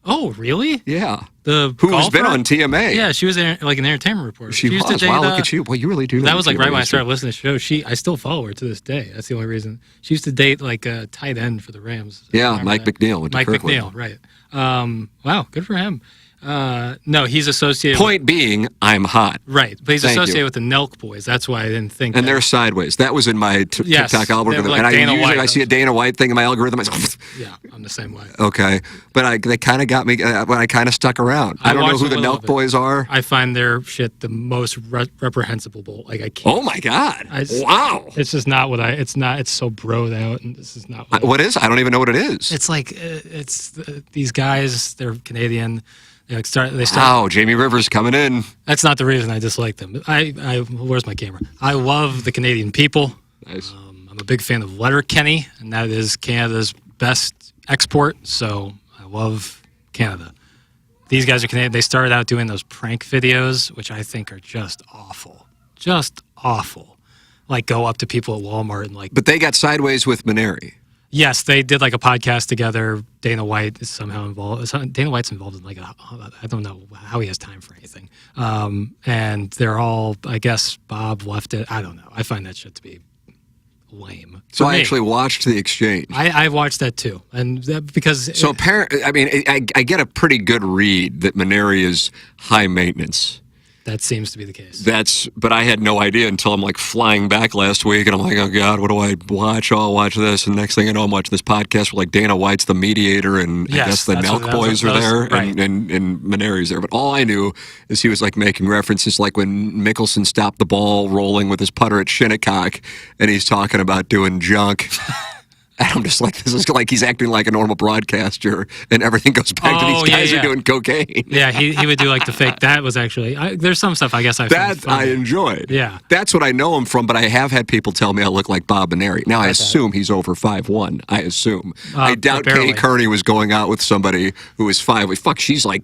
Oh, really? Yeah. Who's been on TMA? Yeah, she was like an entertainment reporter. She was. Wow, look at you. Well, you really do. That was like right when I started listening to the show. I still follow her to this day. That's the only reason. She used to date like a tight end for the Rams. Yeah, Mike McNeil. Mike McNeil, right. Wow, good for him. No, he's associated. Point being, I'm hot. Right, but he's associated with the Nelk Boys. That's why I didn't think. And they're sideways. That was in my TikTok algorithm. Like and I see a Dana White thing in my algorithm. Yeah, I'm the same way. Okay, but they kind of got me when I kind of stuck around. I don't know who the Nelk Boys are. I find their shit the most reprehensible. Like I can't. Oh my God! Wow. It's just not what It's not. It's so broed out, and this is not. What is? I don't even know what it is. It's like these guys. They're Canadian. They start. Jamie Rivers coming in. That's not the reason I dislike them. Where's my camera? I love the Canadian people. Nice. I'm a big fan of Letterkenny, and that is Canada's best export. So I love Canada. These guys are Canadian. They started out doing those prank videos, which I think are just awful. Just awful. Like go up to people at Walmart and like. But they got sideways with Maneri. Yes, they did like a podcast together. Dana White is somehow involved. Dana White's involved in like I don't know how he has time for anything. And they're all, I guess, Bob left it. I don't know. I find that shit to be lame. So I actually watched the exchange. I watched that too, and because apparently, I mean, I get a pretty good read that Maneri is high maintenance. that seems to be the case. But I had no idea until I'm like flying back last week, and I'm like, oh God, what do I watch? Oh, I'll watch this, and next thing I know, I'm watching this podcast where like Dana White's the mediator, and I guess the Nelk boys are there, right. and Maneri's there. But all I knew is he was like making references, like when Mickelson stopped the ball rolling with his putter at Shinnecock, and he's talking about doing junk. And I'm just like, this is like he's acting like a normal broadcaster, and everything goes back to these guys are doing cocaine. Yeah, he would do like the fake. That was actually there's some stuff I guess I enjoyed. Yeah, that's what I know him from. But I have had people tell me I look like Bob Maneri. Now I assume he's over 5'1". I assume. I doubt Katie Kearney was going out with somebody who is 5'. Fuck, she really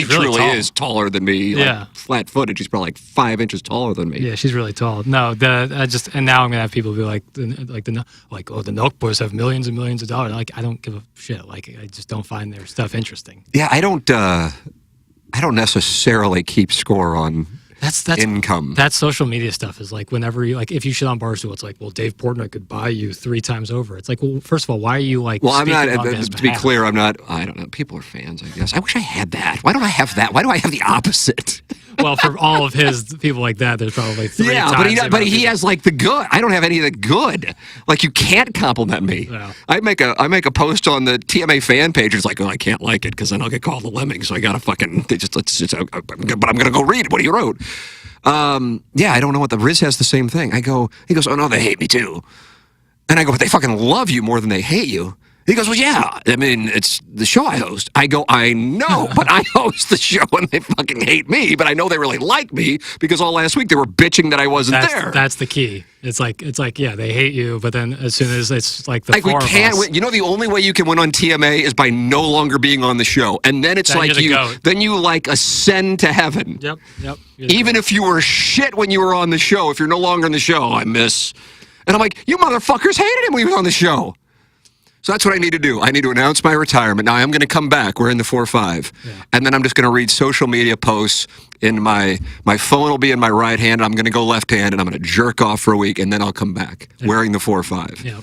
truly tall. is taller than me. Like, flat-footed. She's probably like 5 inches taller than me. Yeah, she's really tall. No, and now I'm gonna have people be like the Nelk boys have millions and millions of dollars. Like, I don't give a shit. Like, I just don't find their stuff interesting. Yeah, I don't necessarily keep score on that's income. That social media stuff is like whenever you like if you shit on Barstool, it's like, well, Dave Portnoy could buy you 3 times over. It's like, well, first of all, why are you like? Well, I'm not. To be clear, I'm not. I don't know. People are fans, I guess. I wish I had that. Why don't I have that? Why do I have the opposite? Well, for all of his people like that, there's probably 3 times. Yeah, but he has like the good. I don't have any of the good. Like, you can't compliment me. No. I make a post on the TMA fan page. It's like, oh, I can't like it because then I'll get called a lemming. So I gotta fucking. But I'm gonna go read what you wrote. Yeah, I don't know what the Riz has the same thing. He goes, oh no, they hate me too. And I go, but they fucking love you more than they hate you. He goes, well, yeah, I mean, it's the show I host. I go, I know, but I host the show and they fucking hate me, but I know they really like me because all last week they were bitching that I wasn't there. That's the key. It's like, yeah, they hate you, but then as soon as it's like the four we can't win. You know, the only way you can win on TMA is by no longer being on the show. And then it's like then you like ascend to heaven. Yep. Even if you were shit when you were on the show, if you're no longer on the show, I miss. And I'm like, you motherfuckers hated him when he was on the show. So that's what I need to do. I need to announce my retirement. Now, I'm going to come back. We're in the 4-5. Yeah. And then I'm just going to read social media posts. In my phone will be in my right hand. I'm going to go left hand, and I'm going to jerk off for a week, and then I'll come back wearing the 4-5. Yeah.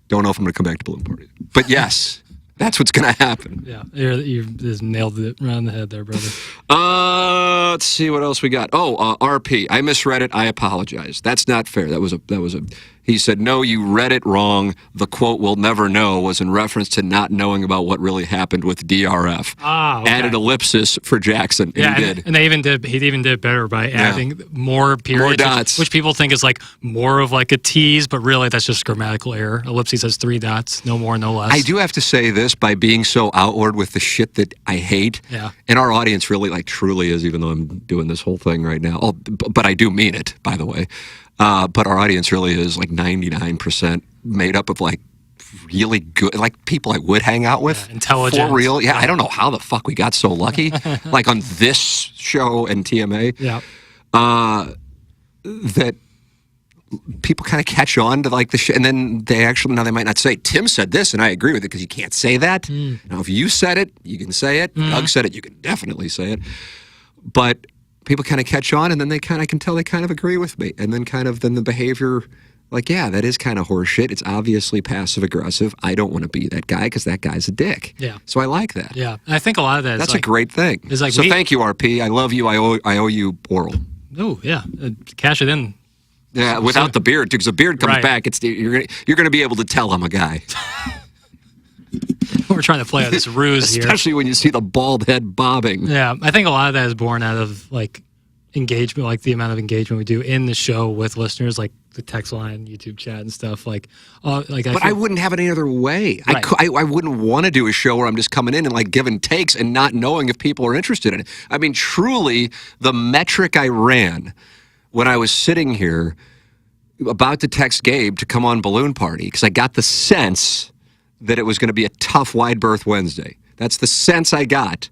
Don't know if I'm going to come back to Balloon Party. But yes, that's what's going to happen. Yeah, you just nailed it right on the head there, brother. Let's see what else we got. Oh, RP. I misread it. I apologize. That's not fair. That was a. He said, no, you read it wrong. The quote, we'll never know, was in reference to not knowing about what really happened with DRF. Ah, okay. Added ellipsis for Jackson. And he did. And he even did better by adding more periods. More dots. Which people think is like more of like a tease, but really that's just grammatical error. Ellipsis has 3 dots, no more, no less. I do have to say this, by being so outward with the shit that I hate, and our audience really like truly is, even though I'm doing this whole thing right now. Oh, but I do mean it, by the way. But our audience really is like 99% made up of like really good, like people I would hang out with. Intelligent. For real. Yeah, I don't know how the fuck we got so lucky. Like on this show and TMA. Yeah. That people kind of catch on to like the shit. And then they might not say, Tim said this and I agree with it, because you can't say that. Now, if you said it, you can say it. Doug said it, you can definitely say it. But people kind of catch on, and then I can tell they kind of agree with me. And then then the behavior, like, yeah, that is kind of horseshit. It's obviously passive aggressive. I don't want to be that guy because that guy's a dick. Yeah. So I like that. Yeah. And I think a lot of that That's a great thing. Like so thank you, RP. I love you. I owe you oral. Oh, yeah. Cash it in. Yeah, without the beard, because the beard comes back, you're gonna be able to tell I'm a guy. We're trying to play out this ruse here. Especially when you see the bald head bobbing. Yeah, I think a lot of that is born out of like engagement, like the amount of engagement we do in the show with listeners, like the text line, YouTube chat, and stuff. But I wouldn't have it any other way. Right. I wouldn't want to do a show where I'm just coming in and like giving takes and not knowing if people are interested in it. I mean, truly, the metric I ran when I was sitting here about to text Gabe to come on Balloon Party, because I got the sense that it was going to be a tough Wide Berth Wednesday. That's the sense I got.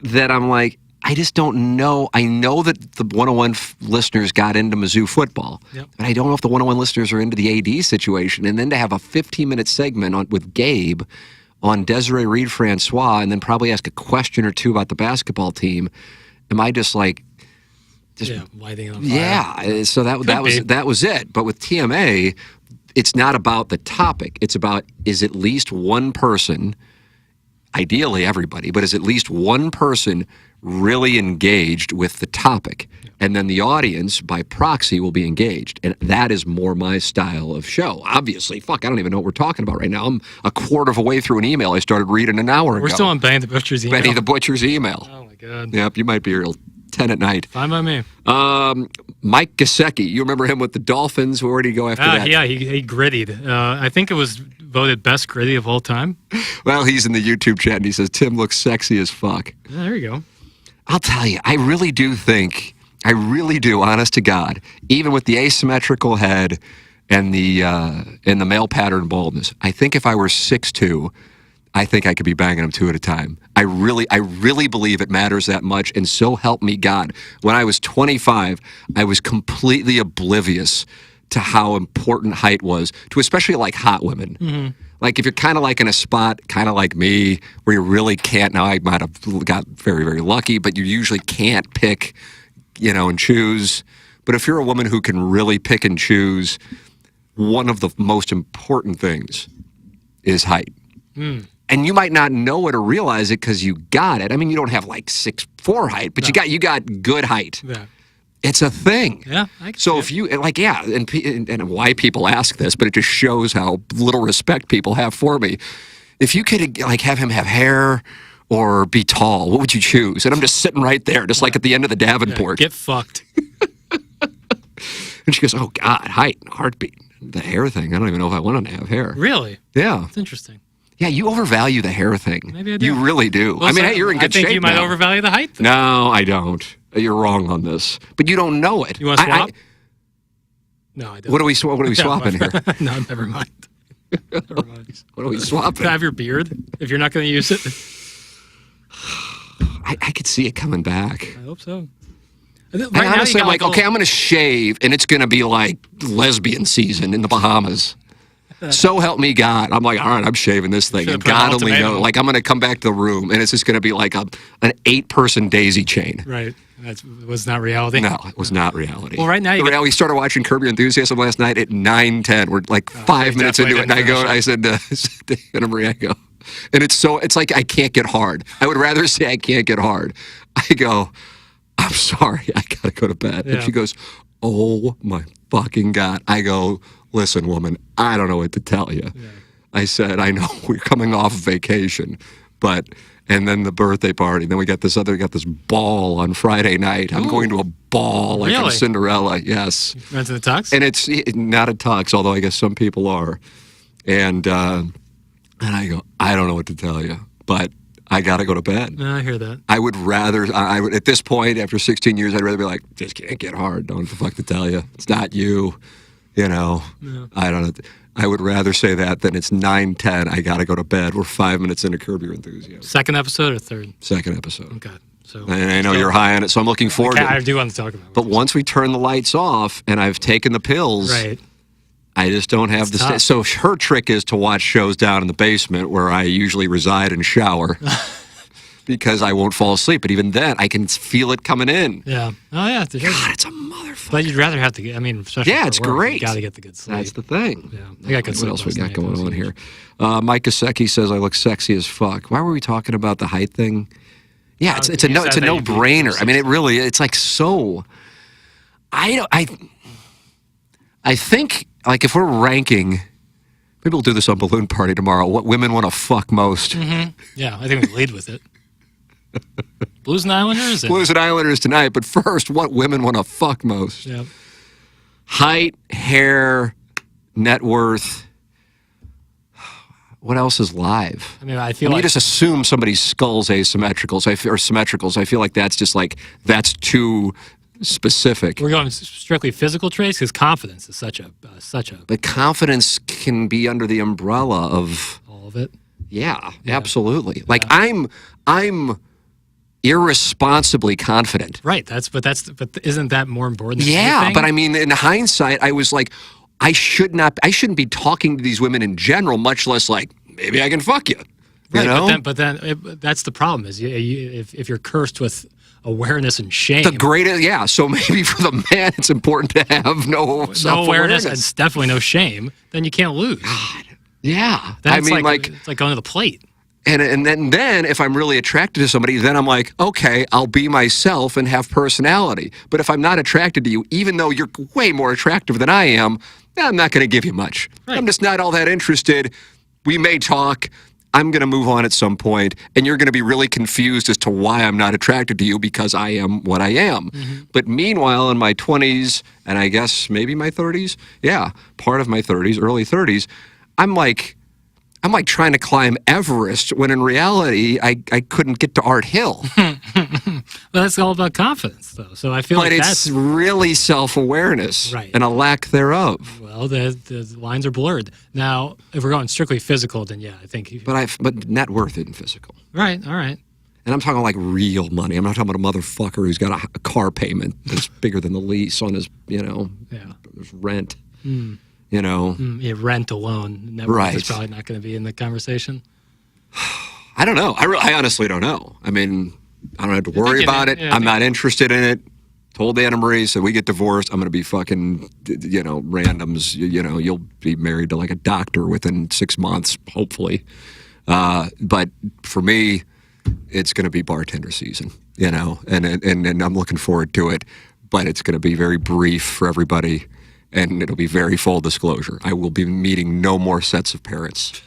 That I'm like, I just don't know. I know that the 101 listeners got into Mizzou football. Yep. But I don't know if the 101 listeners are into the AD situation. And then to have a 15-minute segment with Gabe on Desiree Reed-Francois, and then probably ask a question or two about the basketball team, am I just like... lighting it on fire. Yeah, so that was it. But with TMA, it's not about the topic. It's about, is at least one person ideally everybody, but is at least one person really engaged with the topic. And then the audience, by proxy, will be engaged. And that is more my style of show. Obviously, fuck, I don't even know what we're talking about right now. I'm a quarter of a way through an email I started reading an hour ago. We're still on Benny the Butcher's email. Benny the Butcher's email. Oh, my God. Yep, you might be here till 10 at night. Fine by me. Mike Gesicki, you remember him with the Dolphins? Where did he go after that? Yeah, he grittied. I think it was voted best gritty of all time. Well, he's in the YouTube chat, and he says, Tim looks sexy as fuck. Yeah, there you go. I'll tell you, I really do, honest to God, even with the asymmetrical head and the male pattern baldness, I think if I were 6'2", I think I could be banging them two at a time. I really believe it matters that much, and so help me God. When I was 25, I was completely oblivious to how important height was to especially like hot women. Mm-hmm. Like if you're kind of like in a spot, kind of like me, where you really can't, now I might have got very, very lucky, but you usually can't pick, and choose. But if you're a woman who can really pick and choose, one of the most important things is height. Mm. And you might not know it or realize it because you got it. I mean, you don't have like 6'4" height, but you got good height. Yeah. It's a thing. Yeah. So if you and why people ask this, but it just shows how little respect people have for me. If you could like have him have hair or be tall, what would you choose? And I'm just sitting right there, just like at the end of the Davenport. Get fucked. And she goes, "Oh God, height, heartbeat, the hair thing. I don't even know if I want to have hair." Really? Yeah. That's interesting. Yeah, you overvalue the hair thing. Maybe I do. You really do. Well, hey, you're in good shape. I think you might overvalue the height thing. No, I don't. You're wrong on this. But you don't know it. You want to swap? No, I don't. What are we swapping here? No, never mind. Never mind. What are we swapping? Can I have your beard if you're not going to use it? I could see it coming back. I hope so. Honestly, I'm like, okay, I'm going to shave, and it's going to be like lesbian season in the Bahamas. So help me God. I'm like, all right, I'm shaving this thing. And God only knows. Like, I'm going to come back to the room, and it's just going to be like an 8-person daisy chain. Right. That was not reality. No, it was not reality. Well, right now we started watching Curb Your Enthusiasm last night at 9:10. We're like 5 minutes into it, and I said to Anna Marie, I go, and it's like I can't get hard. I would rather say I can't get hard. I go, I'm sorry, I gotta go to bed. Yeah. And she goes, oh my fucking God. I go, listen, woman, I don't know what to tell you. Yeah. I said, I know we're coming off vacation, and then the birthday party. Then we got this ball on Friday night. I'm going to a ball like I'm Cinderella. Yes. You went to the tux? And it's not a tux, although I guess some people are. And I go, I don't know what to tell you, but I got to go to bed. No, I hear that. I would rather, at this point, after 16 years, I'd rather be like, just can't get hard. Don't know what the fuck to tell you. It's not you. No. I don't know. I would rather say that than it's 9:10. I got to go to bed. We're 5 minutes into Curb Your Enthusiasm. Second episode or third? Second episode. Okay. So and I know you're high on it, so I'm looking forward to it. I do want to talk about it. But once we turn the lights off and I've taken the pills, right. I just don't have so her trick is to watch shows down in the basement where I usually reside and shower. Because I won't fall asleep. But even then, I can feel it coming in. Yeah. Oh, yeah. God, it's a motherfucker. But you'd rather have to get, especially it's for work, great. You got to get the good sleep. That's the thing. Yeah. I got good sleep. What else we got going on here? Mike Gesicki says, I look sexy as fuck. Why were we talking about the height thing? Yeah, it's a no-brainer. I mean, it really, it's like so, I think, like, if we're ranking, maybe we'll do this on Balloon Party tomorrow, what women want to fuck most. Mm-hmm. Yeah, I think we lead with it. Blues and Islanders? Blues and Islanders tonight, but first, what women want to fuck most? Yep. Height, hair, net worth. What else is live? I feel like you just assume somebody's skull's asymmetrical, or symmetrical, so I feel like that's just like, that's too specific. We're going strictly physical traits because confidence is such a. But confidence can be under the umbrella of all of it. Yeah, absolutely. Like I'm irresponsibly confident. Right. But isn't that more important? Yeah, but in hindsight, I was like, I shouldn't be talking to these women in general, much less like maybe I can fuck you. Right. You know? But then that's the problem is if you're cursed with awareness and shame. The greatest, yeah. So maybe for the man, it's important to have no awareness and definitely no shame. Then you can't lose. God. Yeah. It's like going to the plate. And then if I'm really attracted to somebody, then I'm like, okay, I'll be myself and have personality. But if I'm not attracted to you, even though you're way more attractive than I am, I'm not going to give you much. Right. I'm just not all that interested. We may talk. I'm going to move on at some point, and you're going to be really confused as to why I'm not attracted to you because I am what I am. But meanwhile, in my 20s, and I guess maybe my 30s, part of my 30s, early 30s, I'm like trying to climb Everest when in reality I couldn't get to Art Hill. Well, that's all about confidence, though. So I feel But like it's really self-awareness Right. and a lack thereof. well, the lines are blurred. Now, if we're going strictly physical, then yeah, I think. But net worth isn't physical. Right. All right. And I'm talking like real money. I'm not talking about a motherfucker who's got a car payment that's bigger than the lease on his, his rent. Yeah, rent alone. Net worth Right. is probably not going to be in the conversation. I don't know. I honestly don't know. I mean, I don't have to worry about it. I'm not interested in it. Told Anna Marie, so we get divorced. I'm going to be fucking, randoms. You'll be married to like a doctor within 6 months, hopefully. But for me, it's going to be bartender season, and I'm looking forward to it. But it's going to be very brief for everybody, and it'll be very full disclosure. I will be meeting no more sets of parents.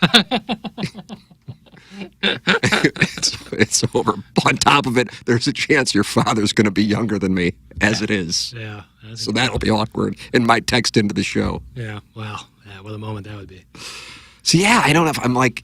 It's over. On top of it, there's a chance your father's going to be younger than me, as it is. Yeah. So that'll be awkward and might text into the show. Yeah. Wow. Yeah, what a moment that would be. So I don't know if I'm like,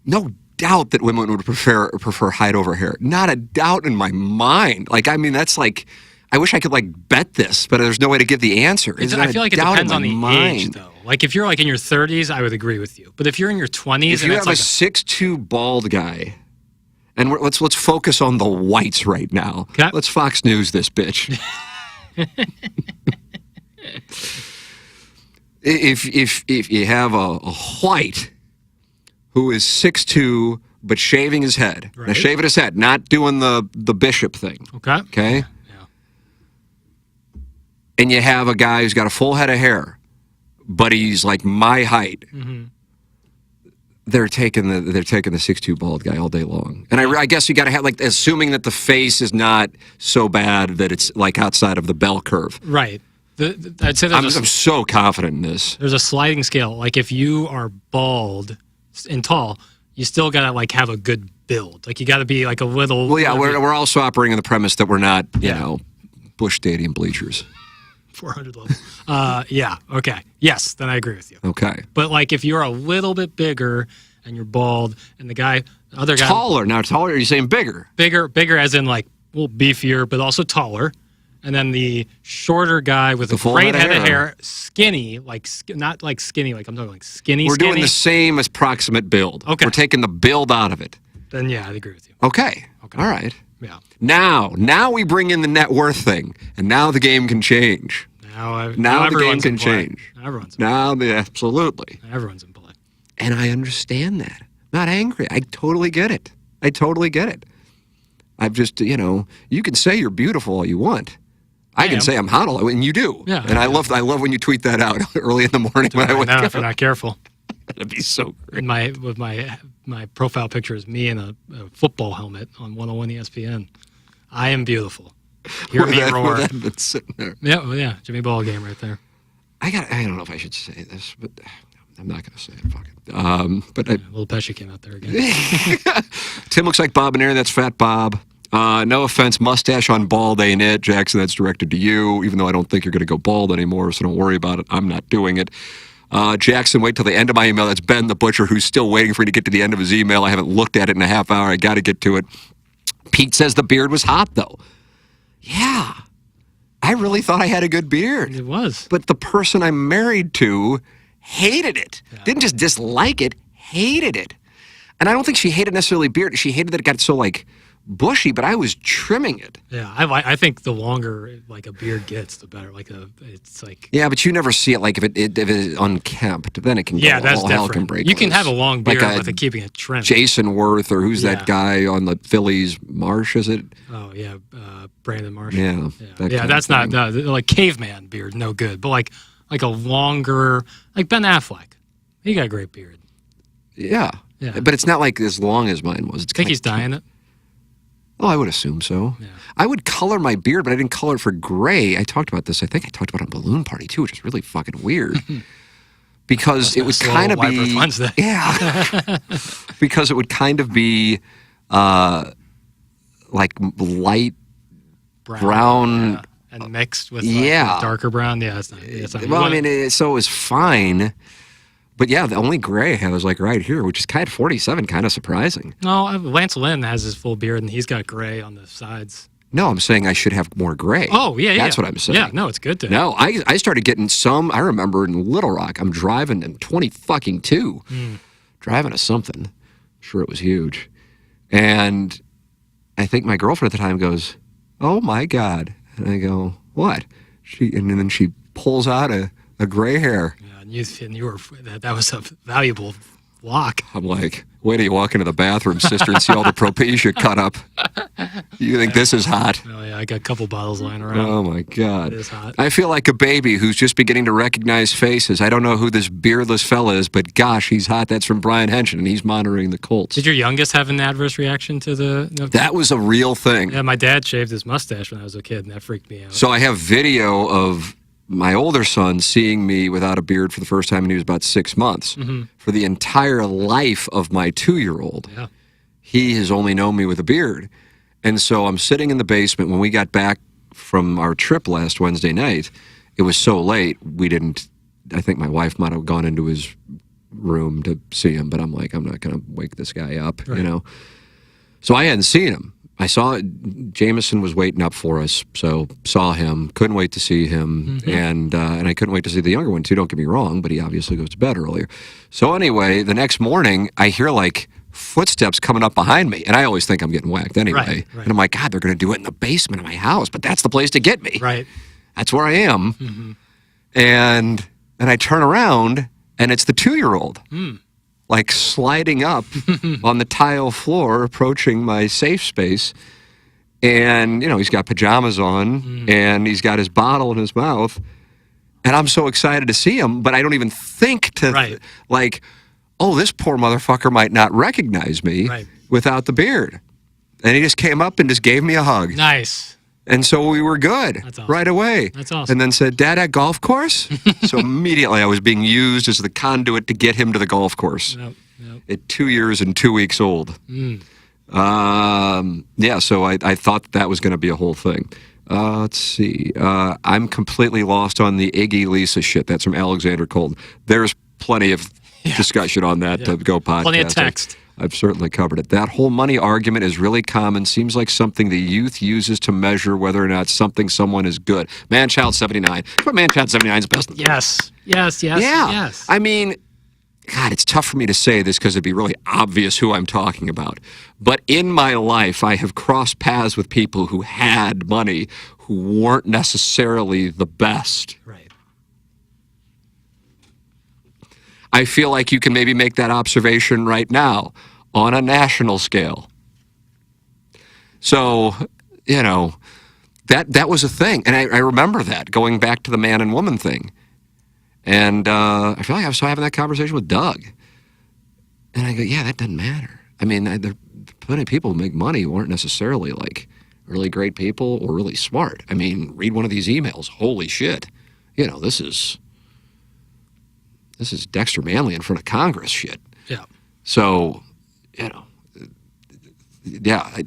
no doubt that women would prefer height over hair. Not a doubt in my mind. Like, I mean, that's like, I wish I could like bet this, but there's no way to give the answer. I feel like it depends on the age, though. Like if you're like in your 30s, I would agree with you. But if you're in your 20s, if you have a 6'2" bald guy, and let's focus on the whites right now. Okay. Let's Fox News this bitch. if you have a white who is 6'2" but shaving his head, now Right. shaving his head, not doing the bishop thing. Okay. Yeah. And you have a guy who's got a full head of hair, but he's like my height. Mm-hmm. They're taking the 6'2" bald guy all day long. And I guess you got to have like assuming that the face is not so bad that it's like outside of the bell curve. Right. I'd say I'm so confident in this. there's a sliding scale. Like if you are bald and tall, you still gotta like have a good build. Like you gotta be like a little. Well, yeah, we're also operating on the premise that we're not, Yeah. Busch Stadium bleachers. 400 level. Yeah. Okay. Yes. Then I agree with you. Okay. But like if you're a little bit bigger and you're bald, and the other guy Taller. Now, taller, are you saying bigger? bigger as in like a little beefier, but also taller. And then the shorter guy with a full great head of head of hair. hair, skinny, like not like skinny, like I'm talking like skinny. We're skinny. doing the same as proximate build. Okay. We're taking the build out of it. Then yeah, I agree with you. Okay. Okay. All right. Yeah. Now we bring in the net worth thing, and now the game can change. Now Now the game everyone's can in play. change. Everyone's in Absolutely. play. Everyone's in play. And I understand that. Not angry. I totally get it. I've just, you can say you're beautiful all you want. I can am. say I'm hot all, and you do. Yeah, And I I am. love when you tweet that out early in the morning when I wake Now, up. if you're not careful, That'd be so great. with my profile picture is me in a football helmet on 101 ESPN. I am beautiful. Hear me roar. That been sitting there. Yeah, well, yeah, Jimmy Ball game right there. I don't know if I should say this, but I'm not going to say it. Fuck it. But Little Pesci came out there again. Tim looks like Bob and Aaron. That's Fat Bob. No offense, mustache on bald ain't it. Jackson, that's directed to you, even though I don't think you're going to go bald anymore, so don't worry about it. I'm not doing it. Jackson, wait till the end of my email. That's Ben the Butcher, who's still waiting for me to get to the end of his email. I haven't looked at it in a half hour. I got to get to it. Pete says the beard was hot, though. Yeah. I really thought I had a good beard. It was. But the person I'm married to hated it. Yeah. Didn't just dislike it, hated it. And I don't think she hated necessarily beard. She hated that it got so like bushy, but I was trimming it. Yeah, I think the longer like a beard gets, the better. It's like. Yeah, but you never see it like if it is unkempt, then it can Yeah, go that's all hell can different. break You can loose. have a long Like beard with it keeping it trimmed. Jason Worth, or who's Yeah. that guy on the Phillies? Marsh, is it? Oh yeah, Brandon Marsh. Yeah, that kind of that's not thing. like caveman beard, no good. But like a longer, like Ben Affleck, he got a great beard. Yeah. Yeah. But it's not like as long as mine was. It's I think kinda he's dyeing it. Oh, I would assume so. Yeah. I would color my beard, but I didn't color it for gray. I talked about this. I think I talked about it on Balloon Party too, which is really fucking weird. Because it would kind of be Wednesday. yeah. Because it would kind of be like light brown. Yeah. And mixed with Yeah. darker brown. Yeah, it's not Well, I mean, so it was fine. But yeah, the only gray I have is like right here, which is kind of 47, kind of surprising. No, Lance Lynn has his full beard, and he's got gray on the sides. No, I'm saying I should have more gray. Oh, yeah, yeah. That's what I'm saying. Yeah, no, it's good to. No, I started getting some. I remember in Little Rock, I'm driving in 20 fucking 2, driving to something. Sure, it was huge. And I think my girlfriend at the time goes, "Oh my God." And I go, "What?" And then she pulls out a gray hair. Yeah, and you were that was a valuable lock. I'm like, wait till you walk into the bathroom, sister, and see all the propecia cut up. You think this is hot? Oh yeah, I got a couple bottles lying around. Oh my God. It is hot. I feel like a baby who's just beginning to recognize faces. I don't know who this beardless fella is, but gosh, he's hot. That's from Brian Henson, and he's monitoring the Colts. Did your youngest have an adverse reaction to the? That was a real thing. Yeah, my dad shaved his mustache when I was a kid, and that freaked me out. So I have video of my older son seeing me without a beard for the first time when he was about 6 months. For the entire life of my 2-year-old, Yeah. he has only known me with a beard. And so I'm sitting in the basement. When we got back from our trip last Wednesday night, it was so late, I think my wife might have gone into his room to see him, but I'm like, I'm not going to wake this guy up, Right. you know? So I hadn't seen him. I saw Jameson was waiting up for us, so saw him, couldn't wait to see him, and I couldn't wait to see the younger one too, don't get me wrong, but he obviously goes to bed earlier. So anyway, the next morning, I hear like footsteps coming up behind me, and I always think I'm getting whacked anyway. Right. And I'm like, God, they're going to do it in the basement of my house, but that's the place to get me. Right. That's where I am. And I turn around, and it's the 2-year-old. Like sliding up on the tile floor, approaching my safe space. And, you know, he's got pajamas on and he's got his bottle in his mouth. And I'm so excited to see him, but I don't even think to, like, oh, this poor motherfucker might not recognize me without the beard. And he just came up and just gave me a hug. Nice. And so we were good right away. That's awesome. And then said, Dad, at golf course? So immediately I was being used as the conduit to get him to the golf course. Yep. At 2 years and 2 weeks old. Yeah, so I thought that was going to be a whole thing. Let's see. I'm completely lost on the Iggy Lisa shit. That's from Alexander Colton. There's plenty of discussion on that to Go podcast. Plenty of text. I've certainly covered it. That whole money argument is really common. Seems like something the youth uses to measure whether or not someone is good. Manchild 79. But Manchild 79 is best. Yes. Yeah. Yes. I mean, God, it's tough for me to say this because it'd be really obvious who I'm talking about. But in my life, I have crossed paths with people who had money who weren't necessarily the best. Right. I feel like you can maybe make that observation right now on a national scale. So, you know, that was a thing. And I remember that, going back to the man and woman thing. And I feel like I was having that conversation with Doug. And I go, yeah, that doesn't matter. I mean, there are plenty of people who make money who aren't necessarily like really great people or really smart. I mean, read one of these emails. Holy shit. You know, this is Dexter Manley in front of Congress shit. Yeah. So, you know, yeah.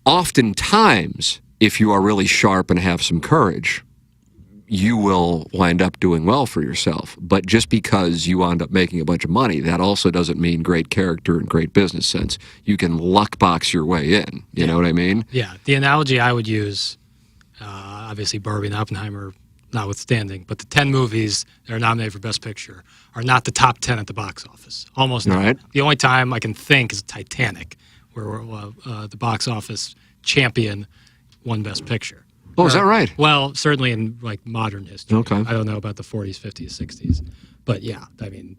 Oftentimes, if you are really sharp and have some courage, you will wind up doing well for yourself. But just because you wind up making a bunch of money, that also doesn't mean great character and great business sense. You can luck box your way in. You know what I mean? Yeah. The analogy I would use, obviously Barbie and Oppenheimer notwithstanding, but the 10 movies that are nominated for Best Picture are not the top 10 at the box office. Almost not. Right. The only time I can think is Titanic, where the box office champion won Best Picture. Oh, is that right? Well, certainly in like modern history. Okay. I don't know about the 40s, 50s, 60s. But yeah, I mean,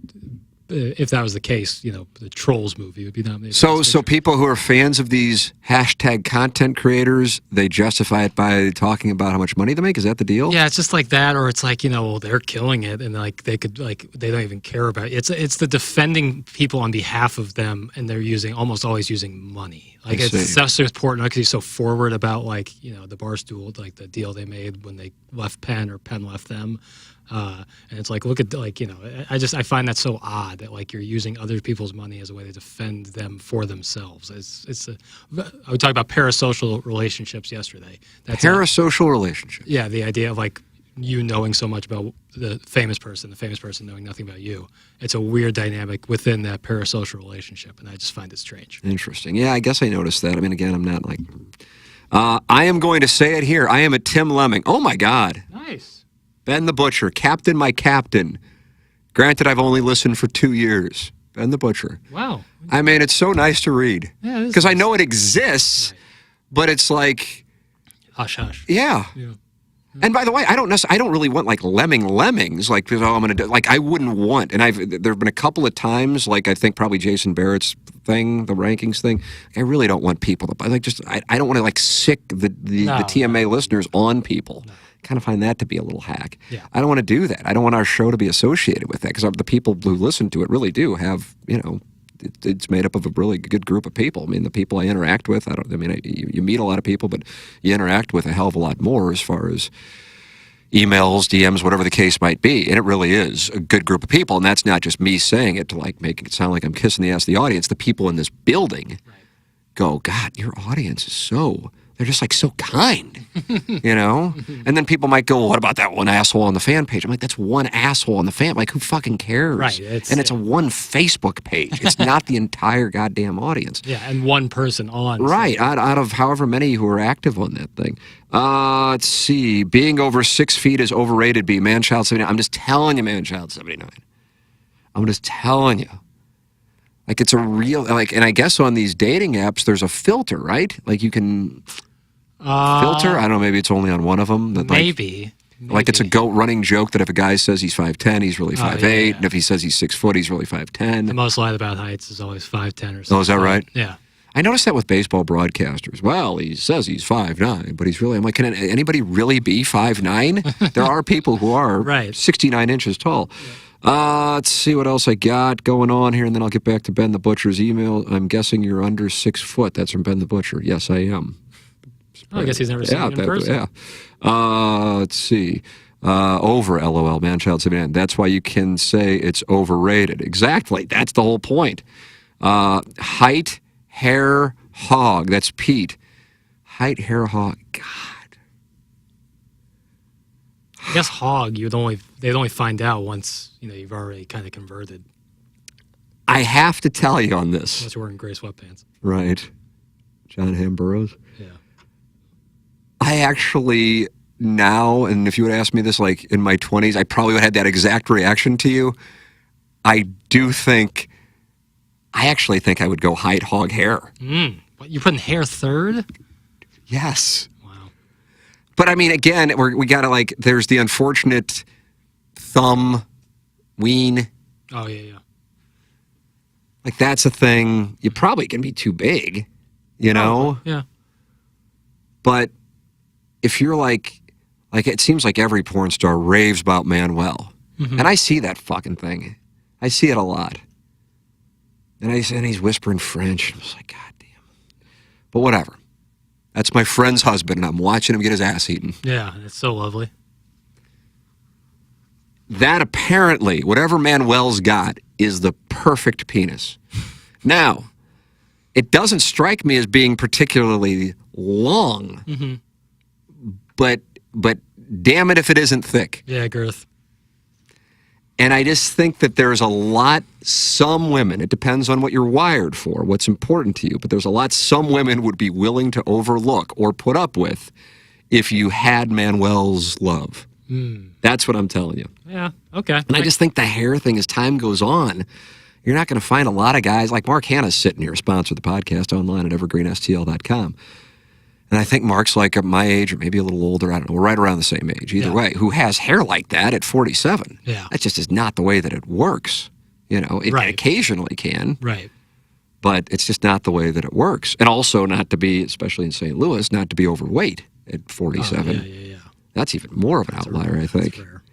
if that was the case, the Trolls movie would be nominated. So people who are fans of these hashtag content creators, they justify it by talking about how much money they make. Is that the deal? Yeah, it's just like that, or it's like well, they're killing it, and like they don't even care about it. It's the defending people on behalf of them, and they're almost always using money. Like it's so important because he's so forward about the Barstool, like the deal they made when they left Penn or Penn left them. And it's like, look at I find that so odd that you're using other people's money as a way to defend them for themselves. I would talk about parasocial relationships yesterday. That's parasocial relationship. Yeah, the idea of you knowing so much about the famous person knowing nothing about you. It's a weird dynamic within that parasocial relationship, and I just find it strange. Interesting. Yeah, I guess I noticed that. I mean, again, I'm not I am going to say it here. I am a Tim Lemming. Oh my God. Nice. Ben the Butcher, Captain, my captain. Granted, I've only listened for 2 years. Ben the Butcher. Wow. I mean, it's so nice to read. Yeah, because I know it exists, right. But it's like hush hush. Yeah. And by the way, I don't really want lemmings, because I'm going to do, I wouldn't want. And there have been a couple of times, I think probably Jason Barrett's thing, the rankings thing. I really don't want people to I don't want to sick the TMA listeners on people. No. Kind of find that to be a little hack. Yeah. I don't want to do that. I don't want our show to be associated with that, because the people who listen to it really do have, it's made up of a really good group of people. I mean, the people I interact with, you meet a lot of people, but you interact with a hell of a lot more as far as emails, DMs, whatever the case might be. And it really is a good group of people. And that's not just me saying it to making it sound like I'm kissing the ass of the audience. The people in this building go, God, your audience is they're just so kind, And then people might go, well, what about that one asshole on the fan page? I'm like, that's one asshole on the fan. Who fucking cares? Right. It's a one Facebook page. It's not the entire goddamn audience. Yeah, and one person on. Right, out of however many who are active on that thing. Let's see. Being over 6 feet is overrated, Manchild 79. I'm just telling you, Manchild 79. I'm just telling you. It's a real, and I guess on these dating apps, there's a filter, right? You can filter? I don't know, maybe it's only on one of them. That maybe. It's a goat running joke that if a guy says he's 5'10", he's really 5'8", and if he says he's 6 foot, he's really 5'10". The most lied about heights is always 5'10" or something. Oh, is that right? Yeah. I noticed that with baseball broadcasters. Well, he says he's 5'9", but he's really, I'm like, can anybody really be 5'9"? There are people who are 69 inches tall. Yeah. Let's see what else I got going on here, and then I'll get back to Ben the Butcher's email. I'm guessing you're under 6 foot. That's from Ben the Butcher. Yes, I am. Oh, I guess he's never seen it in person. Yeah. Let's see. Over, LOL, Manchild 79. That's why you can say it's overrated. Exactly. That's the whole point. Height, hair, hog. That's Pete. Height, hair, hog. God. I guess hog, they'd only find out once you've already kind of converted. I have to tell you on this. Unless you're wearing gray sweatpants. Right. John Hamburrows. Yeah. I actually now, and if you would ask me this in my 20s, I probably would have had that exact reaction to you. I actually think I would go height, hog, hair. What, you're putting hair third? Yes. But again, we gotta there's the unfortunate thumb, ween. Oh, yeah. That's a thing. You probably can be too big, Oh, yeah. But if you're it seems like every porn star raves about Manuel. Mm-hmm. And I see that fucking thing. I see it a lot. And he's whispering French. I was like, God damn. But whatever. That's my friend's husband, and I'm watching him get his ass eaten. Yeah, it's so lovely. That apparently, whatever Manuel's got, is the perfect penis. Now, it doesn't strike me as being particularly long, but damn it if it isn't thick. Yeah, girth. And I just think that some women, it depends on what you're wired for, what's important to you, but there's a lot some women would be willing to overlook or put up with if you had Manuel's love. That's what I'm telling you. Yeah, okay. And I just think the hair thing, as time goes on, you're not going to find a lot of guys, like Mark Hanna's sitting here, sponsor the podcast online at evergreenstl.com. And I think Mark's my age or maybe a little older. I don't know. We're right around the same age. Either way, who has hair like that at 47. Yeah. That just is not the way that it works. You know, it Right. occasionally can, Right. but it's just not the way that it works. And also not to be, especially in St. Louis, not to be overweight at 47. Yeah. That's even more of an outlier, I think. That's rare.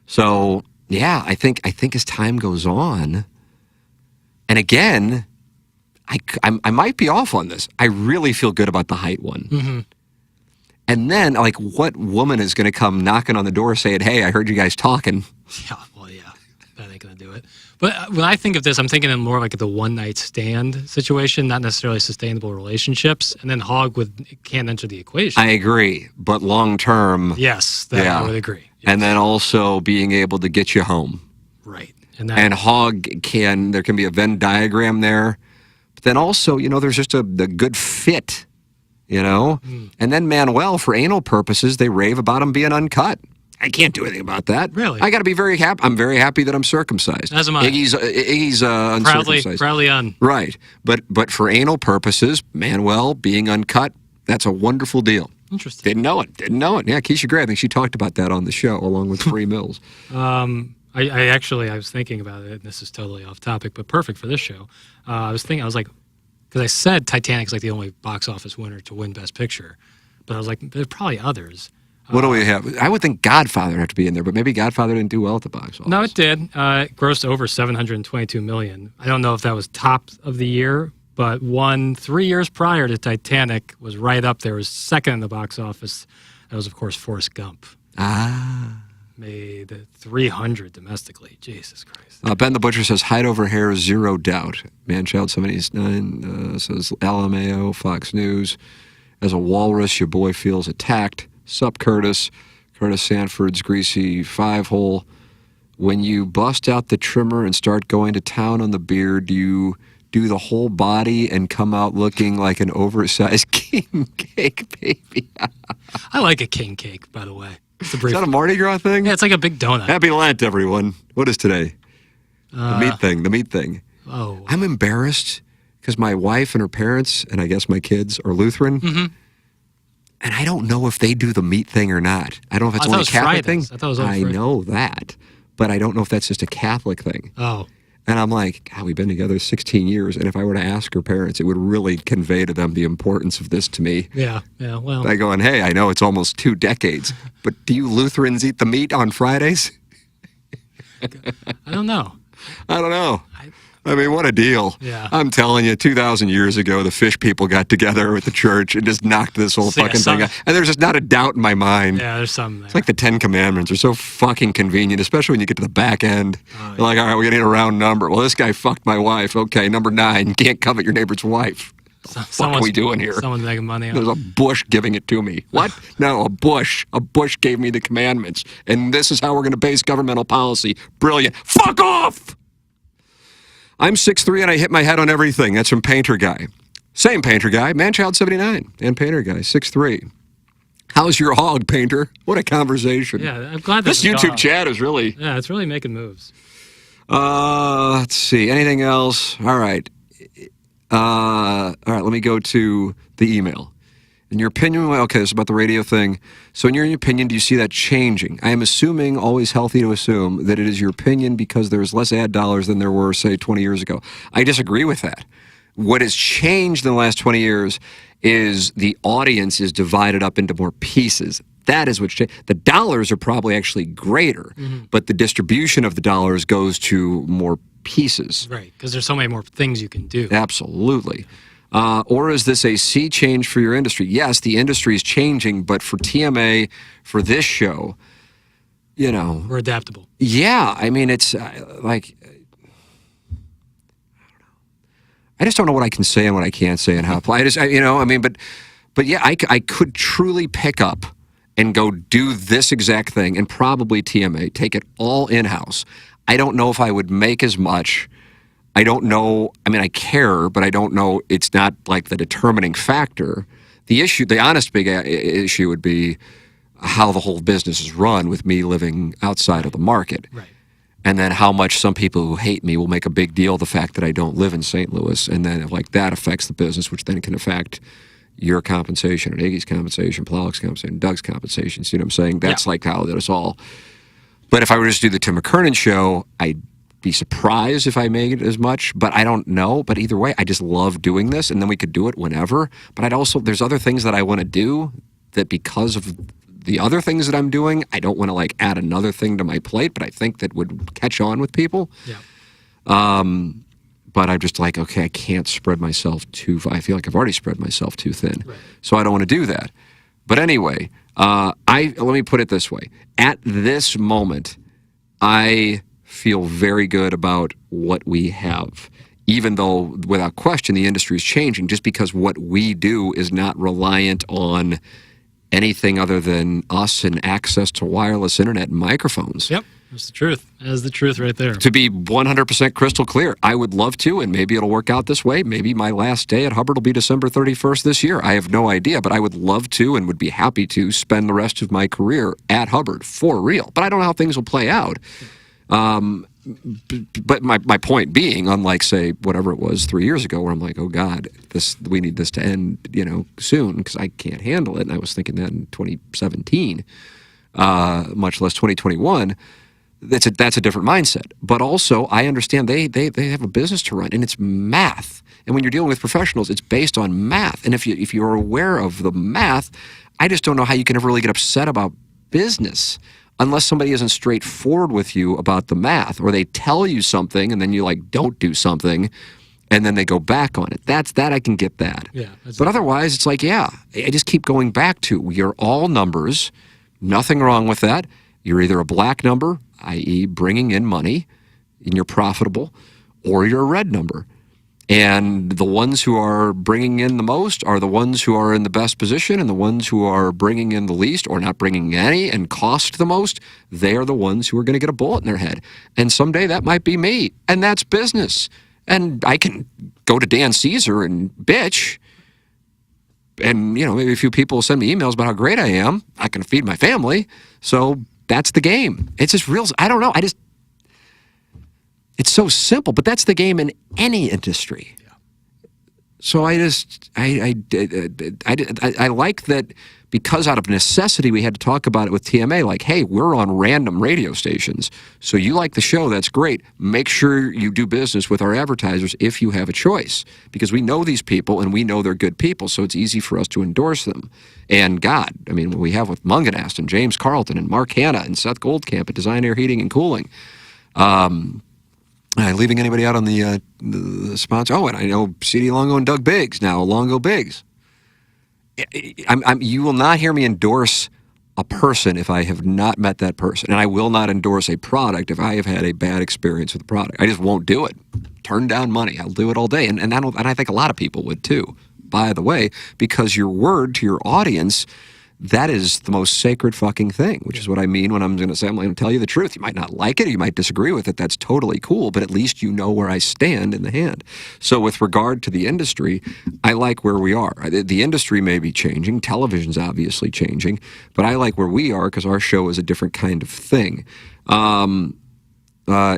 So, yeah, I think as time goes on, and again, I might be off on this. I really feel good about the height one. Mm-hmm. And then, like, what woman is going to come knocking on the door saying, hey, I heard you guys talking? Yeah, well, yeah, that ain't gonna do it. But when I think of this, I'm thinking of more like the one-night stand situation, not necessarily sustainable relationships. And then hog can't enter the equation. I agree, but long term, Yes, that Yeah. I would agree. Yes. and then also being able to get you home. Right, and that And hog there can be a Venn diagram there, but then also, you know, there's just the good fit, you know? And then Manuel, for anal purposes, they rave about him being uncut. I can't do anything about that. Really? I got to be very happy. I'm very happy that I'm circumcised. As am I. Iggy's uncircumcised. proudly on. Right. But for anal purposes, Manuel being uncut, that's a wonderful deal. Interesting. Didn't know it. Yeah, Keisha Gray, I think she talked about that on the show along with Free Mills. I was thinking about it, and this is totally off topic, but perfect for this show. I was like, because I said Titanic's like the only box office winner to win Best Picture, but I was like, there's probably others. What do we have? I would think Godfather would have to be in there, but maybe Godfather didn't do well at the box office. No, it did. It grossed over $722 million. I don't know if that was top of the year, but 3 years prior to Titanic was right up there. It was second in the box office. That was, of course, Forrest Gump. Made 300 domestically. Jesus Christ. Ben the Butcher says, hide over hair, zero doubt. Manchild79 says, LMAO, Fox News. As a walrus, your boy feels attacked. Sup, Curtis. Curtis Sanford's greasy 5-hole. When you bust out the trimmer and start going to town on the beard, you do the whole body and come out looking like an oversized king cake, baby. I like a king cake, by the way. It's a brief. Is that a Mardi Gras thing? Yeah, it's like a big donut. Happy Lent, everyone. What is today? The meat thing. Oh. I'm embarrassed because my wife and her parents, and I guess my kids, are Lutheran. Mm-hmm. And I don't know if they do the meat thing or not. I don't know if it's I thought only a it was Catholic Fridays. thing. I thought it was only I Fridays. know that. But I don't know if that's just a Catholic thing. Oh. And I'm like, God, we've been together 16 years. And if I were to ask her parents, it would really convey to them the importance of this to me. Yeah, well. By going, hey, I know it's almost 2 decades, but do you Lutherans eat the meat on Fridays? I don't know. I don't know. I mean, what a deal. Yeah. I'm telling you, 2,000 years ago, the fish people got together with the church and just knocked this whole So, yeah, fucking thing out. And there's just not a doubt in my mind. Yeah, there's some there. It's like the 10 Commandments are so fucking convenient, especially when you get to the back end. You're like, all right, we're going to need a round number. Well, this guy fucked my wife. Okay, number 9, you can't covet your neighbor's wife. What are we doing here? Someone's making money on There's it. a bush giving it to me. What? No, a bush. A bush gave me the commandments. And this is how we're going to base governmental policy. Brilliant. Fuck off! I'm 6'3" and I hit my head on everything. That's from Painter Guy. Same Painter Guy, Manchild79 and Painter Guy, 6'3". How's your hog, Painter? What a conversation. Yeah, I'm glad This is YouTube gone. chat is really... Yeah, it's really making moves. Let's see. Anything else? All right. Let me go to the email. In your opinion, okay, this is about the radio thing. So in your opinion, do you see that changing? I am assuming, always healthy to assume, that it is your opinion because there's less ad dollars than there were, say, 20 years ago. I disagree with that. What has changed in the last 20 years is the audience is divided up into more pieces. That is what's changed. The dollars are probably actually greater, but the distribution of the dollars goes to more pieces. Right, because there's so many more things you can do. Absolutely. Or is this a sea change for your industry? Yes, the industry is changing, but for TMA, for this show, you know. We're adaptable. Yeah, I mean, it's like, I just don't know what I can say and what I can't say and how. But yeah, I could truly pick up and go do this exact thing and probably TMA, take it all in-house. I don't know if I would make as much. I don't know. I mean, I care, but I don't know. It's not like the determining factor. The issue, the honest big issue would be how the whole business is run with me living outside of the market. Right. And then how much some people who hate me will make a big deal of the fact that I don't live in St. Louis. And then like that affects the business, which then can affect your compensation and Iggy's compensation, Plowlick's compensation, Doug's compensation. See what I'm saying? That's like how that is all. But if I were to just do the Tim McKernan show, I be surprised if I made as much, but I don't know. But either way, I just love doing this, and then we could do it whenever. But there's other things that I want to do that because of the other things that I'm doing, I don't want to like add another thing to my plate, but I think that would catch on with people. Yeah. But I'm just like, okay, I can't spread myself too. I feel like I've already spread myself too thin, Right. so I don't want to do that. But anyway, let me put it this way: at this moment, I feel very good about what we have, even though, without question, the industry is changing. Just because what we do is not reliant on anything other than us and access to wireless internet and microphones. Yep. That's the truth. That's the truth right there. To be 100% crystal clear, I would love to, and maybe it'll work out this way. Maybe my last day at Hubbard will be December 31st this year. I have no idea, but I would love to and would be happy to spend the rest of my career at Hubbard for real. But I don't know how things will play out. But my point being, unlike, say, whatever it was 3 years ago, where I'm like, oh God, we need this to end, soon, because I can't handle it. And I was thinking that in 2017, much less 2021. That's a different mindset. But also, I understand they have a business to run, and it's math. And when you're dealing with professionals, it's based on math. And if you're aware of the math, I just don't know how you can ever really get upset about business unless somebody isn't straightforward with you about the math, or they tell you something and then you like don't do something, and then they go back on it. That I can get that. Yeah. But otherwise, it's like, yeah, I just keep going back to, we are all numbers. Nothing wrong with that. You're either a black number, i.e. bringing in money and you're profitable, or you're a red number. And the ones who are bringing in the most are the ones who are in the best position, and the ones who are bringing in the least or not bringing any and cost the most, they are the ones who are going to get a bullet in their head. And someday that might be me, and that's business. And I can go to Dan Caesar and bitch, and maybe a few people will send me emails about how great I am. I can feed my family, so that's the game. It's just real. I don't know. It's so simple, but that's the game in any industry. Yeah. So I like that, because out of necessity we had to talk about it with TMA, like, hey, we're on random radio stations. So you like the show, that's great. Make sure you do business with our advertisers if you have a choice, because we know these people and we know they're good people, so it's easy for us to endorse them. And God, I mean, what we have with Munganast and James Carlton and Mark Hanna and Seth Goldcamp at Design Air Heating and Cooling. Leaving anybody out on the sponsor? Oh, and I know C.D. Longo and Doug Biggs, now Longo Biggs. You will not hear me endorse a person if I have not met that person. And I will not endorse a product if I have had a bad experience with the product. I just won't do it. Turn down money. I'll do it all day. And I think a lot of people would too, by the way, because your word to your audience, that is the most sacred fucking thing, which is what I mean when I'm going to say, I'm going to tell you the truth. You might not like it, or you might disagree with it. That's totally cool, but at least you know where I stand in the hand. So with regard to the industry, I like where we are. The industry may be changing. Television's obviously changing, but I like where we are because our show is a different kind of thing.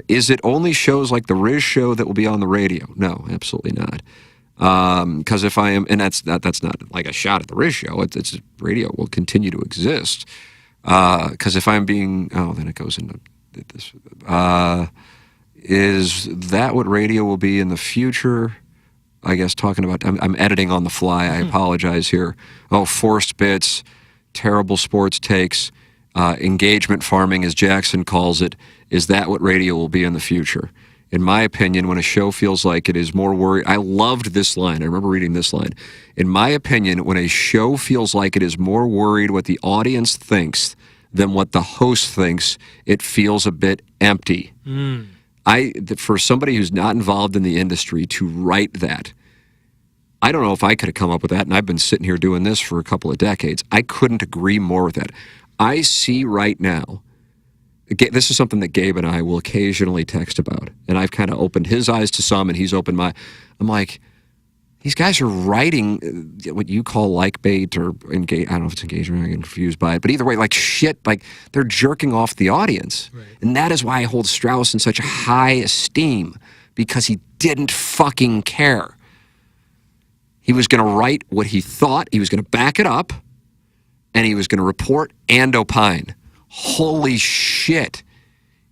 Is it only shows like the Riz Show that will be on the radio? No, absolutely not. Because if I am, and that's not like a shot at the Riz Show, it's radio will continue to exist. Because if I'm being, then it goes into this. Is that what radio will be in the future? I guess talking about, I'm editing on the fly. I apologize here. Forced bits, terrible sports takes, engagement farming, as Jackson calls it. Is that what radio will be in the future? In my opinion, when a show feels like it is more worried, I loved this line. I remember reading this line. In my opinion, when a show feels like it is more worried what the audience thinks than what the host thinks, it feels a bit empty. For somebody who's not involved in the industry to write that, I don't know if I could have come up with that, and I've been sitting here doing this for a couple of decades. I couldn't agree more with that. I see right now, this is something that Gabe and I will occasionally text about, and I've kind of opened his eyes to some, and he's opened my. I'm like, these guys are writing what you call like bait or engage. I don't know if it's engagement. I get confused by it, but either way, like shit, like they're jerking off the audience, right. And that is why I hold Strauss in such a high esteem, because he didn't fucking care. He was going to write what he thought. He was going to back it up, and he was going to report and opine. Holy shit.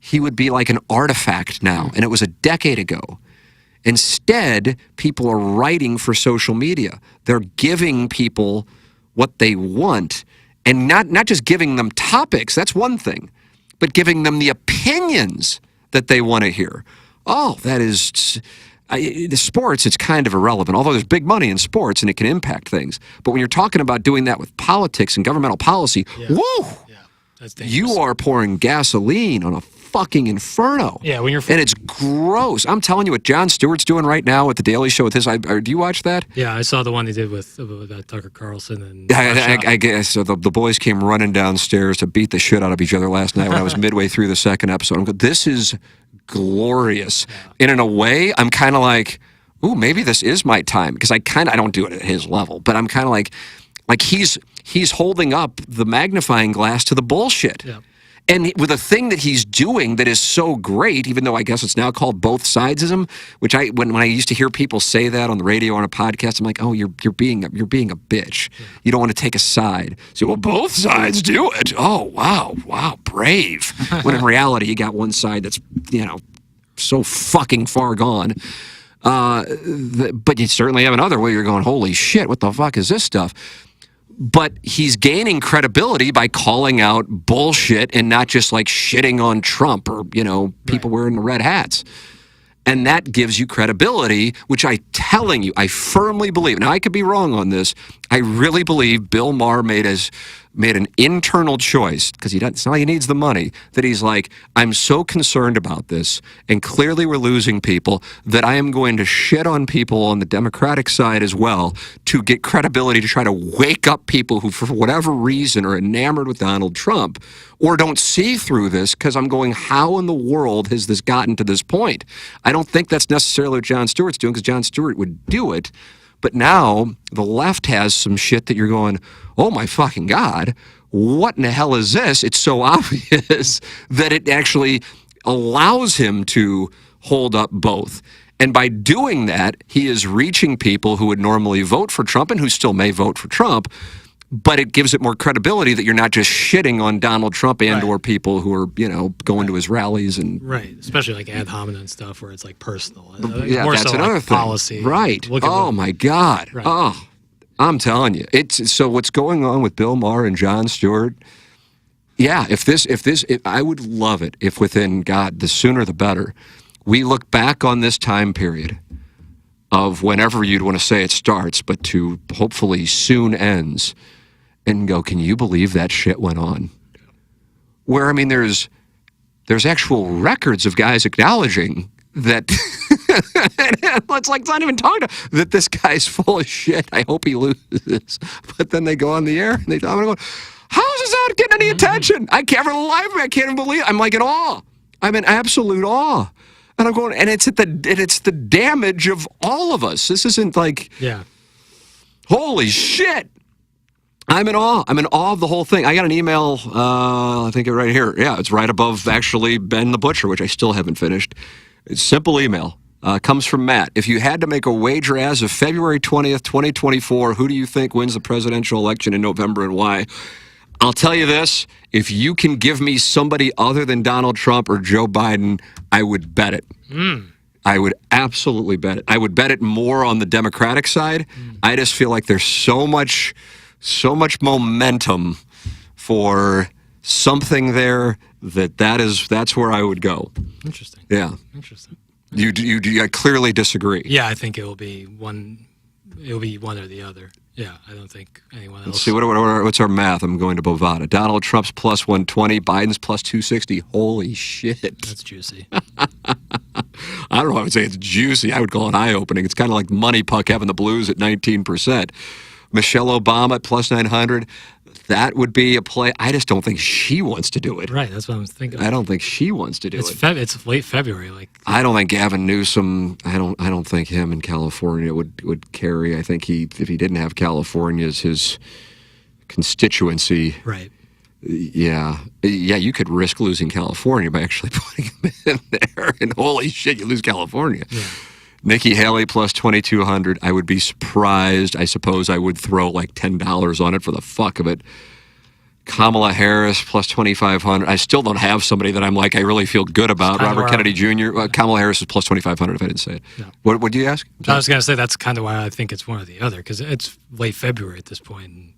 he would be like an artifact now, and it was a decade ago. Instead, people are writing for social media. They're giving people what they want, and not just giving them topics, that's one thing, but giving them the opinions that they want to hear. Oh, that is... the sports, it's kind of irrelevant, although there's big money in sports and it can impact things. But when you're talking about doing that with politics and governmental policy, woo! Yeah, that's dangerous. You are pouring gasoline on a fucking inferno. Yeah, when you're... And it's gross. I'm telling you what Jon Stewart's doing right now at The Daily Show with his... do you watch that? Yeah, I saw the one he did with Tucker Carlson. And I guess so. The boys came running downstairs to beat the shit out of each other last night when I was midway through the second episode. I'm going, this is glorious. Yeah. And in a way, I'm kind of like, ooh, maybe this is my time. Because I don't do it at his level. But I'm kind of like he's holding up the magnifying glass to the bullshit. Yeah. And with a thing that he's doing that is so great, even though I guess it's now called both sidesism, which when I used to hear people say that on the radio or on a podcast, I'm like, oh, you're being a bitch. Yeah. You don't want to take a side. So, well, both sides do it. Oh, wow, brave. When in reality, you got one side that's, so fucking far gone. But you certainly have another where you're going, holy shit, what the fuck is this stuff? But he's gaining credibility by calling out bullshit and not just like shitting on Trump or, people wearing the red hats. And that gives you credibility, which I'm telling you, I firmly believe. Now, I could be wrong on this. I really believe Bill Maher made an internal choice, because it's not like he needs the money, that he's like, I'm so concerned about this, and clearly we're losing people, that I am going to shit on people on the Democratic side as well to get credibility, to try to wake up people who, for whatever reason, are enamored with Donald Trump or don't see through this, because I'm going, how in the world has this gotten to this point? I don't think that's necessarily what Jon Stewart's doing, because Jon Stewart would do it. But now the left has some shit that you're going, oh my fucking God, what in the hell is this? It's so obvious that it actually allows him to hold up both. And by doing that, he is reaching people who would normally vote for Trump and who still may vote for Trump. But it gives it more credibility that you're not just shitting on Donald Trump and or people who are, going to his rallies and especially like ad hominem stuff where it's like personal. Yeah, more that's so another like thing. Policy. Right. Oh my God. Right. Oh, I'm telling you, so what's going on with Bill Maher and Jon Stewart? Yeah, if I would love it if within, God, the sooner the better, we look back on this time period of whenever you'd want to say it starts, but to hopefully soon ends, and go, can you believe that shit went on? Where, I mean, there's actual records of guys acknowledging that it's like, it's not even talking to, that this guy's full of shit. I hope he loses. But then they go on the air and I'm going, how is this not getting any attention? I can't, for the life of me, I can't even believe it. I'm like in awe. I'm in absolute awe. And I'm going, and it's the damage of all of us. This isn't like, holy shit. I'm in awe. I'm in awe of the whole thing. I got an email, I think right here. Yeah, it's right above actually Ben the Butcher, which I still haven't finished. It's a simple email. Comes from Matt. If you had to make a wager as of February 20th, 2024, who do you think wins the presidential election in November and why? I'll tell you this. If you can give me somebody other than Donald Trump or Joe Biden, I would bet it. I would absolutely bet it. I would bet it more on the Democratic side. I just feel like there's so much momentum for something there that's where I would go. Interesting. Yeah. Interesting. You clearly disagree. Yeah, I think it will be one or the other. Yeah, I don't think anyone else. Let's see, what's our math? I'm going to Bovada. Donald Trump's plus 120, Biden's plus 260. Holy shit. That's juicy. I don't know if I would say it's juicy. I would call it eye-opening. It's kind of like Money Puck having the Blues at 19%. Michelle Obama at plus 900. That would be a play. I just don't think she wants to do it. Right, that's what I'm thinking. I don't think she wants to do it. It's late February. I don't think Gavin Newsom. I don't think him in California would carry. I think if he didn't have California as his constituency. Right. Yeah. You could risk losing California by actually putting him in there. And holy shit, you lose California. Yeah. Nikki Haley plus 2,200. I would be surprised. I suppose I would throw like $10 on it for the fuck of it. Kamala Harris plus 2,500. I still don't have somebody that I'm like, I really feel good about. Robert Kennedy Jr. Kamala Harris is plus 2,500 if I didn't say it. No. What do you ask? I was going to say that's kind of why I think it's one or the other, because it's late February at this point. And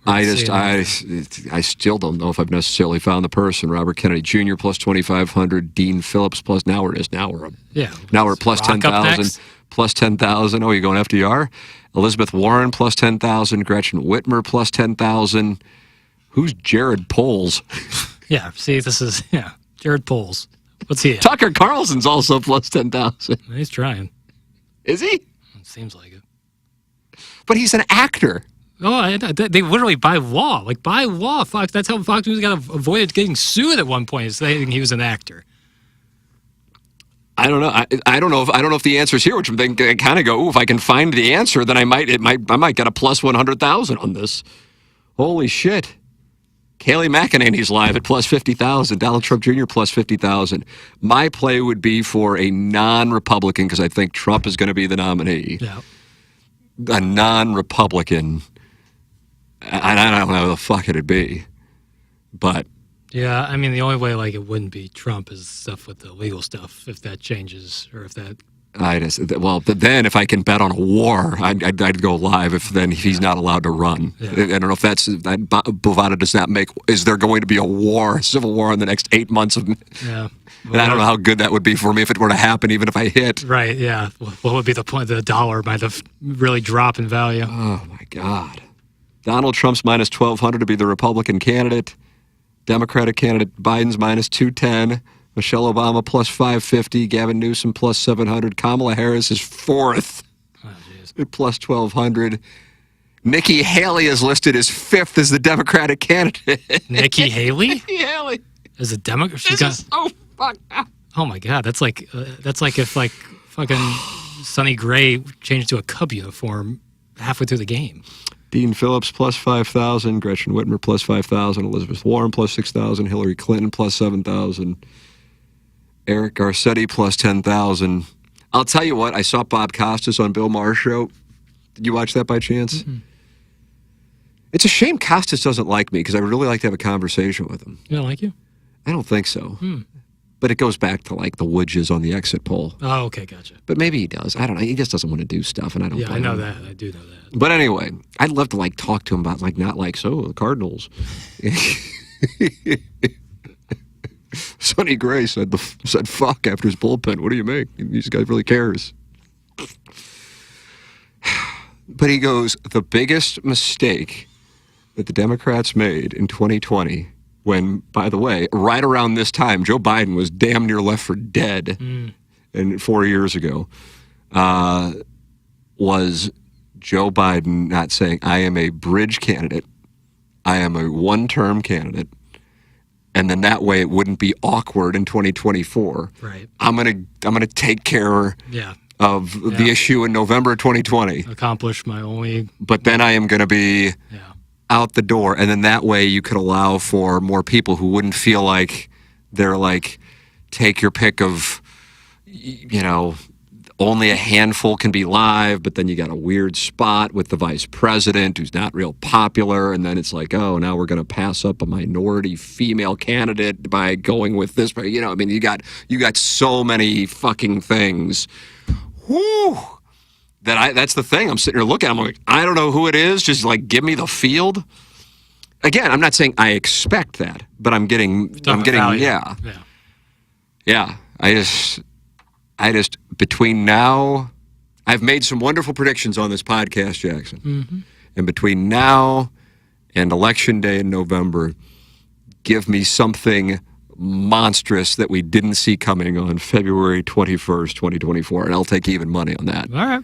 I still don't know if I've necessarily found the person. Robert Kennedy Jr. plus 2,500. Dean Phillips plus, now we're plus 10,000. Plus 10,000. Oh, you're going FDR? Elizabeth Warren plus 10,000. Gretchen Whitmer plus 10,000. Who's Jared Poles? Yeah, see, this is, Jared Poles. What's he at? Tucker Carlson's also plus 10,000. He's trying. Is he? It seems like it. But he's an actor. Oh, they literally by law. Like, by law, Fox. That's how Fox News got avoided getting sued at one point, saying he was an actor. I don't know. I don't know if the answer is here, which I'm thinking, I kind of go, ooh, if I can find the answer, then I might get a plus 100,000 on this. Holy shit. Kayleigh McEnany's live at plus 50,000. Donald Trump Jr. plus 50,000. My play would be for a non-Republican, because I think Trump is going to be the nominee. Yeah. A non-Republican. And I don't know who the fuck it'd be. But yeah, I mean, the only way like it wouldn't be Trump is stuff with the legal stuff, if that changes, or if that. Then if I can bet on a war, I'd go live. If he's not allowed to run, Yeah. I don't know if Bovada does not make. Is there going to be a civil war in the next 8 months of? Yeah. And I don't know how good that would be for me if it were to happen, even if I hit. Right. Yeah. What would be the point? The dollar might have really dropped in value. Oh my God. Donald Trump's minus 1,200 to be the Republican candidate. Democratic candidate Biden's minus 210. Michelle Obama plus 550. Gavin Newsom plus 700. Kamala Harris is fourth at plus 1,200. Nikki Haley is listed as fifth as the Democratic candidate. Nikki Haley? Nikki Haley. As a Democrat? This is so fucked up. Oh my God. That's like if like fucking Sonny Gray changed to a Cub uniform halfway through the game. Dean Phillips plus 5,000. Gretchen Whitmer plus 5,000. Elizabeth Warren plus 6,000. Hillary Clinton plus 7,000. Eric Garcetti plus 10,000. I'll tell you what, I saw Bob Costas on Bill Maher's show. Did you watch that by chance? Mm-hmm. It's a shame Costas doesn't like me, because I would really like to have a conversation with him. He don't like you? I don't think so. But it goes back to like the Woodges on the exit poll. Oh, okay, gotcha. But maybe he does. I don't know. He just doesn't want to do stuff, and I don't. Yeah, I know that. I do know that. But anyway, I'd love to like talk to him about the Cardinals. Sonny Gray said fuck after his bullpen. What do you make? This guy really cares. But he goes, the biggest mistake that the Democrats made in 2020, when, by the way, right around this time, Joe Biden was damn near left for dead, and 4 years ago, was Joe Biden not saying, I am a bridge candidate, I am a one-term candidate, and then that way it wouldn't be awkward in 2024. Right. I'm gonna take care of the issue in November of 2020. Accomplish my only. But then I am going to be out the door, and then that way you could allow for more people who wouldn't feel like they're like, take your pick of, only a handful can be live, but then you got a weird spot with the vice president who's not real popular, and then it's like, oh, now we're going to pass up a minority female candidate by going with this. You got so many fucking things. Whew. That's the thing. I'm sitting here looking. I'm like, I don't know who it is. Just like, give me the field. Again, I'm not saying I expect that, but I'm getting, yeah. I just, between now, I've made some wonderful predictions on this podcast, Jackson. Mm-hmm. And between now and Election Day in November, give me something monstrous that we didn't see coming on February 21st, 2024. And I'll take even money on that. All right.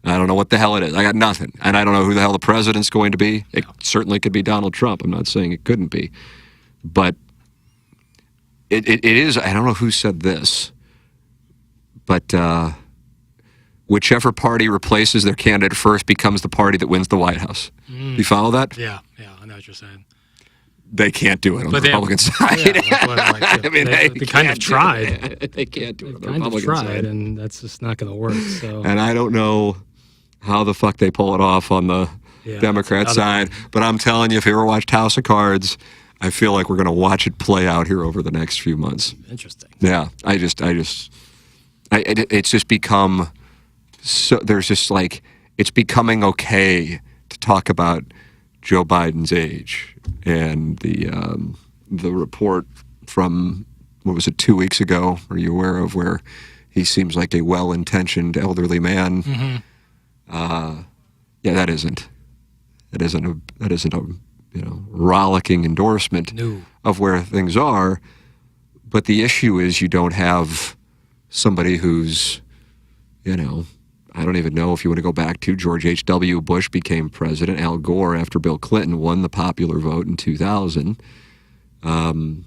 I don't know what the hell it is. I got nothing. And I don't know who the hell the president's going to be. It certainly could be Donald Trump. I'm not saying it couldn't be. But it is, I don't know who said this, but whichever party replaces their candidate first becomes the party that wins the White House. You follow that? Yeah, I know what you're saying. They can't do it on the Republican side. I mean, they kind of tried. They can't do it on the kind Republican of tried, side. and that's just not going to work. So. And I don't know how the fuck they pull it off on the Yeah, Democrat that's side. But I'm telling you, if you ever watched House of Cards, I feel like we're going to watch it play out here over the next few months. interesting. Yeah, it's just become so. There's just like it's becoming okay to talk about Joe Biden's age, and the report from what was it 2 weeks ago? Are you aware of where he seems like a well-intentioned elderly man? Mm-hmm. Yeah, that isn't a rollicking endorsement No. of where things are. But the issue is you don't have somebody who's, I don't even know if you want to go back to George H.W. Bush became president, Al Gore after Bill Clinton won the popular vote in 2000. Biden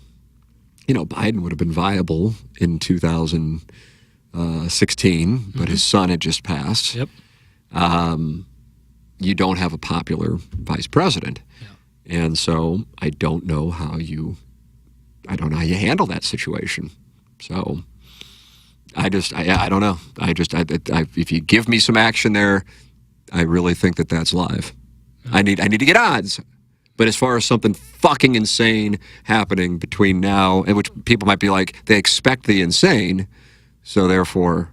would have been viable in 2016, but his son had just passed. Yep. You don't have a popular vice president. Yeah. And so I don't know how you handle that situation. So I don't know. If you give me some action there, I really think that's live. I need to get odds. But as far as something fucking insane happening between now and which people might be like, they expect the insane, so therefore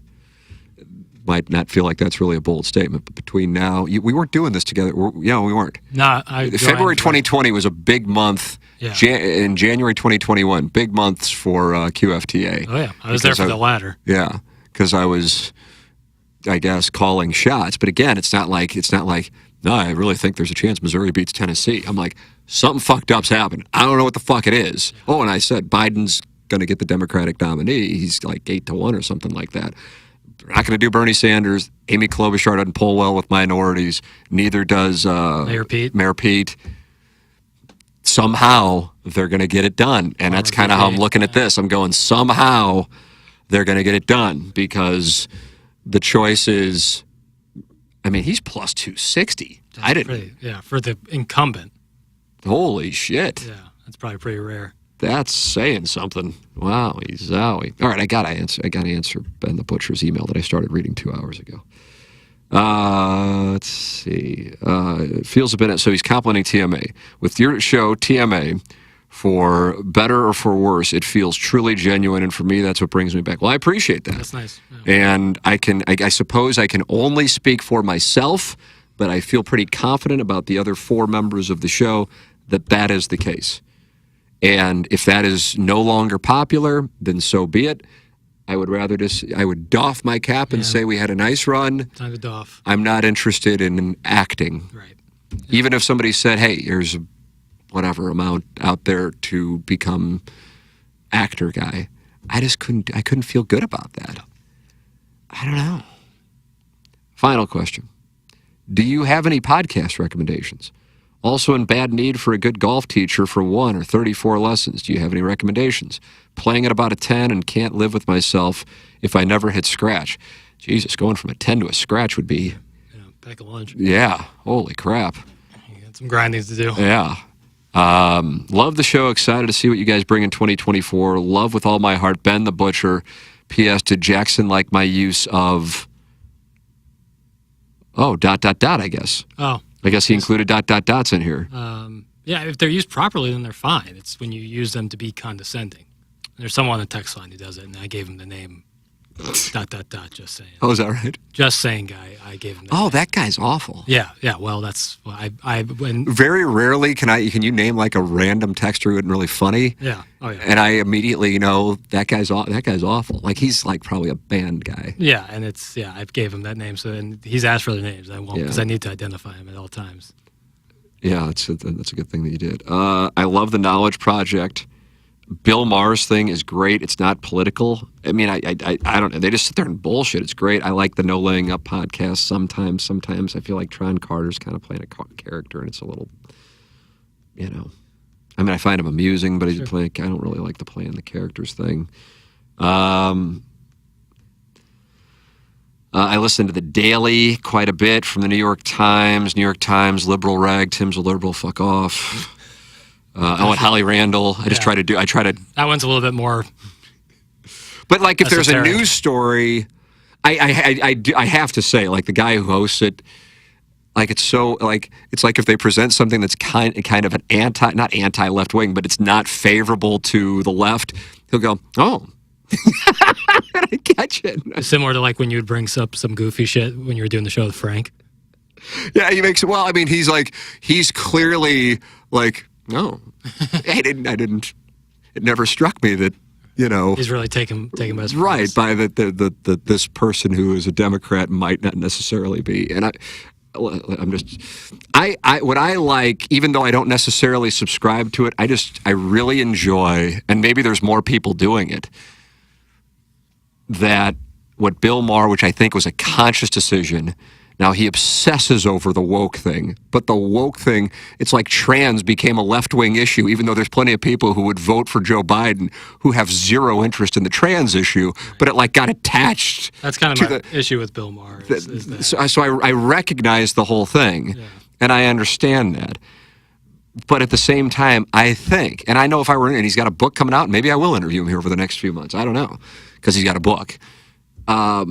might not feel like that's really a bold statement. But between now, we weren't doing this together. We weren't. No, February 2020 was a big month. Yeah. In January 2021, big months for QFTA. Oh yeah, I was there for the latter. Yeah, because I was, I guess, calling shots. But again, it's not like, no, I really think there's a chance Missouri beats Tennessee. I'm like, something fucked up's happened. I don't know what the fuck it is. Yeah. Oh, and I said Biden's going to get the Democratic nominee. He's like 8-1 or something like that. We're not going to do Bernie Sanders. Amy Klobuchar doesn't poll well with minorities. Neither does Mayor Pete. Somehow they're going to get it done. And that's kind of how I'm looking at this. I'm going, somehow they're going to get it done because the choice is, he's plus 260. For the incumbent. Holy shit. Yeah, that's probably pretty rare. That's saying something. Wowie zowie. All right, I got to answer Ben the Butcher's email that I started reading 2 hours ago. Let's see. It feels a bit, so he's complimenting TMA. With your show, TMA, for better or for worse, it feels truly genuine, and for me, that's what brings me back. Well, I appreciate that. That's nice. Yeah. And I suppose I can only speak for myself, but I feel pretty confident about the other 4 members of the show that is the case. And if that is no longer popular, then so be it. I would doff my cap and say we had a nice run. Time to doff. I'm not interested in acting. Right. Yeah. Even if somebody said, hey, here's whatever amount out there to become actor guy, I couldn't feel good about that. I don't know. Final question. Do you have any podcast recommendations? Also in bad need for a good golf teacher for 1 or 34 lessons. Do you have any recommendations? Playing at about a 10 and can't live with myself if I never hit scratch. Jesus, going from a 10 to a scratch would be... Yeah, pack a lunch. Yeah, holy crap. You got some grindings to do. Yeah. Love the show. Excited to see what you guys bring in 2024. Love with all my heart. Ben the Butcher. P.S. Did Jackson like my use of... I guess. Oh. I guess he included ... in here. Yeah, if they're used properly, then they're fine. It's when you use them to be condescending. There's someone on the text line who does it, and I gave him the name ... just saying. Oh, is that right? Just saying guy, I gave him the name. That guy's awful. Yeah, well, that's... when very rarely can you name like a random texter who isn't really funny. Yeah, oh yeah. And I immediately know that guy's awful. Like he's like probably a band guy. Yeah, and I gave him that name, and he's asked for their names. I won't because I need to identify him at all times. Yeah, that's a good thing that you did. I love the Knowledge Project. Bill Maher's thing is great. It's not political. I don't know. They just sit there and bullshit. It's great. I like the No Laying Up podcast sometimes. Sometimes I feel like Tron Carter's kind of playing a character, and it's a little, I find him amusing, but I don't really like the playing the characters thing. I listen to The Daily quite a bit from the New York Times. New York Times, liberal rag. Tim's a liberal. Fuck off. I want Holly Randall. I try to. That one's a little bit more. But like, if there's a news story, I have to say, like the guy who hosts it, Like it's so like it's like if they present something that's kind of an not anti left wing, but it's not favorable to the left, he'll go, "Oh, I catch it." Similar to like when you would bring up some goofy shit when you were doing the show with Frank. Yeah, he makes it. Well, I mean, he's clearly like, no, I didn't. It never struck me that, He's really taking us right by the this person who is a Democrat might not necessarily be. And I'm just, what I like, even though I don't necessarily subscribe to it, I really enjoy, and maybe there's more people doing it, that what Bill Maher, which I think was a conscious decision. Now, he obsesses over the woke thing, but the woke thing, it's like trans became a left-wing issue, even though there's plenty of people who would vote for Joe Biden who have zero interest in the trans issue, but it like got attached. That's kind of my issue with Bill Maher. So I recognize the whole thing, and I understand that. But at the same time, I think, and I know if I were in, and he's got a book coming out, and maybe I will interview him here over the next few months. I don't know, because he's got a book. I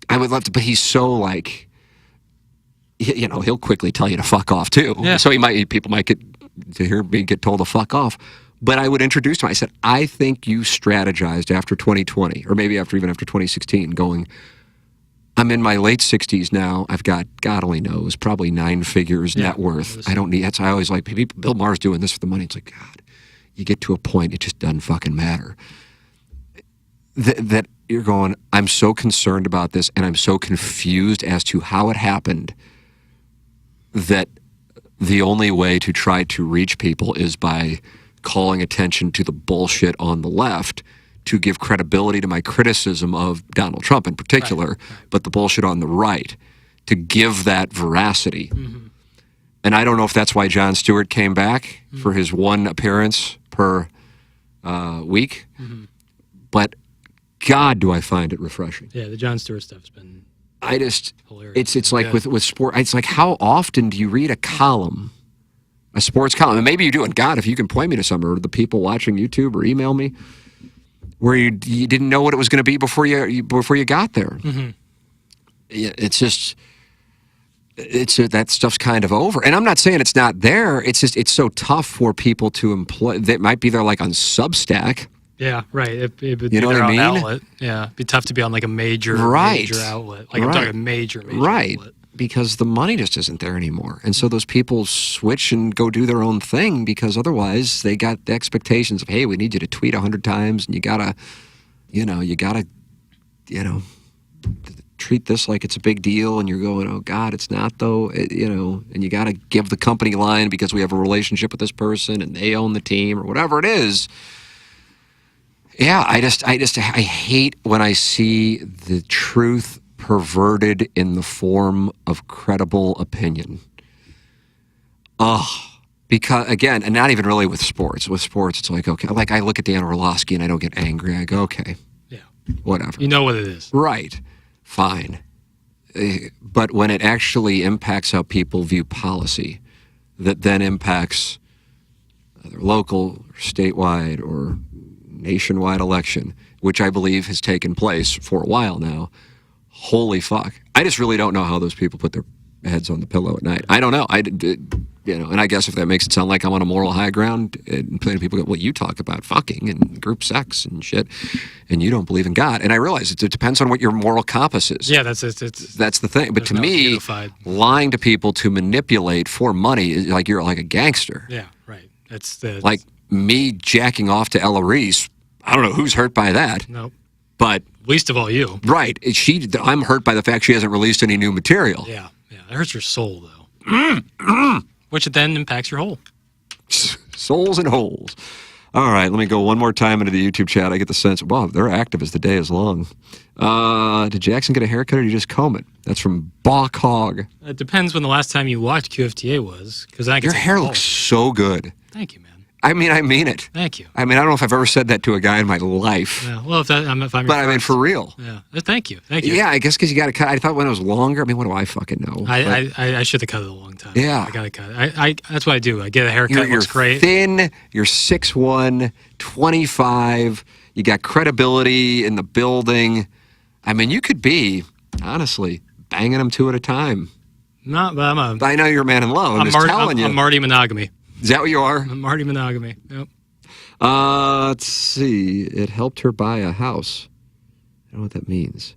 would love to, but he's so like, he'll quickly tell you to fuck off too. Yeah. So people might get to hear me get told to fuck off. But I would introduce him. I said, I think you strategized after 2020, or maybe even after 2016, going, I'm in my late 60s now. I've got, God only knows, probably 9 figures net worth. I don't need, I always like, people, Bill Maher's doing this for the money. It's like, God, you get to a point, it just doesn't fucking matter. That you're going, I'm so concerned about this, and I'm so confused as to how it happened, that the only way to try to reach people is by calling attention to the bullshit on the left to give credibility to my criticism of Donald Trump in particular, right. But the bullshit on the right, to give that veracity. Mm-hmm. And I don't know if that's why Jon Stewart came back for his one appearance per week, but God, do I find it refreshing. Yeah, the Jon Stewart stuff's been hilarious. It's like with sport, it's like, how often do you read a column, a sports column? And maybe you do, and God, if you can point me to some, or the people watching YouTube or email me, where you didn't know what it was going to be before you got there. Mm-hmm. It's just, that stuff's kind of over. And I'm not saying it's not there. It's just, it's so tough for people to employ. They might be there like on Substack. Yeah, right. It would you know what I mean? Outlet. Yeah, it'd be tough to be on like a major outlet. Like I'm talking major outlet. Because the money just isn't there anymore. And so those people switch and go do their own thing, because otherwise they got the expectations of, hey, we need you to tweet 100 times, and you gotta treat this like it's a big deal, and you're going, oh God, it's not though, and you gotta give the company line because we have a relationship with this person and they own the team or whatever it is. Yeah, I hate when I see the truth perverted in the form of credible opinion. Because again, and not even really with sports. With sports, it's like, okay, like I look at Dan Orlovsky and I don't get angry. I go, okay, yeah, whatever. You know what it is, right? Fine. But when it actually impacts how people view policy, that then impacts either local, or statewide, or nationwide election, which I believe has taken place for a while now. Holy fuck. I just really don't know how those people put their heads on the pillow at night. I don't know. And I guess if that makes it sound like I'm on a moral high ground, and plenty of people go, well, you talk about fucking and group sex and shit, and you don't believe in God. And I realize it depends on what your moral compass is. Yeah, that's the thing. But to me, unified. Lying to people to manipulate for money is like you're like a gangster. Yeah, right. Like me jacking off to Ella Reese. I don't know who's hurt by that. Nope. But least of all you. Right. I'm hurt by the fact she hasn't released any new material. Yeah. It hurts your soul, though. Which then impacts your whole. Souls and holes. All right, let me go one more time into the YouTube chat. I get the sense, wow, they're active as the day is long. Did Jackson get a haircut, or did you just comb it? That's from Bach Hog. It depends when the last time you watched QFTA was. Your hair looks so good. Thank you, man. I mean it. Thank you. I mean, I don't know if I've ever said that to a guy in my life. Yeah, well, if I'm but I mean, for real. Yeah. Thank you. Yeah, I guess because you got to cut. I thought when it was longer. I mean, what do I fucking know? I should have cut it a long time. Yeah. I got to cut it. That's what I do. I get a haircut. You're looks great. Thin. You're 6'1", 25. You got credibility in the building. I mean, you could be, honestly, banging them 2 at a time. Not, but I know you're a man in love. I'm just telling you. I'm Marty Monogamy. Is that what you are? I'm Marty Monogamy. Yep. Let's see. It helped her buy a house. I don't know what that means.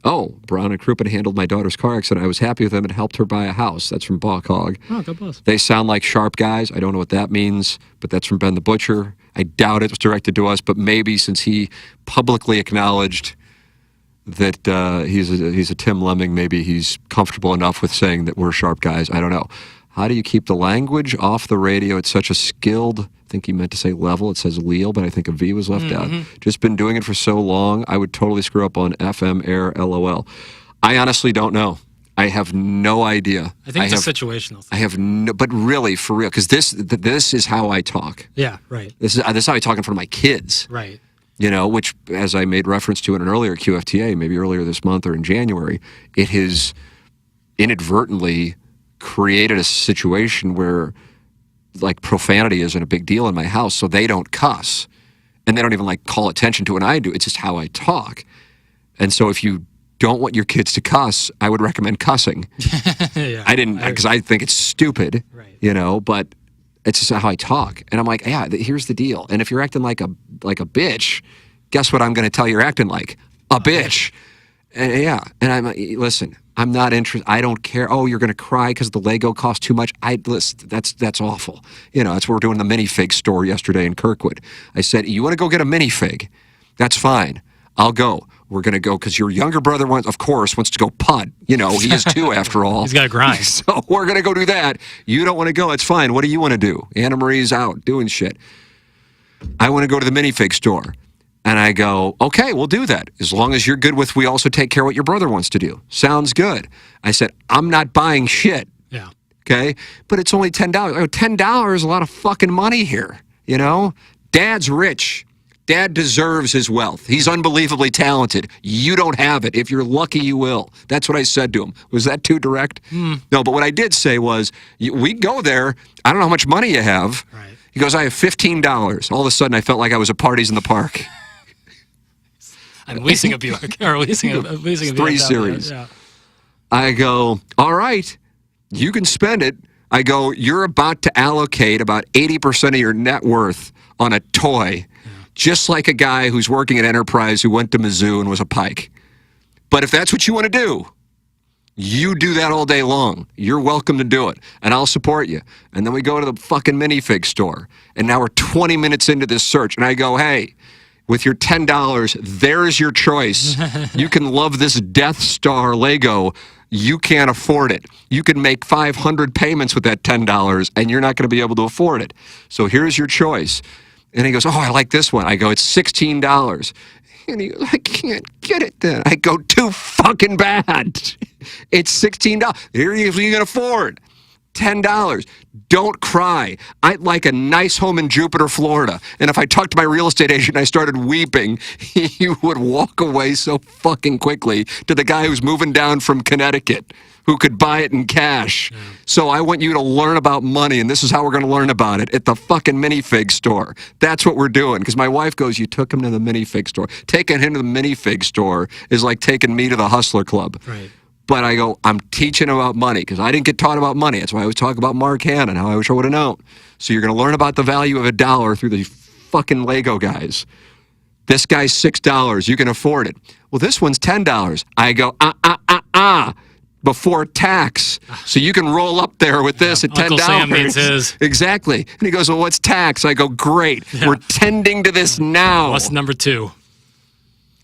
Oh, Brown and Crouppen handled my daughter's car accident. I was happy with them and helped her buy a house. That's from Bawk Hog. Oh, God bless. They sound like sharp guys. I don't know what that means, but that's from Ben the Butcher. I doubt it was directed to us, but maybe since he publicly acknowledged that he's a Tim Lemming, maybe he's comfortable enough with saying that we're sharp guys. I don't know. How do you keep the language off the radio? It's such a skilled, I think he meant to say level. It says Leal, but I think a V was left out. Just been doing it for so long, I would totally screw up on FM, air, LOL. I honestly don't know. I have no idea. I think it's a situational thing. I have no, but really, for real, because this is how I talk. Yeah, right. This is how I talk in front of my kids. Right. You know, which, as I made reference to in an earlier QFTA, maybe earlier this month or in January, it has inadvertently created a situation where, like, profanity isn't a big deal in my house, so they don't cuss. And they don't even, like, call attention to it, and I do. It's just how I talk. And so if you don't want your kids to cuss, I would recommend cussing. Yeah, I didn't, because I think it's stupid, right. You know, but it's just how I talk. And I'm like, yeah, here's the deal. And if you're acting like a bitch, guess what I'm going to tell you you're acting like? A bitch. And yeah. And I'm like, listen, I'm not interested. I don't care. Oh, you're going to cry because the Lego cost too much. Listen, that's awful. You know, that's what we're doing in the minifig store yesterday in Kirkwood. I said, you want to go get a minifig? That's fine. I'll go. We're going to go because your younger brother wants to go putt. You know, he is 2 after all. He's got to grind. So we're going to go do that. You don't want to go. It's fine. What do you want to do? Anna Marie's out doing shit. I want to go to the minifig store. And I go, okay, we'll do that. As long as you're good with we also take care of what your brother wants to do. Sounds good. I said, I'm not buying shit. Yeah. Okay? But it's only $10. I go, $10 is a lot of fucking money here. You know? Dad's rich. Dad deserves his wealth. He's unbelievably talented. You don't have it. If you're lucky, you will. That's what I said to him. Was that too direct? No, but what I did say was, we go there. I don't know how much money you have. Right. He goes, I have $15. All of a sudden, I felt like I was at parties in the park. I'm leasing a Buick, or leasing a 3 Series. Yeah. I go, all right, you can spend it. I go, you're about to allocate about 80% of your net worth on a toy, just like a guy who's working at Enterprise who went to Mizzou and was a Pike. But if that's what you want to do, you do that all day long. You're welcome to do it, and I'll support you. And then we go to the fucking minifig store, and now we're 20 minutes into this search, and I go, hey, with your $10, there's your choice. You can love this Death Star Lego. You can't afford it. You can make 500 payments with that $10, and you're not going to be able to afford it. So here's your choice. And he goes, oh, I like this one. I go, it's $16. And he goes, I can't get it then. I go, too fucking bad. It's $16. Here you can afford. $10. Don't cry. I'd like a nice home in Jupiter, Florida. And if I talked to my real estate agent and I started weeping, he would walk away so fucking quickly to the guy who's moving down from Connecticut who could buy it in cash. Yeah. So I want you to learn about money, and this is how we're going to learn about it, at the fucking minifig store. That's what we're doing. Because my wife goes, you took him to the minifig store. Taking him to the minifig store is like taking me to the Hustler Club. Right. But I go, I'm teaching about money because I didn't get taught about money. That's why I always talk about McKernan, how I wish I would have known. So you're going to learn about the value of a dollar through the fucking Lego guys. This guy's $6. You can afford it. Well, this one's $10. I go, before tax. So you can roll up there with this at $10. Uncle Sam needs his. Exactly. And he goes, well, what's tax? I go, great. Yeah. We're tending to this now. What's number 2?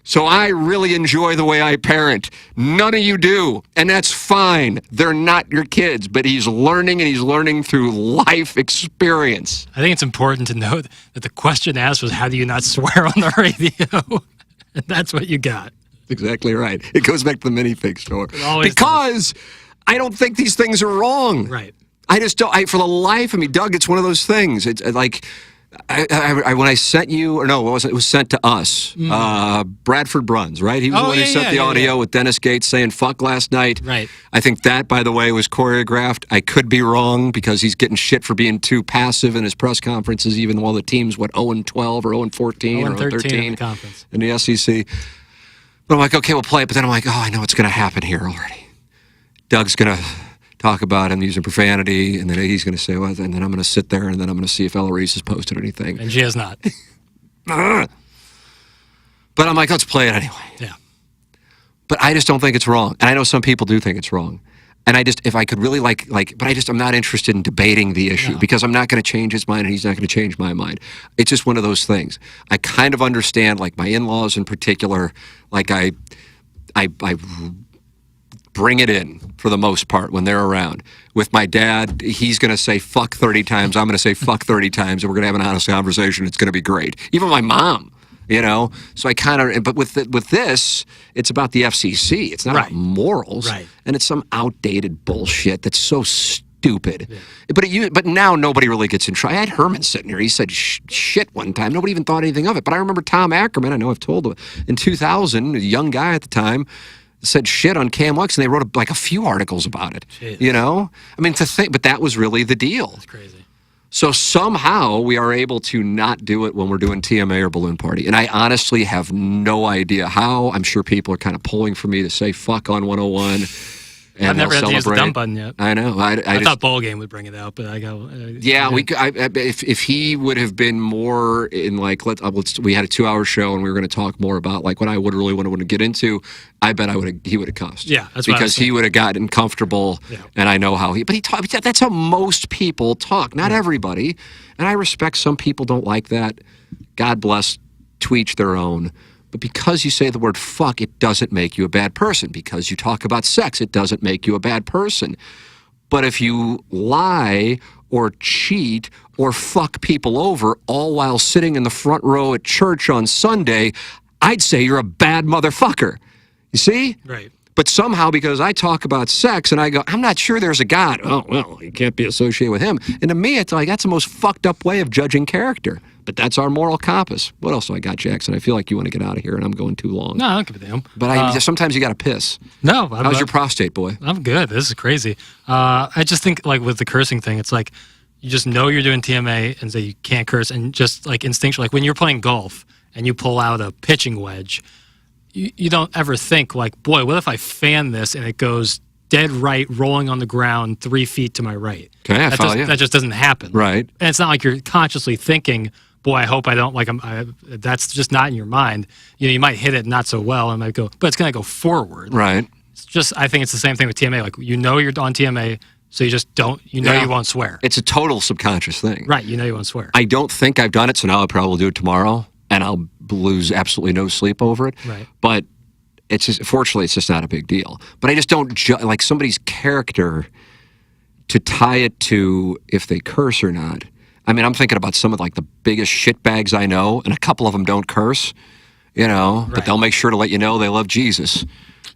So I really enjoy the way I parent. None of you do, and that's fine. They're not your kids, but he's learning, and he's learning through life experience. I think it's important to note that the question asked was, how do you not swear on the radio? And that's what you got. Exactly right. It goes back to the minifig store. Because I don't think these things are wrong. Right. I just don't. For the life of me, Doug, it's one of those things. It's like... when I sent you, or no, it was sent to us. Bradford Bruns, right? He was the one who sent the audio with Dennis Gates saying "fuck" last night. Right. I think that, by the way, was choreographed. I could be wrong because he's getting shit for being too passive in his press conferences, even while the team's 0-12 or 0-14 or 0-13 in the conference in the SEC. But I'm like, okay, we'll play it. But then I'm like, oh, I know what's going to happen here already. Doug's going talk about him using profanity, and then he's going to say, well, and then I'm going to sit there, and then I'm going to see if Eloise has posted anything. And she has not. But I'm like, let's play it anyway. Yeah. But I just don't think it's wrong. And I know some people do think it's wrong. And I just, if I could really I'm not interested in debating the issue because I'm not going to change his mind and he's not going to change my mind. It's just one of those things. I kind of understand, like my in-laws in particular, like I bring it in for the most part when they're around. With my dad, he's going to say fuck 30 times. I'm going to say fuck 30 times and we're going to have an honest conversation. It's going to be great. Even my mom. So I kind of, but with this, it's about the FCC. It's not about morals, and it's some outdated bullshit that's so stupid. Yeah. But now nobody really gets in trouble. I had Herman sitting here. He said shit one time. Nobody even thought anything of it. But I remember Tom Ackerman. I know I've told him in 2000, a young guy at the time, said shit on Cam Lux, and they wrote a few articles about it. Jeez. I mean, to think, but that was really the deal. That's crazy. So somehow we are able to not do it when we're doing TMA or Balloon Party. And I honestly have no idea how. I'm sure people are kind of pulling for me to say fuck on 101. And I've never had to use the dumb button yet. I know. I thought Ball Game would bring it out, but I go. If he would have been more in we had a 2-hour show and we were going to talk more about like what I would really want to get into. I bet he would have cussed. Yeah, that's because he would have gotten comfortable. Yeah. And I know how but he talked. That's how most people talk. Not everybody, and I respect some people don't like that. God bless, to each their own. But because you say the word fuck, it doesn't make you a bad person. Because you talk about sex, it doesn't make you a bad person. But if you lie or cheat or fuck people over all while sitting in the front row at church on Sunday, I'd say you're a bad motherfucker. You see? Right. But somehow, because I talk about sex and I go, I'm not sure there's a God. Oh, well, you can't be associated with him. And to me, it's like, that's the most fucked up way of judging character. But that's our moral compass. What else do I got, Jackson? I feel like you want to get out of here and I'm going too long. No, I don't give a damn. But sometimes you got to piss. No. How's your prostate, boy? I'm good. This is crazy. I just think, like, with the cursing thing, it's like, you just know you're doing TMA and say you can't curse. And just, like, instinctually, like, when you're playing golf and you pull out a pitching wedge, you don't ever think, like, boy, what if I fan this and it goes dead right, rolling on the ground 3 feet to my right? Okay, I follow you. That just doesn't happen. Right. And it's not like you're consciously thinking, boy, I hope I don't, like, that's just not in your mind. You might hit it not so well and might go, but it's going to go forward. Right. It's just, I think it's the same thing with TMA. Like, you're on TMA, so you just don't, you won't swear. It's a total subconscious thing. Right, you won't swear. I don't think I've done it, so now I'll probably do it tomorrow, and I'll lose absolutely no sleep over it. Right. But it's just, fortunately, it's just not a big deal. But I just don't, like somebody's character, to tie it to if they curse or not. I mean, I'm thinking about some of like the biggest shitbags I know, and a couple of them don't curse, but they'll make sure to let you know they love Jesus.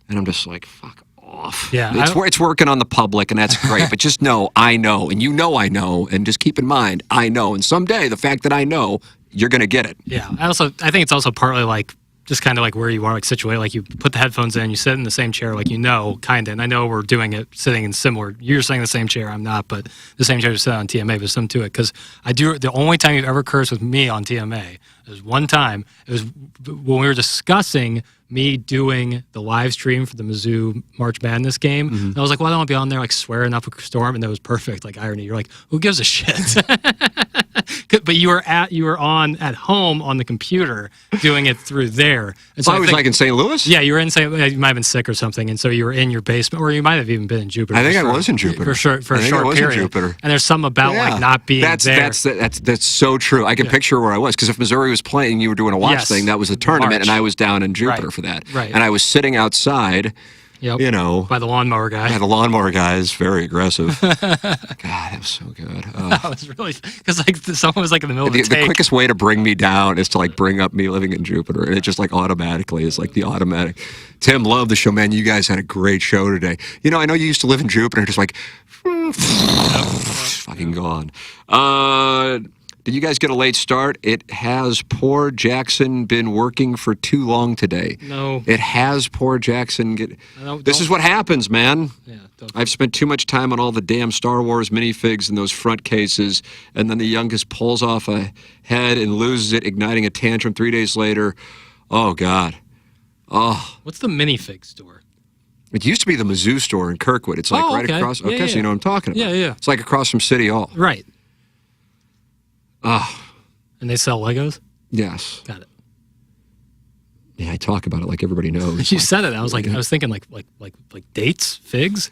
And I'm just like, fuck off. Yeah, it's working on the public, and that's great. But just know, I know, and I know, and just keep in mind, I know. And someday, the fact that I know, you're going to get it. Yeah, I think it's also partly like, just kind of like where you are, like situated, like you put the headphones in, you sit in the same chair, like kind of, and I know we're doing it sitting in similar, you're sitting in the same chair, I'm not, but the same chair to sit on TMA, but some to it, because the only time you've ever cursed with me on TMA, was one time, it was when we were discussing me doing the live stream for the Mizzou March Madness game, and I was like, well, I don't want to be on there like swearing up a storm, and that was perfect, like irony, you're like, who gives a shit? But you were on at home on the computer doing it through there. And so I was like in St. Louis? Yeah, you were in St. Louis. You might have been sick or something, and so you were in your basement, or you might have even been in Jupiter. I think I was in Jupiter. For a short period. And there's something about like not being there. That's so true. I can picture where I was, because if Missouri was playing, you were doing a watch thing, that was a tournament, and I was down in Jupiter for that. Right. And I was sitting outside. Yep. By the lawnmower guy. Yeah, the lawnmower guy is very aggressive. God, that was so good. That was really, because like someone was like in the middle of the take. The quickest way to bring me down is to like bring up me living in Jupiter, and it just like automatically is like the automatic. Tim, love the show, man. You guys had a great show today. I know you used to live in Jupiter, just like fucking gone. Did you guys get a late start? It has poor Jackson been working for too long today. No. It has poor Jackson. This is what happens, man. Yeah, I've spent too much time on all the damn Star Wars minifigs and those front cases, and then the youngest pulls off a head and loses it, igniting a tantrum 3 days later. Oh, God. Oh. What's the minifig store? It used to be the Mizzou store in Kirkwood. It's like right okay. across. Okay, Yeah, so you know what I'm talking about. Yeah. It's like across from City Hall. Right. Oh, And they sell Legos? yes. Got it. Yeah, I talk about it like everybody knows. You said it. I was thinking like dates, figs.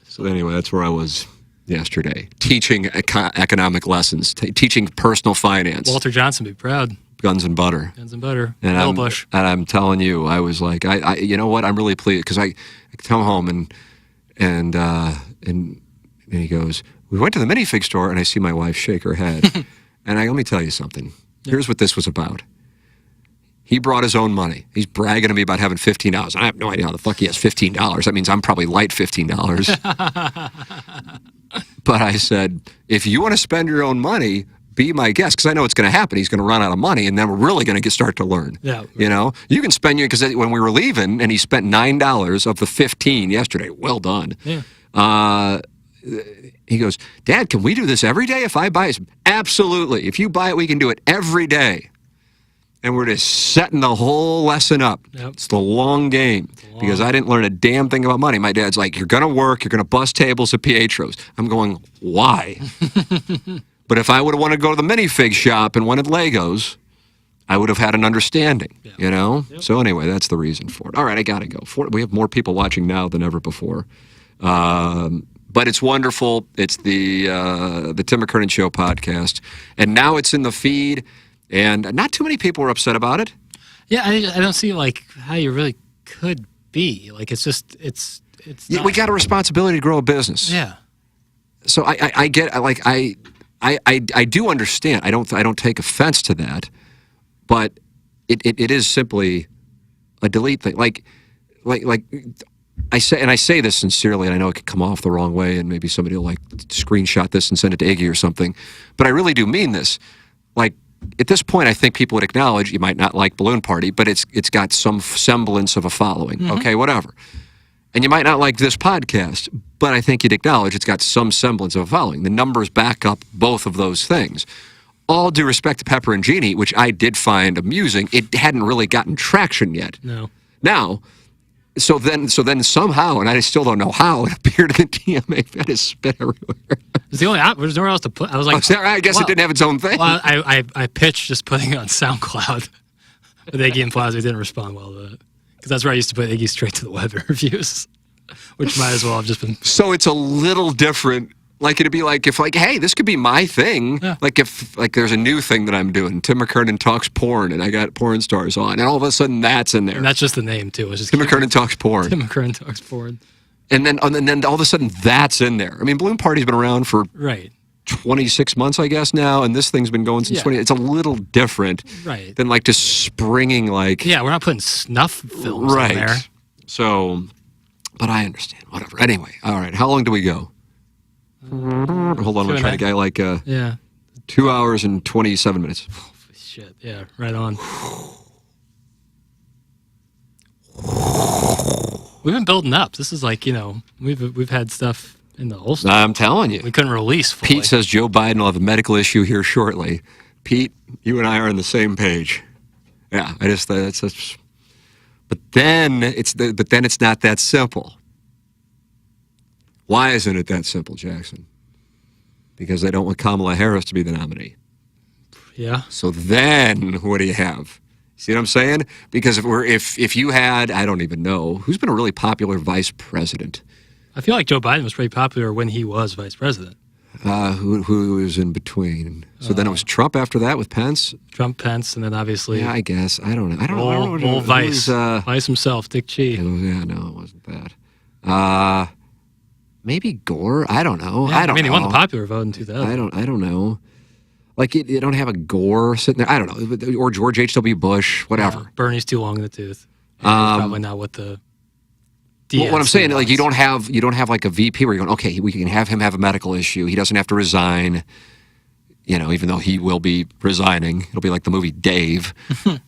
So anyway, that's where I was yesterday, teaching economic lessons, teaching personal finance. Walter Johnson be proud. Guns and butter. Guns and butter. And Bush. And I'm telling you, I was like, I you know what? I'm really pleased because I come home and he goes, we went to the minifig store, and I see my wife shake her head, and let me tell you something. Here's what this was about. He brought his own money. He's bragging to me about having $15. I have no idea how the fuck he has $15. That means I'm probably light $15. But I said, if you want to spend your own money, be my guest, because I know what's going to happen. He's going to run out of money, and then we're really going to start to learn. Yeah. You know, you can spend because when we were leaving, and he spent $9 of the 15 yesterday. Well done. Yeah. He goes, Dad, can we do this every day if I buy it? Absolutely. If you buy it, we can do it every day. And we're just setting the whole lesson up. Yep. It's the long game because I didn't learn a damn thing about money. My dad's like, you're going to work, you're going to bust tables at Pietro's. I'm going, why? But if I would have wanted to go to the minifig shop and wanted Legos, I would have had an understanding, you know? Yep. So anyway, that's the reason for it. All right, I got to go. We have more people watching now than ever before. But it's wonderful. It's the Tim McKernan Show podcast. And now it's in the feed. And not too many people were upset about it. Yeah, I don't see like how you really could be. Like it's Yeah, we got a responsibility to grow a business. Yeah. So I get like I do understand. I don't take offense to that, but it is simply a delete thing. Like I say this sincerely, and I know it could come off the wrong way, and maybe somebody will like screenshot this and send it to Iggy or something. But I really do mean this. Like, at this point, I think people would acknowledge you might not like Balloon Party, but it's got some semblance of a following. Mm-hmm. Okay, whatever. And you might not like this podcast, but I think you'd acknowledge it's got some semblance of a following. The numbers back up both of those things. All due respect to Pepper and Jeannie, which I did find amusing, it hadn't really gotten traction yet. No. Now, so then somehow, and I still don't know how, it appeared in the DMA. That is spit everywhere. It's the only there's nowhere else to put. I was like, I guess it didn't have its own thing. Well, I pitched just putting it on SoundCloud with Iggy and Plaza. Didn't respond well to it because that's where I used to put Iggy straight to the web reviews, which might as well have just been. So it's a little different. Like it'd be like if hey, this could be my thing. Yeah. Like if there's a new thing that I'm doing, Tim McKernan Talks Porn, and I got porn stars on, and all of a sudden that's in there. And that's just the name too. It's just Tim McKernan Talks Porn. Tim McKernan Talks Porn. And then all of a sudden that's in there. I mean, Balloon Party's been around for 26 months, I guess now, and this thing's been going since 20. It's a little different than like just springing like. Yeah, we're not putting snuff films in there. So, but I understand. Whatever. Anyway, all right. How long do we go? Hold on, I'm trying to get like 2 hours and 27 minutes. Oh, shit, yeah, right on. We've been building up. This is like, we've had stuff in the holster. I'm telling you. We couldn't release fully. Pete says Joe Biden will have a medical issue here shortly. Pete, you and I are on the same page. Yeah, but then it's not that simple. Why isn't it that simple, Jackson? Because they don't want Kamala Harris to be the nominee. Yeah. So then, what do you have? See what I'm saying? Because if you had, I don't even know, who's been a really popular vice president? I feel like Joe Biden was pretty popular when he was vice president. Who was in between? So then it was Trump after that with Pence? Trump, Pence, and then obviously... Yeah, I guess. I don't know. Old Vice. Vice himself, Dick Cheney. Yeah, no, it wasn't that. Maybe Gore? I don't know. Yeah, I don't know. He won the popular vote in 2000. I don't know. Like, you don't have a Gore sitting there. I don't know. Or George H.W. Bush, whatever. Bernie's too long in the tooth. Probably not what the... Well, what I'm saying, like, you don't have like a VP where you're going, okay, we can have him have a medical issue. He doesn't have to resign, even though he will be resigning. It'll be like the movie Dave.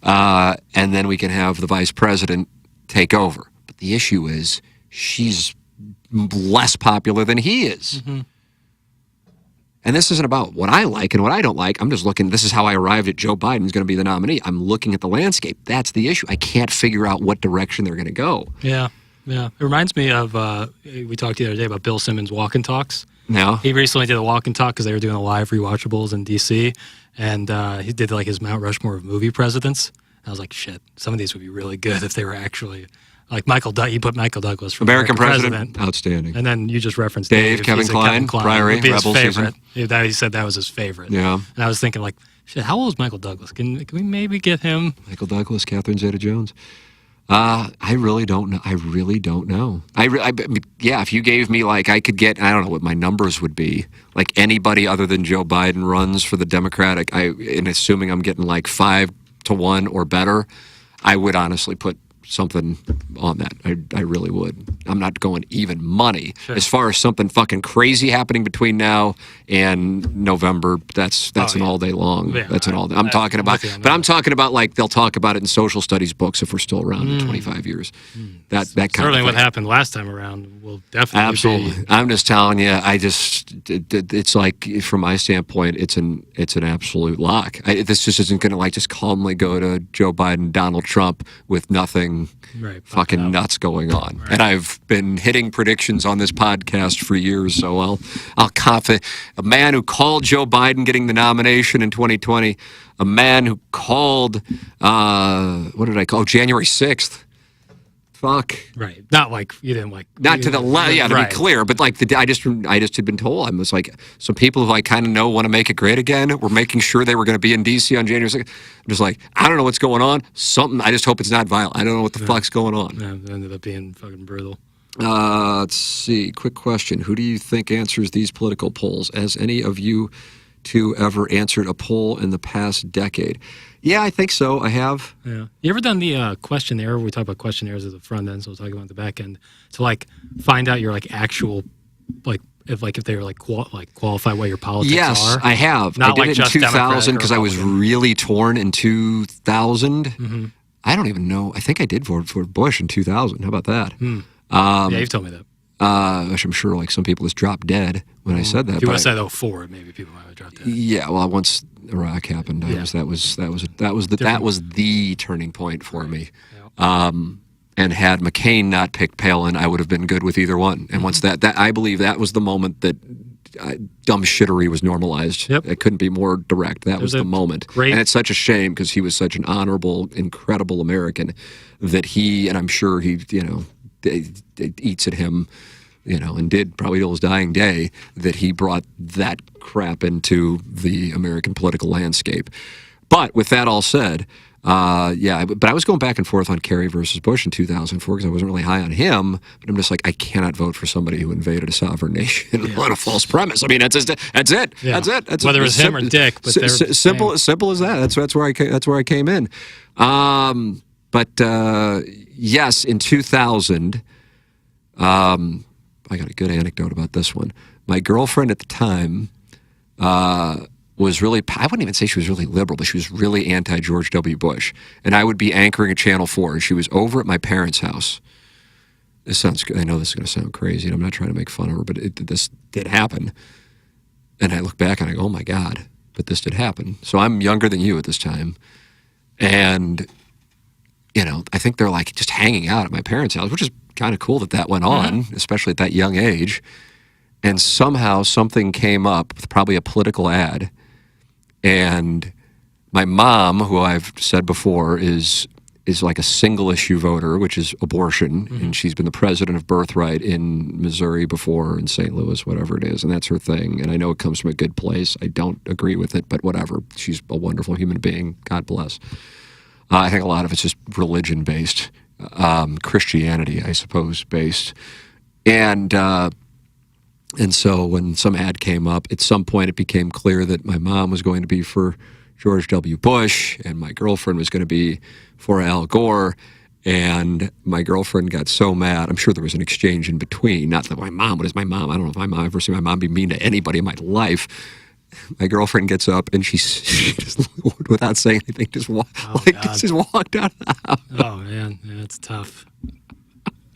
And then we can have the vice president take over. But the issue is she's less popular than he is. Mm-hmm. And this isn't about what I like and what I don't like. I'm just looking, this is how I arrived at Joe Biden's going to be the nominee. I'm looking at the landscape. That's the issue. I can't figure out what direction they're going to go. Yeah. It reminds me of, we talked the other day about Bill Simmons' walk and talks. No. He recently did a walk and talk because they were doing a live rewatchables in D.C. And he did like his Mount Rushmore of movie presidents. I was like, shit, some of these would be really good if they were actually like he put Michael Douglas from American President. Outstanding. And then you just referenced Dave, Kevin Kline, Priory, would be his Rebel favorite. season. He said that was his favorite. Yeah. And I was thinking like, shit, how old is Michael Douglas? Can we maybe get him? Michael Douglas, Catherine Zeta-Jones. I really don't know. Yeah, if you gave me like, I could get, I don't know what my numbers would be. Like anybody other than Joe Biden runs for the Democratic, and assuming I'm getting like 5-1 or better, I would honestly put something on that. I really would. I'm not going even money. Sure. As far as something fucking crazy happening between now and November, that's an all day long. Yeah, that's an all day. I'm talking about, but I'm talking about like they'll talk about it in social studies books if we're still around in 25 years. That kind certainly of what happened last time around will definitely absolutely. I'm just telling you. It's like from my standpoint, it's an absolute lock. This just isn't going to like just calmly go to Joe Biden, Donald Trump with nothing. Fucking nuts going on. Right. And I've been hitting predictions on this podcast for years, so I'll confident. A man who called Joe Biden getting the nomination in 2020, a man who called what did I call January 6th? Fuck. Right. Not like you didn't like. Not to the left. Yeah, to be clear, but like I just had been told. I was like, some people who I kind of know want to make it great again. Were making sure they were going to be in D.C. on January 6th. I'm just like, I don't know what's going on. Something. I just hope it's not violent. I don't know what the fuck's going on. Yeah, it ended up being fucking brutal. Let's see. Quick question: who do you think answers these political polls? Has any of you two ever answered a poll in the past decade? Yeah, I think so. I have. Yeah. You ever done the questionnaire? We talk about questionnaires at the front end, so we'll talk about the back end to like find out your like actual like if they were like qualify what your politics are. Yes, I have. Not I did like it in just 2000 because I was really torn in 2000. Mm-hmm. I don't even know. I think I did vote for Bush in 2000. How about that? Yeah, you've told me that. Which I'm sure like some people just dropped dead when I said that. If you would have said 04, maybe people might have dropped dead. Yeah, well, once Iraq happened, that was the turning point for me. Yeah. And had McCain not picked Palin, I would have been good with either one. And once that I believe that was the moment that dumb shittery was normalized. Yep. It couldn't be more direct. That was the moment. And it's such a shame because he was such an honorable, incredible American that he, and I'm sure he, it eats at him, and did probably till his dying day, that he brought that crap into the American political landscape. But with that all said, but I was going back and forth on Kerry versus Bush in 2004 because I wasn't really high on him. But I'm just like, I cannot vote for somebody who invaded a sovereign nation on a false premise. I mean, that's it. Yeah. That's it. Whether it's him or Dick, but simple as that. That's where I came in. Yes, in 2000, I got a good anecdote about this one. My girlfriend at the time was really, I wouldn't even say she was really liberal, but she was really anti-George W. Bush. And I would be anchoring at Channel 4, and she was over at my parents' house. This sounds good. I know this is going to sound crazy, and I'm not trying to make fun of her, but this did happen. And I look back and I go, oh my God, but this did happen. So I'm younger than you at this time. And, I think they're like just hanging out at my parents' house, which is kind of cool that went on, especially at that young age. And somehow something came up with probably a political ad. And my mom, who I've said before is like a single issue voter, which is abortion. Mm-hmm. And she's been the president of Birthright in Missouri before, in St. Louis, whatever it is. And that's her thing. And I know it comes from a good place. I don't agree with it, but whatever. She's a wonderful human being. God bless. I think a lot of it's just religion-based, Christianity, I suppose, based. And so when some ad came up, at some point it became clear that my mom was going to be for George W. Bush and my girlfriend was going to be for Al Gore. And my girlfriend got so mad. I'm sure there was an exchange in between. Not that my mom, what is my mom? I don't know if I've ever seen my mom be mean to anybody in my life. My girlfriend gets up and she just, without saying anything, just walked out of the house. Oh man, yeah, it's tough.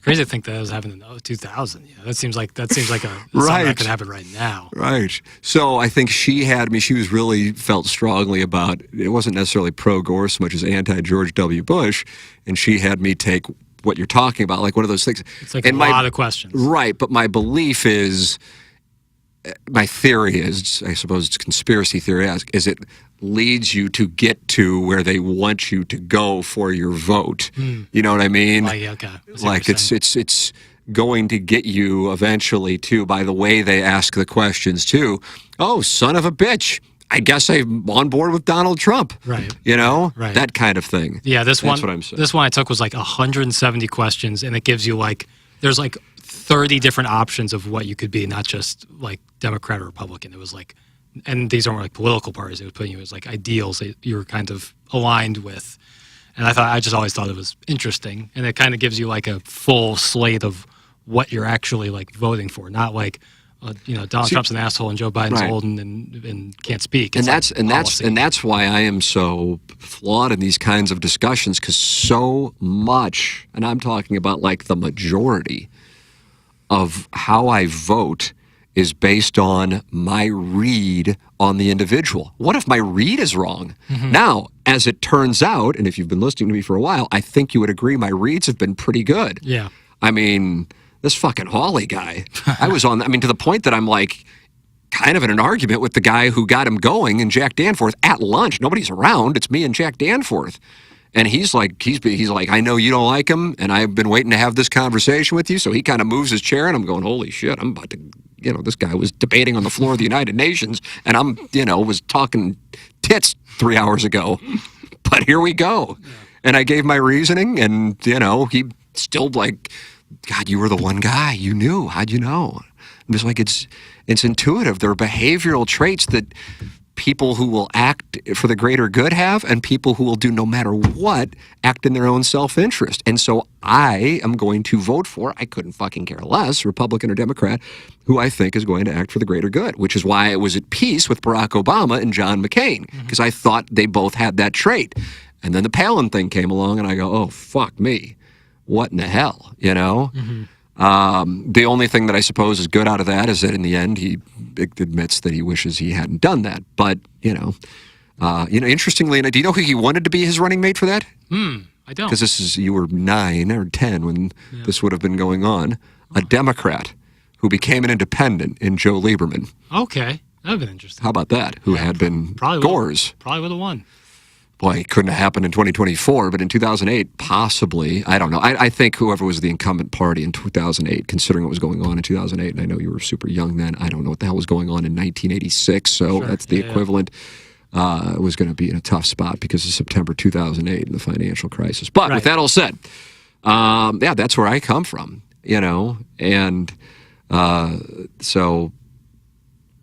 Crazy to think that was happening in 2000. Yeah, that seems like something Right. that could happen right now. Right. So I think she had me. She was really felt strongly about. It wasn't necessarily pro Gore so much as anti George W. Bush, and she had me take what you're talking about, like one of those things. It's like a lot of questions. Right. But my belief is, my theory is, I suppose it's conspiracy theory, is it leads you to get to where they want you to go for your vote. You know what I mean? Like, okay. I see what Like you're saying. it's going to get you eventually to, by the way they ask the questions too. Oh, son of a bitch. I guess I'm on board with Donald Trump. Right. You know? Right. That kind of thing. Yeah, That's what I'm saying. This one I took was like 170 questions, and it gives you there's 30 different options of what you could be, not just like Democrat or Republican. It was like, and these aren't like political parties. It was putting you as like ideals that you were kind of aligned with. And I just always thought it was interesting, and it kind of gives you like a full slate of what you're actually like voting for, not like. Donald Trump's an asshole and Joe Biden's Right. old and can't speak. And It's that's why I am so flawed in these kinds of discussions, because so much, and I'm talking about like the majority of how I vote is based on my read on the individual. What if my read is wrong? Now, as it turns out, and if you've been listening to me for a while, I think you would agree my reads have been pretty good. Yeah. I mean, this fucking Hawley guy, to the point that I'm like kind of in an argument with the guy who got him going and Jack Danforth at lunch. Nobody's around. It's me and Jack Danforth. And he's like, I know you don't like him, and I've been waiting to have this conversation with you. So he kind of moves his chair, and I'm going, holy shit, I'm about to, this guy was debating on the floor of the United Nations, and I'm, was talking tits 3 hours ago. But here we go. Yeah. And I gave my reasoning, and, he still like, God, you were the one guy. You knew. How'd you know? I'm just like, it's intuitive. There are behavioral traits that people who will act for the greater good have, and people who will do no matter what act in their own self-interest. And so I am going to vote for, I couldn't fucking care less, Republican or Democrat, who I think is going to act for the greater good, which is why I was at peace with Barack Obama and John McCain, because I thought they both had that trait. And then the Palin thing came along, and I go, oh, fuck me. What in the hell, The only thing that I suppose is good out of that is that in the end he admits that he wishes he hadn't done that. But interestingly, do you know who he wanted to be his running mate for that? I don't. Because you were 9 or 10 when this would have been going on. A Democrat who became an independent in Joe Lieberman. Okay, that would have been interesting. How about that? Who had been Gore's? Probably would have won. Boy, it couldn't have happened in 2024, but in 2008, possibly. I don't know. I think whoever was the incumbent party in 2008, considering what was going on in 2008, and I know you were super young then, I don't know what the hell was going on in 1986, so that's the equivalent. It was going to be in a tough spot because of September 2008 and the financial crisis. But with that all said, that's where I come from, and so...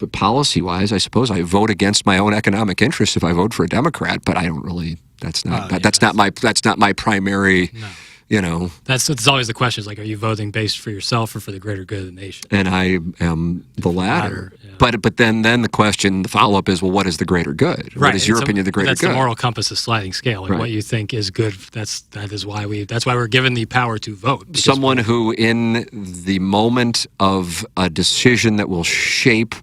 But policy-wise, I suppose I vote against my own economic interests if I vote for a Democrat. But I don't really. That's not my primary. No. That's always the question. Is like, are you voting based for yourself or for the greater good of the nation? And I am the latter. But then the question, the follow-up is, well, what is the greater good? What is your opinion of the greater good? That's the moral compass, a sliding scale. Like what you think is good. That's why we're given the power to vote. Someone who, in the moment of a decision that will shape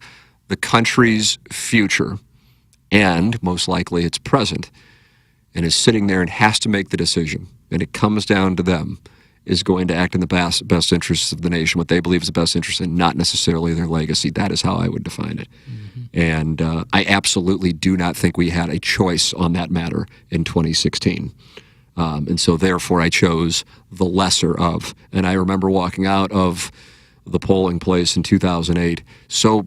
the country's future, and most likely its present, and is sitting there and has to make the decision, and it comes down to them, is going to act in the best interests of the nation, what they believe is the best interest, and not necessarily their legacy. That is how I would define it. And I absolutely do not think we had a choice on that matter in 2016. And so therefore I chose the lesser of. And I remember walking out of the polling place in 2008 so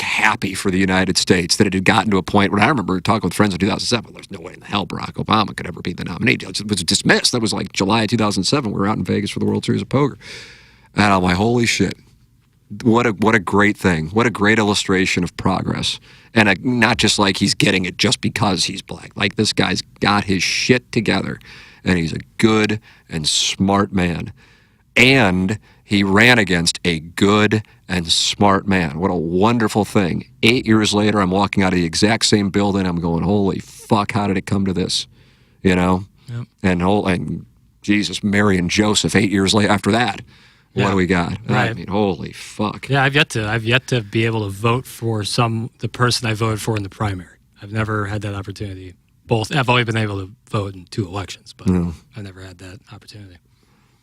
happy for the United States that it had gotten to a point where I remember talking with friends in 2007, there's no way in the hell Barack Obama could ever be the nominee. It was dismissed. That was like July of 2007. We were out in Vegas for the World Series of Poker. And I'm like, holy shit. What a great thing. What a great illustration of progress. And not just like he's getting it just because he's black. Like this guy's got his shit together. And he's a good and smart man. And he ran against a good and smart man. What a wonderful thing. 8 years later, I'm walking out of the exact same building. I'm going, holy fuck, how did it come to this? Yep. And Jesus, Mary and Joseph 8 years later after that. What do we got? Right. I mean, holy fuck. Yeah, I've yet to be able to vote for the person I voted for in the primary. I've never had that opportunity. I've only been able to vote in 2 elections, but I've never had that opportunity.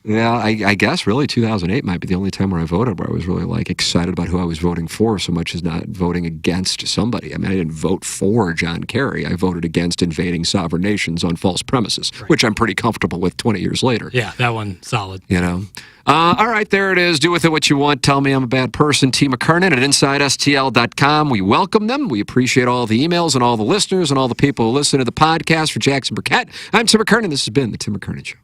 Yeah, I guess really 2008 might be the only time where I voted where I was really like excited about who I was voting for so much as not voting against somebody. I mean, I didn't vote for John Kerry. I voted against invading sovereign nations on false premises, which I'm pretty comfortable with 20 years later. Yeah, that one solid. You know? All right, there it is. Do with it what you want. Tell me I'm a bad person. T. McKernan at InsideSTL.com. We welcome them. We appreciate all the emails and all the listeners and all the people who listen to the podcast. For Jackson Burkett, I'm Tim McKernan. This has been The Tim McKernan Show.